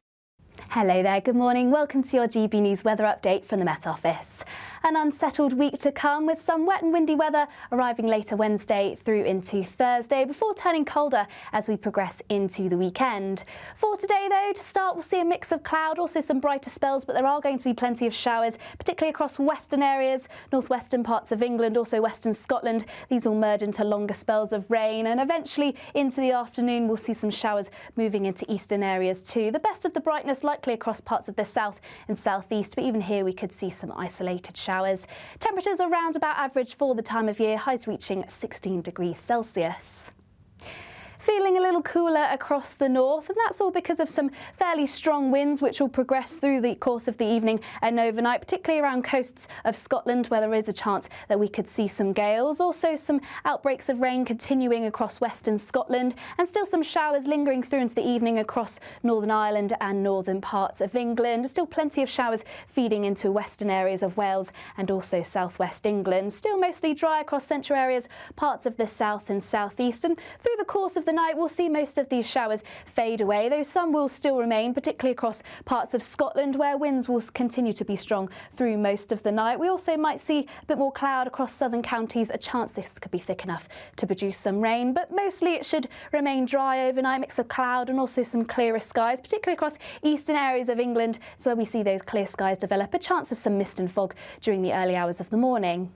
Hello there, good morning. Welcome to your GB News weather update from the Met Office. An unsettled week to come with some wet and windy weather arriving later Wednesday through into Thursday before turning colder as we progress into the weekend. For today though, to start we'll see a mix of cloud, also some brighter spells, but there are going to be plenty of showers, particularly across western areas, northwestern parts of England, also western Scotland. These will merge into longer spells of rain, and eventually into the afternoon we'll see some showers moving into eastern areas too. The best of the brightness likely across parts of the south and southeast, but even here we could see some isolated showers. Temperatures around about average for the time of year, highs reaching 16 degrees Celsius. Feeling a little cooler across the north, and that's all because of some fairly strong winds which will progress through the course of the evening and overnight, particularly around coasts of Scotland where there is a chance that we could see some gales. Also some outbreaks of rain continuing across western Scotland, and still some showers lingering through into the evening across Northern Ireland and northern parts of England. Still plenty of showers feeding into western areas of Wales and also southwest England. Still mostly dry across central areas, parts of the south and southeast, and through the course of the night we'll see most of these showers fade away, though some will still remain, particularly across parts of Scotland where winds will continue to be strong through most of the night. We also might see a bit more cloud across southern counties, a chance this could be thick enough to produce some rain, but mostly it should remain dry overnight, mix of cloud and also some clearer skies, particularly across eastern areas of England, so where we see those clear skies develop, a chance of some mist and fog during the early hours of the morning.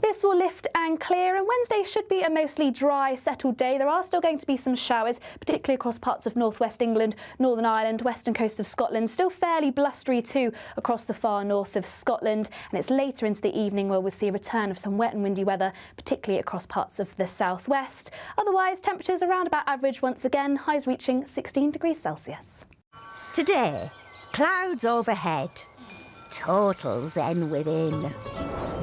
This will lift and clear, and Wednesday should be a mostly dry, settled day. There are still going to be some showers, particularly across parts of northwest England, Northern Ireland, western coast of Scotland. Still fairly blustery too across the far north of Scotland, and it's later into the evening where we'll see a return of some wet and windy weather, particularly across parts of the southwest. Otherwise, temperatures around about average once again, highs reaching 16 degrees Celsius. Today, clouds overhead, total zen within.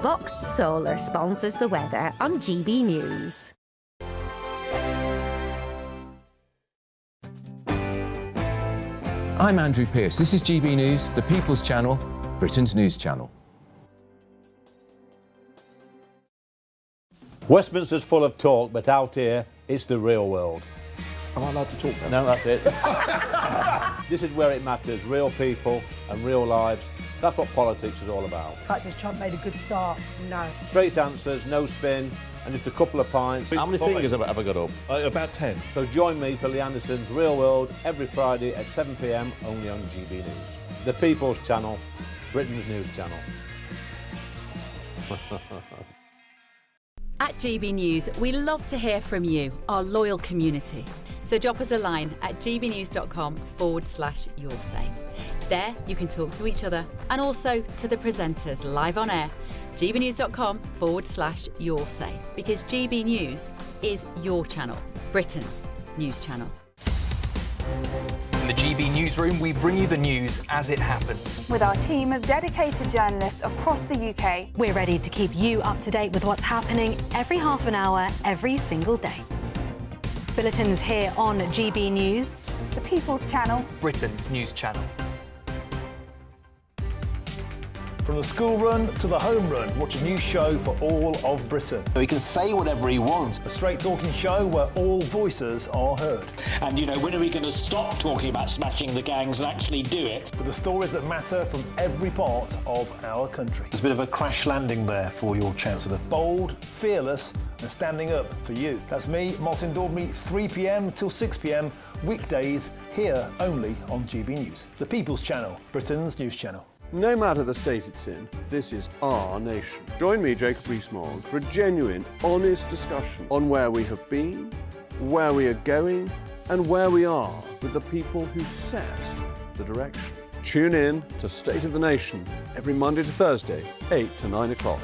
Boxed Solar sponsors the weather on GB News. I'm Andrew Pearce. This is GB News, the People's Channel, Britain's news channel. Westminster's full of talk, but out here, it's the real world. Am I allowed to talk now? No, that's it. This is where it matters, real people and real lives. That's what politics is all about. In fact, has Trump made a good start? No. Straight answers, no spin, and just a couple of pints. How many fingers have I got up? About 10. So join me for Lee Anderson's Real World every Friday at 7 p.m. only on GB News. The People's Channel, Britain's news channel. At GB News, we love to hear from you, our loyal community. So drop us a line at gbnews.com/yoursay. There you can talk to each other and also to the presenters live on air. gbnews.com/yoursay, because GB News is your channel, Britain's news channel. In the GB Newsroom, we bring you the news as it happens. With our team of dedicated journalists across the UK, we're ready to keep you up to date with what's happening every half an hour, every single day. Bulletins here on GB News, the People's Channel, Britain's news channel. From the school run to the home run, watch a new show for all of Britain. He can say whatever he wants. A straight-talking show where all voices are heard. And, you know, when are we going to stop talking about smashing the gangs and actually do it? With the stories that matter from every part of our country. There's a bit of a crash landing there for your Chancellor. Bold, fearless and standing up for you. That's me, Martin Daubney, 3 p.m. till 6 p.m, weekdays, here only on GB News. The People's Channel, Britain's news channel. No matter the state it's in, this is our nation. Join me, Jacob Rees-Mogg, for a genuine, honest discussion on where we have been, where we are going, and where we are with the people who set the direction. Tune in to State of the Nation every Monday to Thursday, 8 to 9 o'clock.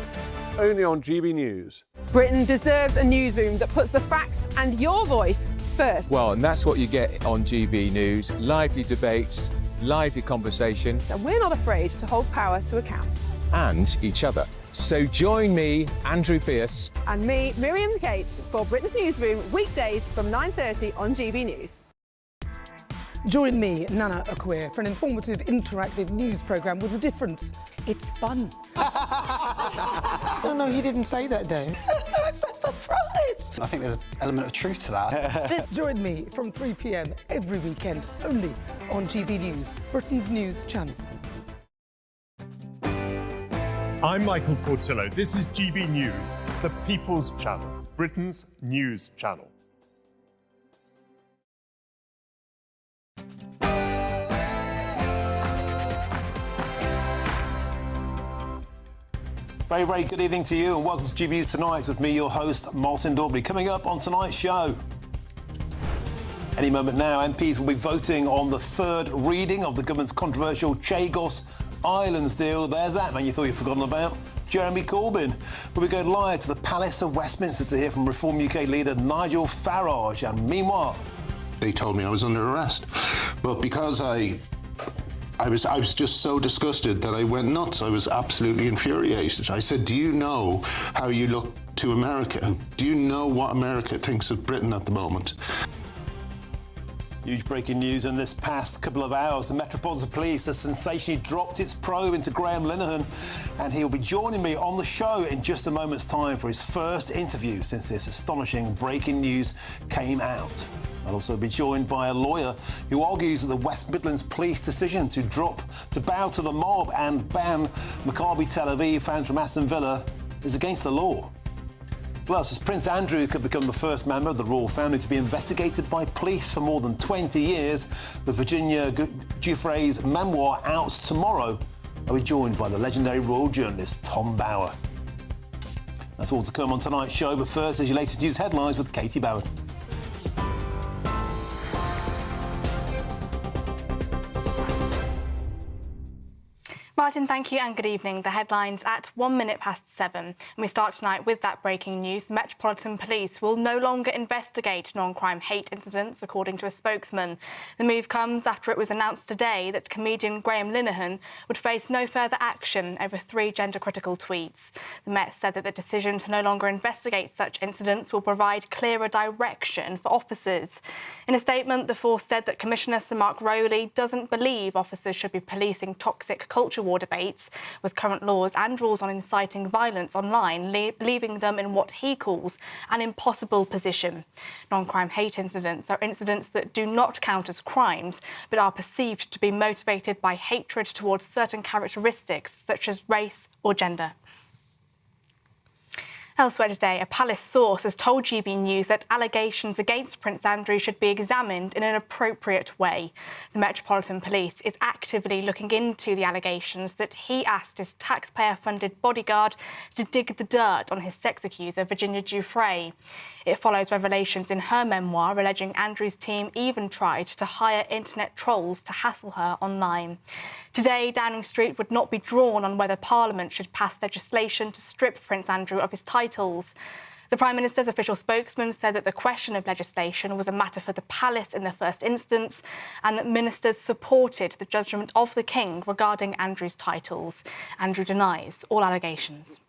Only on GB News. Britain deserves a newsroom that puts the facts and your voice first. Well, and that's what you get on GB News. Lively debates, lively conversation. And we're not afraid to hold power to account. And each other. So join me, Andrew Pierce. And me, Miriam Cates, for Britain's Newsroom, weekdays from 9:30 on GB News. Join me, Nana Akwe, for an informative, interactive news programme with a difference. It's fun. No, he didn't say that, though. I'm so surprised. I think there's an element of truth to that. Join me from 3 p.m. every weekend, only on GB News, Britain's news channel. I'm Michael Portillo. This is GB News, the People's Channel, Britain's news channel. Very, very good evening to you and welcome to GB News Tonight with me, your host, Martin Daubney. Coming up on tonight's show. Any moment now, MPs will be voting on the third reading of the government's controversial Chagos Islands deal. There's that man you thought you'd forgotten about, Jeremy Corbyn. We'll be going live to the Palace of Westminster to hear from Reform UK leader Nigel Farage. And meanwhile, they told me I was under arrest, but because I was just so disgusted that I went nuts. I was absolutely infuriated. I said, do you know how you look to America? Do you know what America thinks of Britain at the moment? Huge breaking news in this past couple of hours. The Metropolitan Police has sensationally dropped its probe into Graham Linehan, and he will be joining me on the show in just a moment's time for his first interview since this astonishing breaking news came out. I'll also be joined by a lawyer who argues that the West Midlands police decision to bow to the mob and ban Maccabi Tel Aviv fans from Aston Villa is against the law. Plus, as Prince Andrew could become the first member of the royal family to be investigated by police for more than 20 years, with Virginia Giuffre's memoir out tomorrow, I'll be joined by the legendary royal journalist Tom Bower. That's all to come on tonight's show, but first, as your latest news headlines with Katie Bower. Martin, thank you and good evening. The headlines at 1 minute past 7. And we start tonight with that breaking news. The Metropolitan Police will no longer investigate non-crime hate incidents, according to a spokesman. The move comes after it was announced today that comedian Graham Linehan would face no further action over 3 gender-critical tweets. The Met said that the decision to no longer investigate such incidents will provide clearer direction for officers. In a statement, the force said that Commissioner Sir Mark Rowley doesn't believe officers should be policing toxic culture war debates with current laws and rules on inciting violence online, leaving them in what he calls an impossible position. Non-crime hate incidents are incidents that do not count as crimes, but are perceived to be motivated by hatred towards certain characteristics such as race or gender. Elsewhere today, a palace source has told GB News that allegations against Prince Andrew should be examined in an appropriate way. The Metropolitan Police is actively looking into the allegations that he asked his taxpayer-funded bodyguard to dig the dirt on his sex accuser, Virginia Giuffre. It follows revelations in her memoir alleging Andrew's team even tried to hire internet trolls to hassle her online. Today, Downing Street would not be drawn on whether Parliament should pass legislation to strip Prince Andrew of his titles. The Prime Minister's official spokesman said that the question of legislation was a matter for the palace in the first instance, and that ministers supported the judgment of the King regarding Andrew's titles. Andrew denies all allegations.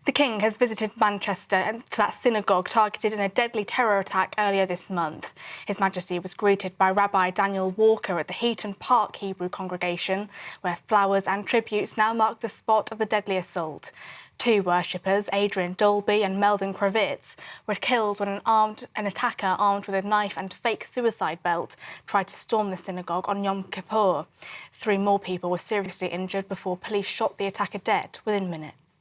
The King has visited Manchester and to that synagogue targeted in a deadly terror attack earlier this month. His Majesty was greeted by Rabbi Daniel Walker at the Heaton Park Hebrew congregation, where flowers and tributes now mark the spot of the deadly assault. Two worshippers, Adrian Dolby and Melvin Kravitz, were killed when an attacker armed with a knife and fake suicide belt tried to storm the synagogue on Yom Kippur. 3 more people were seriously injured before police shot the attacker dead within minutes.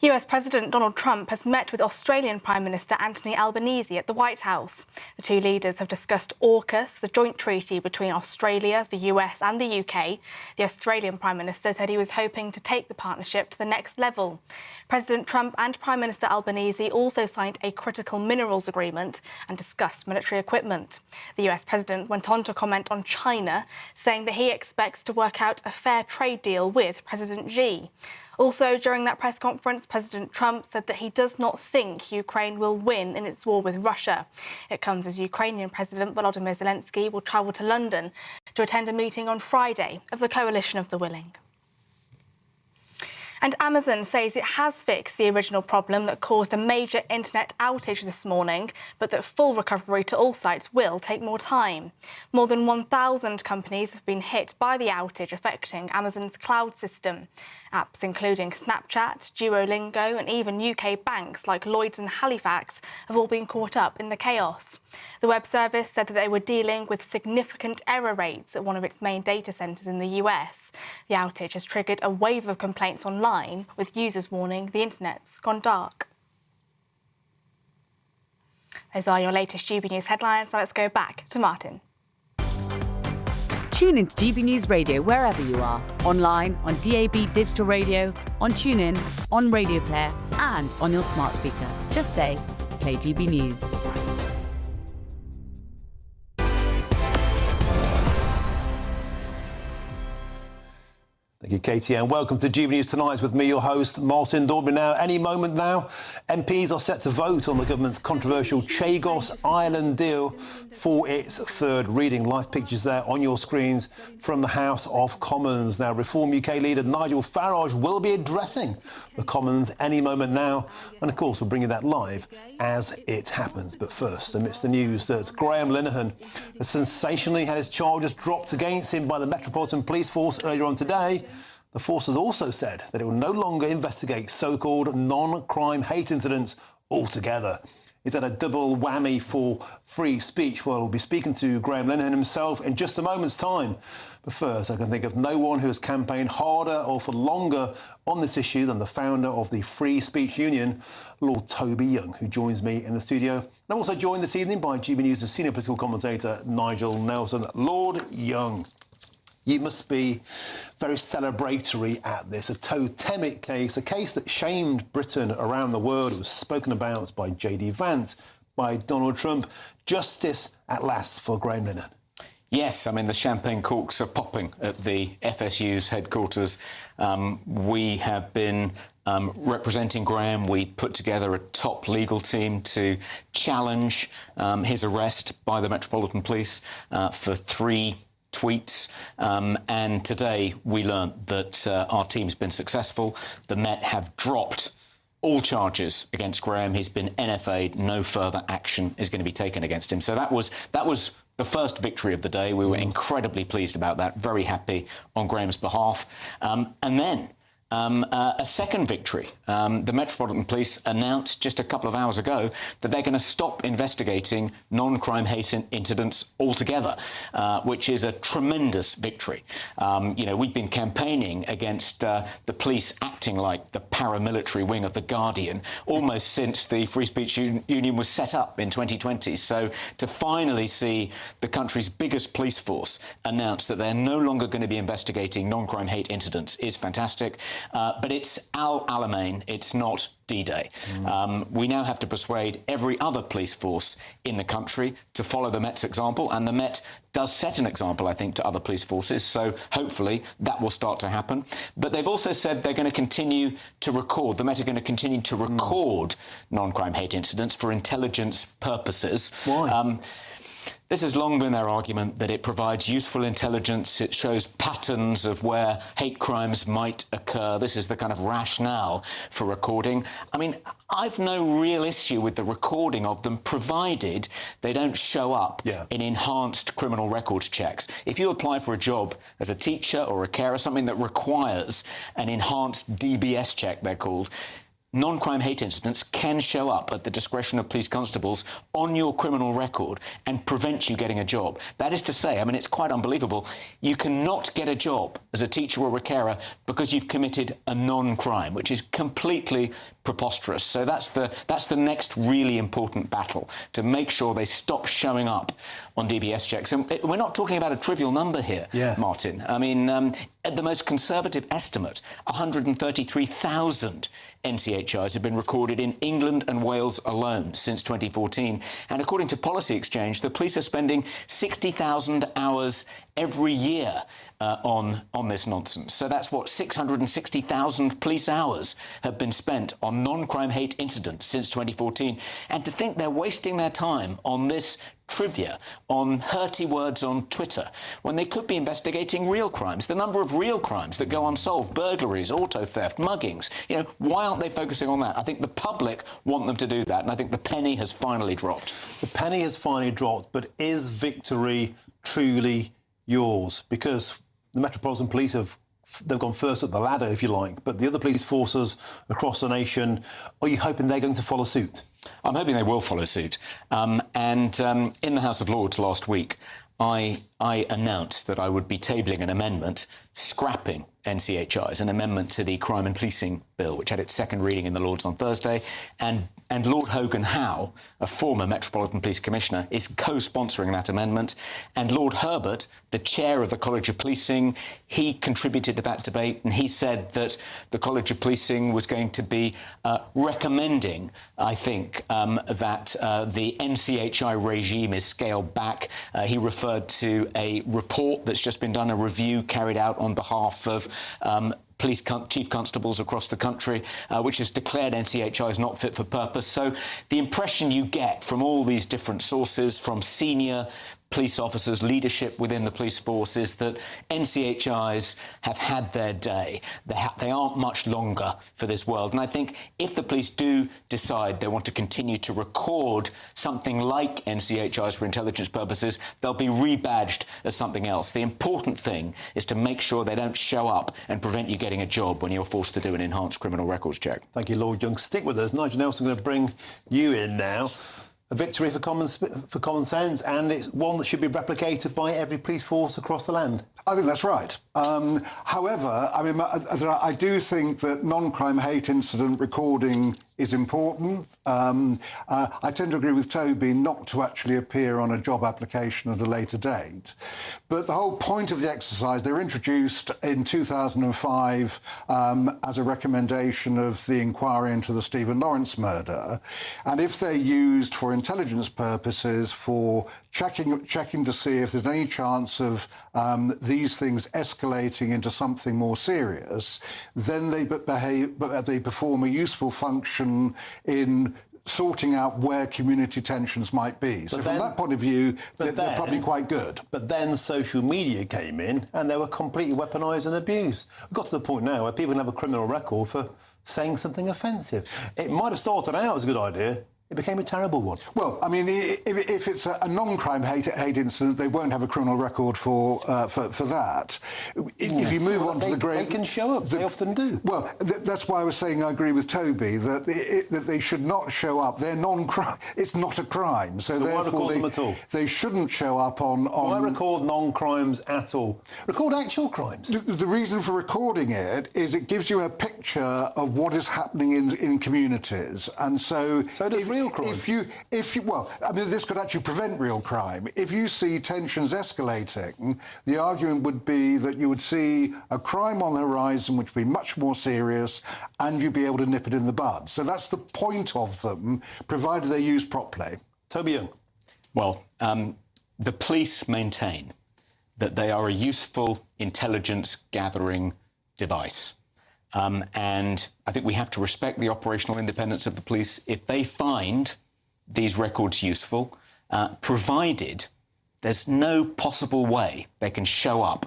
US President Donald Trump has met with Australian Prime Minister Anthony Albanese at the White House. The two leaders have discussed AUKUS, the joint treaty between Australia, the US and the UK. The Australian Prime Minister said he was hoping to take the partnership to the next level. President Trump and Prime Minister Albanese also signed a critical minerals agreement and discussed military equipment. The US President went on to comment on China, saying that he expects to work out a fair trade deal with President Xi. Also, during that press conference, President Trump said that he does not think Ukraine will win in its war with Russia. It comes as Ukrainian President Volodymyr Zelensky will travel to London to attend a meeting on Friday of the Coalition of the Willing. And Amazon says it has fixed the original problem that caused a major internet outage this morning, but that full recovery to all sites will take more time. More than 1,000 companies have been hit by the outage affecting Amazon's cloud system. Apps including Snapchat, Duolingo and even UK banks like Lloyds and Halifax have all been caught up in the chaos. The web service said that they were dealing with significant error rates at one of its main data centres in the US. The outage has triggered a wave of complaints online, with users warning the internet's gone dark. Those are your latest GB News headlines. Now let's go back to Martin. Tune into GB News Radio wherever you are, online, on DAB digital radio, on TuneIn, on Radio Player and on your smart speaker. Just say, play GB News. Thank you, Katie, and welcome to GB News Tonight with me, your host, Martin Daubney. Now, any moment now, MPs are set to vote on the government's controversial Chagos Island deal for its third reading. Live pictures there on your screens from the House of Commons. Now, Reform UK leader Nigel Farage will be addressing the Commons any moment now, and of course, we'll bring you that live as it happens. But first, amidst the news that Graham Linehan has sensationally had his charges dropped against him by the Metropolitan Police Force earlier on today, the force has also said that it will no longer investigate so-called non-crime hate incidents altogether. Is that a double whammy for free speech? Well, we'll be speaking to Graham Linehan himself in just a moment's time. But first, I can think of no one who has campaigned harder or for longer on this issue than the founder of the Free Speech Union, Lord Toby Young, who joins me in the studio. And I'm also joined this evening by GB News' senior political commentator, Nigel Nelson. Lord Young, you must be very celebratory at this, a totemic case, a case that shamed Britain around the world. It was spoken about by J.D. Vance, by Donald Trump. Justice at last for Graham Linehan. Yes, I mean, the champagne corks are popping at the FSU's headquarters. We have been representing Graham. We put together a top legal team to challenge his arrest by the Metropolitan Police for 3 tweets, and today we learnt that our team's been successful. The Met have dropped all charges against Graham. He's been NFA'd. No further action is going to be taken against him. So that was the first victory of the day. We were incredibly pleased about that, very happy on Graham's behalf. And then a second victory. The Metropolitan Police announced just a couple of hours ago that they're going to stop investigating non-crime hate incidents altogether, which is a tremendous victory. We've been campaigning against the police acting like the paramilitary wing of The Guardian almost since the Free Speech Union was set up in 2020. So to finally see the country's biggest police force announce that they're no longer going to be investigating non-crime hate incidents is fantastic. But it's Al Alamein, it's not D-Day. We now have to persuade every other police force in the country to follow the Met's example, and the Met does set an example, I think, to other police forces, so hopefully that will start to happen. But they've also said they're going to continue to record, the Met are going to continue to record non-crime hate incidents for intelligence purposes. Why? This has long been their argument, that it provides useful intelligence, it shows patterns of where hate crimes might occur. This is the kind of rationale for recording. I mean, I've no real issue with the recording of them, provided they don't show up in enhanced criminal records checks. If you apply for a job as a teacher or a carer, something that requires an enhanced DBS check, they're called, non-crime hate incidents can show up at the discretion of police constables on your criminal record and prevent you getting a job. That is to say, I mean, it's quite unbelievable, you cannot get a job as a teacher or a carer because you've committed a non-crime, which is completely preposterous. So that's the next really important battle, to make sure they stop showing up on DBS checks. And we're not talking about a trivial number here, Martin. I mean, at the most conservative estimate, 133,000 NCHIs have been recorded in England and Wales alone since 2014. And according to Policy Exchange, the police are spending 60,000 hours every year on this nonsense. So that's what 660,000 police hours have been spent on non-crime hate incidents since 2014. And to think they're wasting their time on this trivia, on hurty words on Twitter, when they could be investigating real crimes. The number of real crimes that go unsolved, burglaries, auto theft, muggings, you know, why aren't they focusing on that? I think the public want them to do that, and I think the penny has finally dropped. The penny has finally dropped, but is victory truly yours? Because the Metropolitan Police they've gone first up the ladder, if you like, but the other police forces across the nation, are you hoping they're going to follow suit? I'm hoping they will follow suit. In the House of Lords last week, I announced that I would be tabling an amendment scrapping NCHIs, an amendment to the Crime and Policing Bill, which had its second reading in the Lords on Thursday. And Lord Hogan Howe, a former Metropolitan Police Commissioner, is co-sponsoring that amendment. And Lord Herbert, the chair of the College of Policing, he contributed to that debate, and he said that the College of Policing was going to be recommending, I think, that the NCHI regime is scaled back. He referred to a report that's just been done, a review carried out on behalf of police chief constables across the country, which has declared NCHI is not fit for purpose. So the impression you get from all these different sources, from senior police officers, leadership within the police force, is that NCHIs have had their day. They aren't much longer for this world. And I think if the police do decide they want to continue to record something like NCHIs for intelligence purposes, they'll be rebadged as something else. The important thing is to make sure they don't show up and prevent you getting a job when you're forced to do an enhanced criminal records check. Thank you, Lord Young. Stick with us. Nigel Nelson, going to bring you in now. A victory for common sense, and it's one that should be replicated by every police force across the land. I think that's right. However, I mean, I do think that non-crime hate incident recording is important. I tend to agree with Toby not to actually appear on a job application at a later date. But the whole point of the exercise, they were introduced in 2005 as a recommendation of the inquiry into the Stephen Lawrence murder. And if they're used for intelligence purposes, for checking to see if there's any chance of these things escalating into something more serious, then they perform a useful function in sorting out where community tensions might be. So from that point of view, they're probably quite good. But then social media came in and they were completely weaponised and abused. We've got to the point now where people have a criminal record for saying something offensive. It might have started out as a good idea. It became a terrible one. Well, I mean, if it's a non-crime hate incident, they won't have a criminal record for that. If you move on to the grave... They can show up. They often do. Well, that's why I was saying I agree with Toby, that they should not show up. They're non-crime. It's not a crime. So why record them at all? They shouldn't show up on... Why record non-crimes at all? Record actual crimes. The reason for recording it is it gives you a picture of what is happening in communities. And so does real crime. Well, I mean, this could actually prevent real crime. If you see tensions escalating, the argument would be that you would see a crime on the horizon which would be much more serious, and you'd be able to nip it in the bud. So that's the point of them, provided they're used properly. Toby Young. Well, the police maintain that they are a useful intelligence-gathering device. And I think we have to respect the operational independence of the police. If they find these records useful, provided there's no possible way they can show up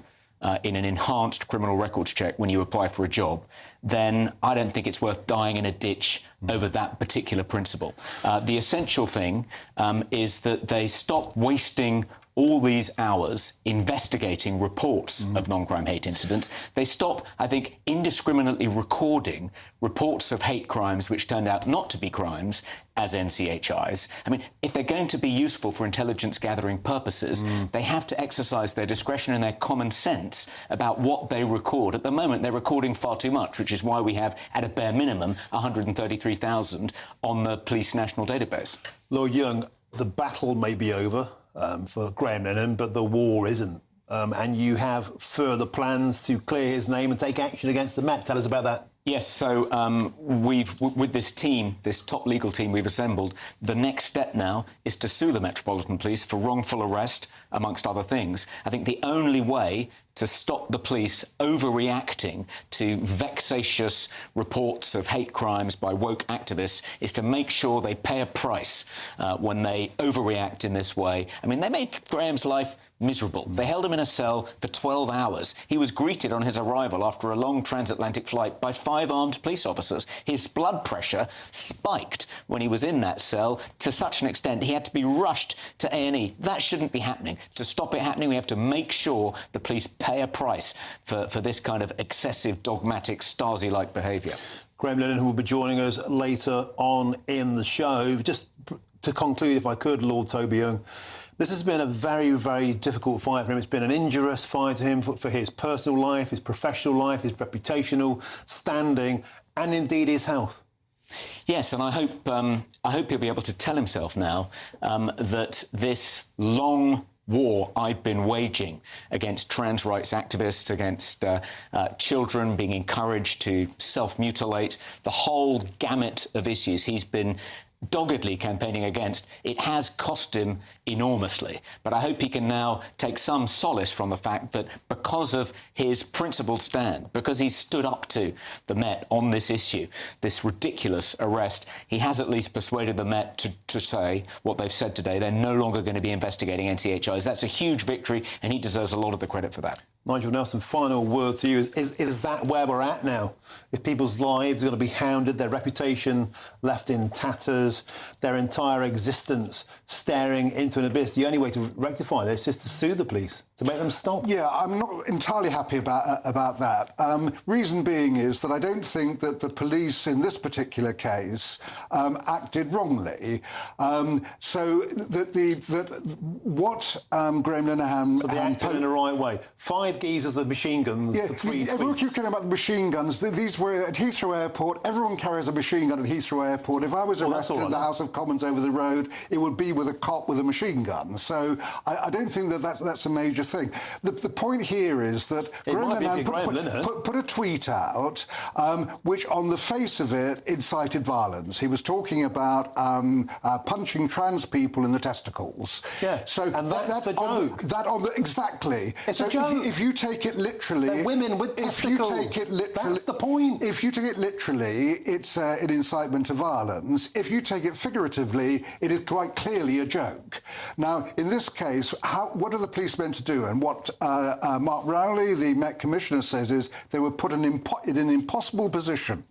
in an enhanced criminal records check when you apply for a job, then I don't think it's worth dying in a ditch over that particular principle. The essential thing is that they stop wasting all these hours investigating reports of non-crime hate incidents. They stop, I think, indiscriminately recording reports of hate crimes which turned out not to be crimes as NCHIs. I mean, if they're going to be useful for intelligence gathering purposes, they have to exercise their discretion and their common sense about what they record. At the moment, they're recording far too much, which is why we have, at a bare minimum, 133,000 on the police national database. Lord Young, the battle may be over for Graham Lennon, but the war isn't. And you have further plans to clear his name and take action against the Met. Tell us about that. Yes, so with this team, this top legal team we've assembled, the next step now is to sue the Metropolitan Police for wrongful arrest, amongst other things. I think the only way to stop the police overreacting to vexatious reports of hate crimes by woke activists is to make sure they pay a price when they overreact in this way. I mean, they made Graham's life miserable. They held him in a cell for 12 hours. He was greeted on his arrival after a long transatlantic flight by 5 armed police officers. His blood pressure spiked when he was in that cell to such an extent he had to be rushed to A&E. That shouldn't be happening. To stop it happening, we have to make sure the police pay a price for this kind of excessive, dogmatic, Stasi-like behaviour. Graham Lennon, who will be joining us later on in the show. Just to conclude, if I could, Lord Toby Young, this has been a very, very difficult fight for him. It's been an injurious fight to him for his personal life, his professional life, his reputational standing, and indeed his health. Yes, and I hope he'll be able to tell himself now that this long war I've been waging against trans rights activists, against children being encouraged to self-mutilate, the whole gamut of issues he's been doggedly campaigning against, it has cost him enormously. But I hope he can now take some solace from the fact that because of his principled stand, because he stood up to the Met on this issue, this ridiculous arrest, he has at least persuaded the Met to say what they've said today. They're no longer going to be investigating NCHIs. That's a huge victory, and he deserves a lot of the credit for that. Nigel Nelson, final word to you. Is that where we're at now? If people's lives are going to be hounded, their reputation left in tatters, their entire existence staring into an abyss, the only way to rectify this is to sue the police, to make them stop? Yeah, I'm not entirely happy about that. Reason being is that I don't think that the police in this particular case acted wrongly. So what Graham Linehan... So they acted in the right way. 5 geezers with machine guns for 3 tweets. Everyone keeps talking about the machine guns. These were at Heathrow Airport. Everyone carries a machine gun at Heathrow Airport. If I was arrested in the House of Commons over the road, it would be with a cop with a machine gun. So I don't think that's a major thing. The point here is that Graham Linehan put a tweet out which, on the face of it, incited violence. He was talking about punching trans people in the testicles. Yeah, so and that's the joke. Exactly. It's so a joke. If you take it literally... They're women with testicles. If you take it literally... That's the point. If you take it literally, it's an incitement to violence. If you take it figuratively, it is quite clearly a joke. Now, in this case, what are the police meant to do? And what Mark Rowley, the Met Commissioner, says is they were put in an impossible position.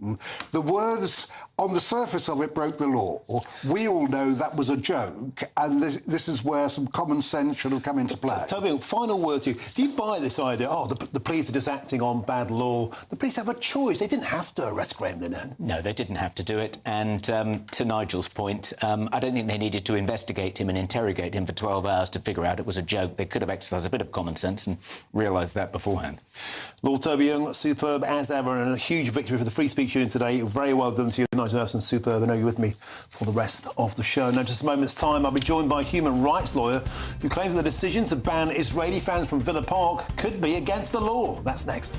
The words on the surface of it broke the law. We all know that was a joke, and this is where some common sense should have come into play. Toby, final word to you. Do you buy this idea, the police are just acting on bad law? The police have a choice. They didn't have to arrest Graham Linehan. No, they didn't have to do it. And to Nigel's point, I don't think they needed to investigate him and interrogate him for 12 hours to figure out it was a joke. They could have exercised a bit of common sense and realised that beforehand. Lord Toby Young, superb as ever, and a huge victory for the free speech union today. Very well done to you, Nigel Nelson, superb. I know you're with me for the rest of the show. Now, just a moment's time, I'll be joined by a human rights lawyer who claims the decision to ban Israeli fans from Villa Park could be against the law. That's next.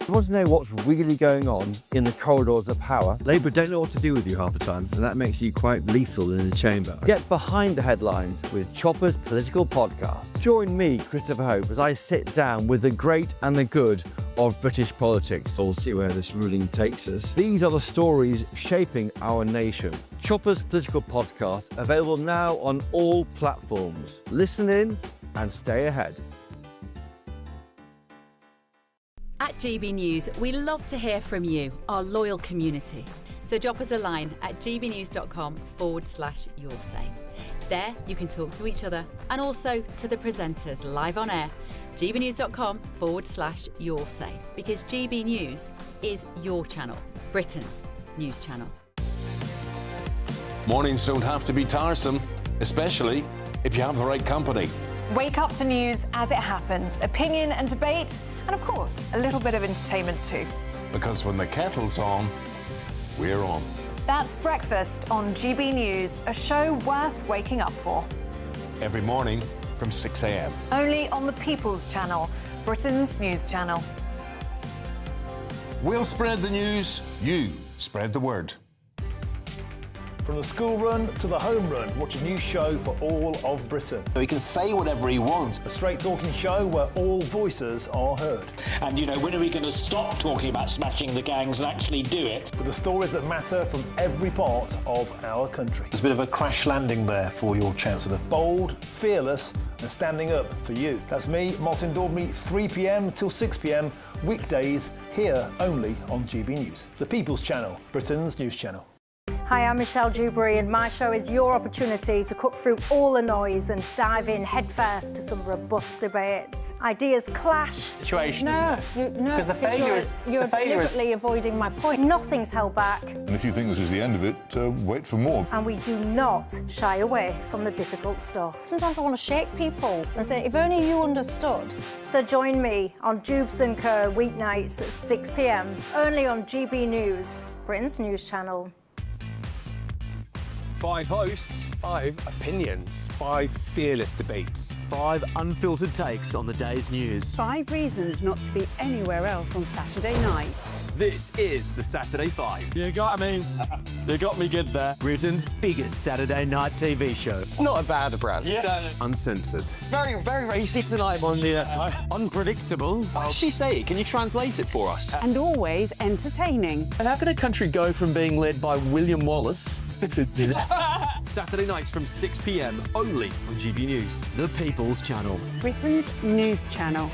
You want to know what's really going on in the corridors of power? Labour don't know what to do with you half the time, and that makes you quite lethal in the chamber. Get behind the headlines with Chopper's Political Podcast. Join me, Christopher Hope, as I sit down with the great and the good of British politics. We'll see where this ruling takes us. These are the stories shaping our nation. Chopper's Political Podcast, available now on all platforms. Listen in and stay ahead. At GB News, we love to hear from you, our loyal community. So drop us a line at gbnews.com/yoursay. There you can talk to each other and also to the presenters live on air. gbnews.com/yoursay, because GB News is your channel, Britain's news channel. Mornings don't have to be tiresome, especially if you have the right company. Wake up to news as it happens, opinion and debate, and of course, a little bit of entertainment too. Because when the kettle's on, we're on. That's Breakfast on GB News, a show worth waking up for. Every morning from 6 a.m. Only on the People's Channel, Britain's news channel. We'll spread the news, you spread the word. From the school run to the home run, watch a new show for all of Britain. So he can say whatever he wants. A straight talking show where all voices are heard. And, you know, when are we going to stop talking about smashing the gangs and actually do it? With the stories that matter from every part of our country. There's a bit of a crash landing there for your Chancellor. Bold, fearless and standing up for you. That's me, Martin Daubney, 3 p.m. till 6 p.m, weekdays, here only on GB News. The People's Channel, Britain's news channel. Hi, I'm Michelle Dewberry, and my show is your opportunity to cut through all the noise and dive in headfirst to some robust debates. Ideas clash. Situation, No, isn't it? no, Because the failure is you're deliberately avoiding my point. Nothing's held back, And if you think this is the end of it, wait for more. and we do not shy away from the difficult stuff. Sometimes I want to shake people and say, if only you understood. So join me on Jubes & Co weeknights at 6 p.m, only on GB News, Britain's news channel. 5 hosts, 5 opinions, 5 fearless debates, 5 unfiltered takes on the day's news. 5 reasons not to be anywhere else on Saturday night. This is the Saturday 5. You got me good there. Britain's biggest Saturday night TV show. It's not a bad brand. Yeah. Uncensored. Very, very racy tonight on the unpredictable. What does she say? Can you translate it for us? And always entertaining. And how can a country go from being led by William Wallace Saturday nights from 6 p.m, only on GB News, the People's Channel. Britain's news channel.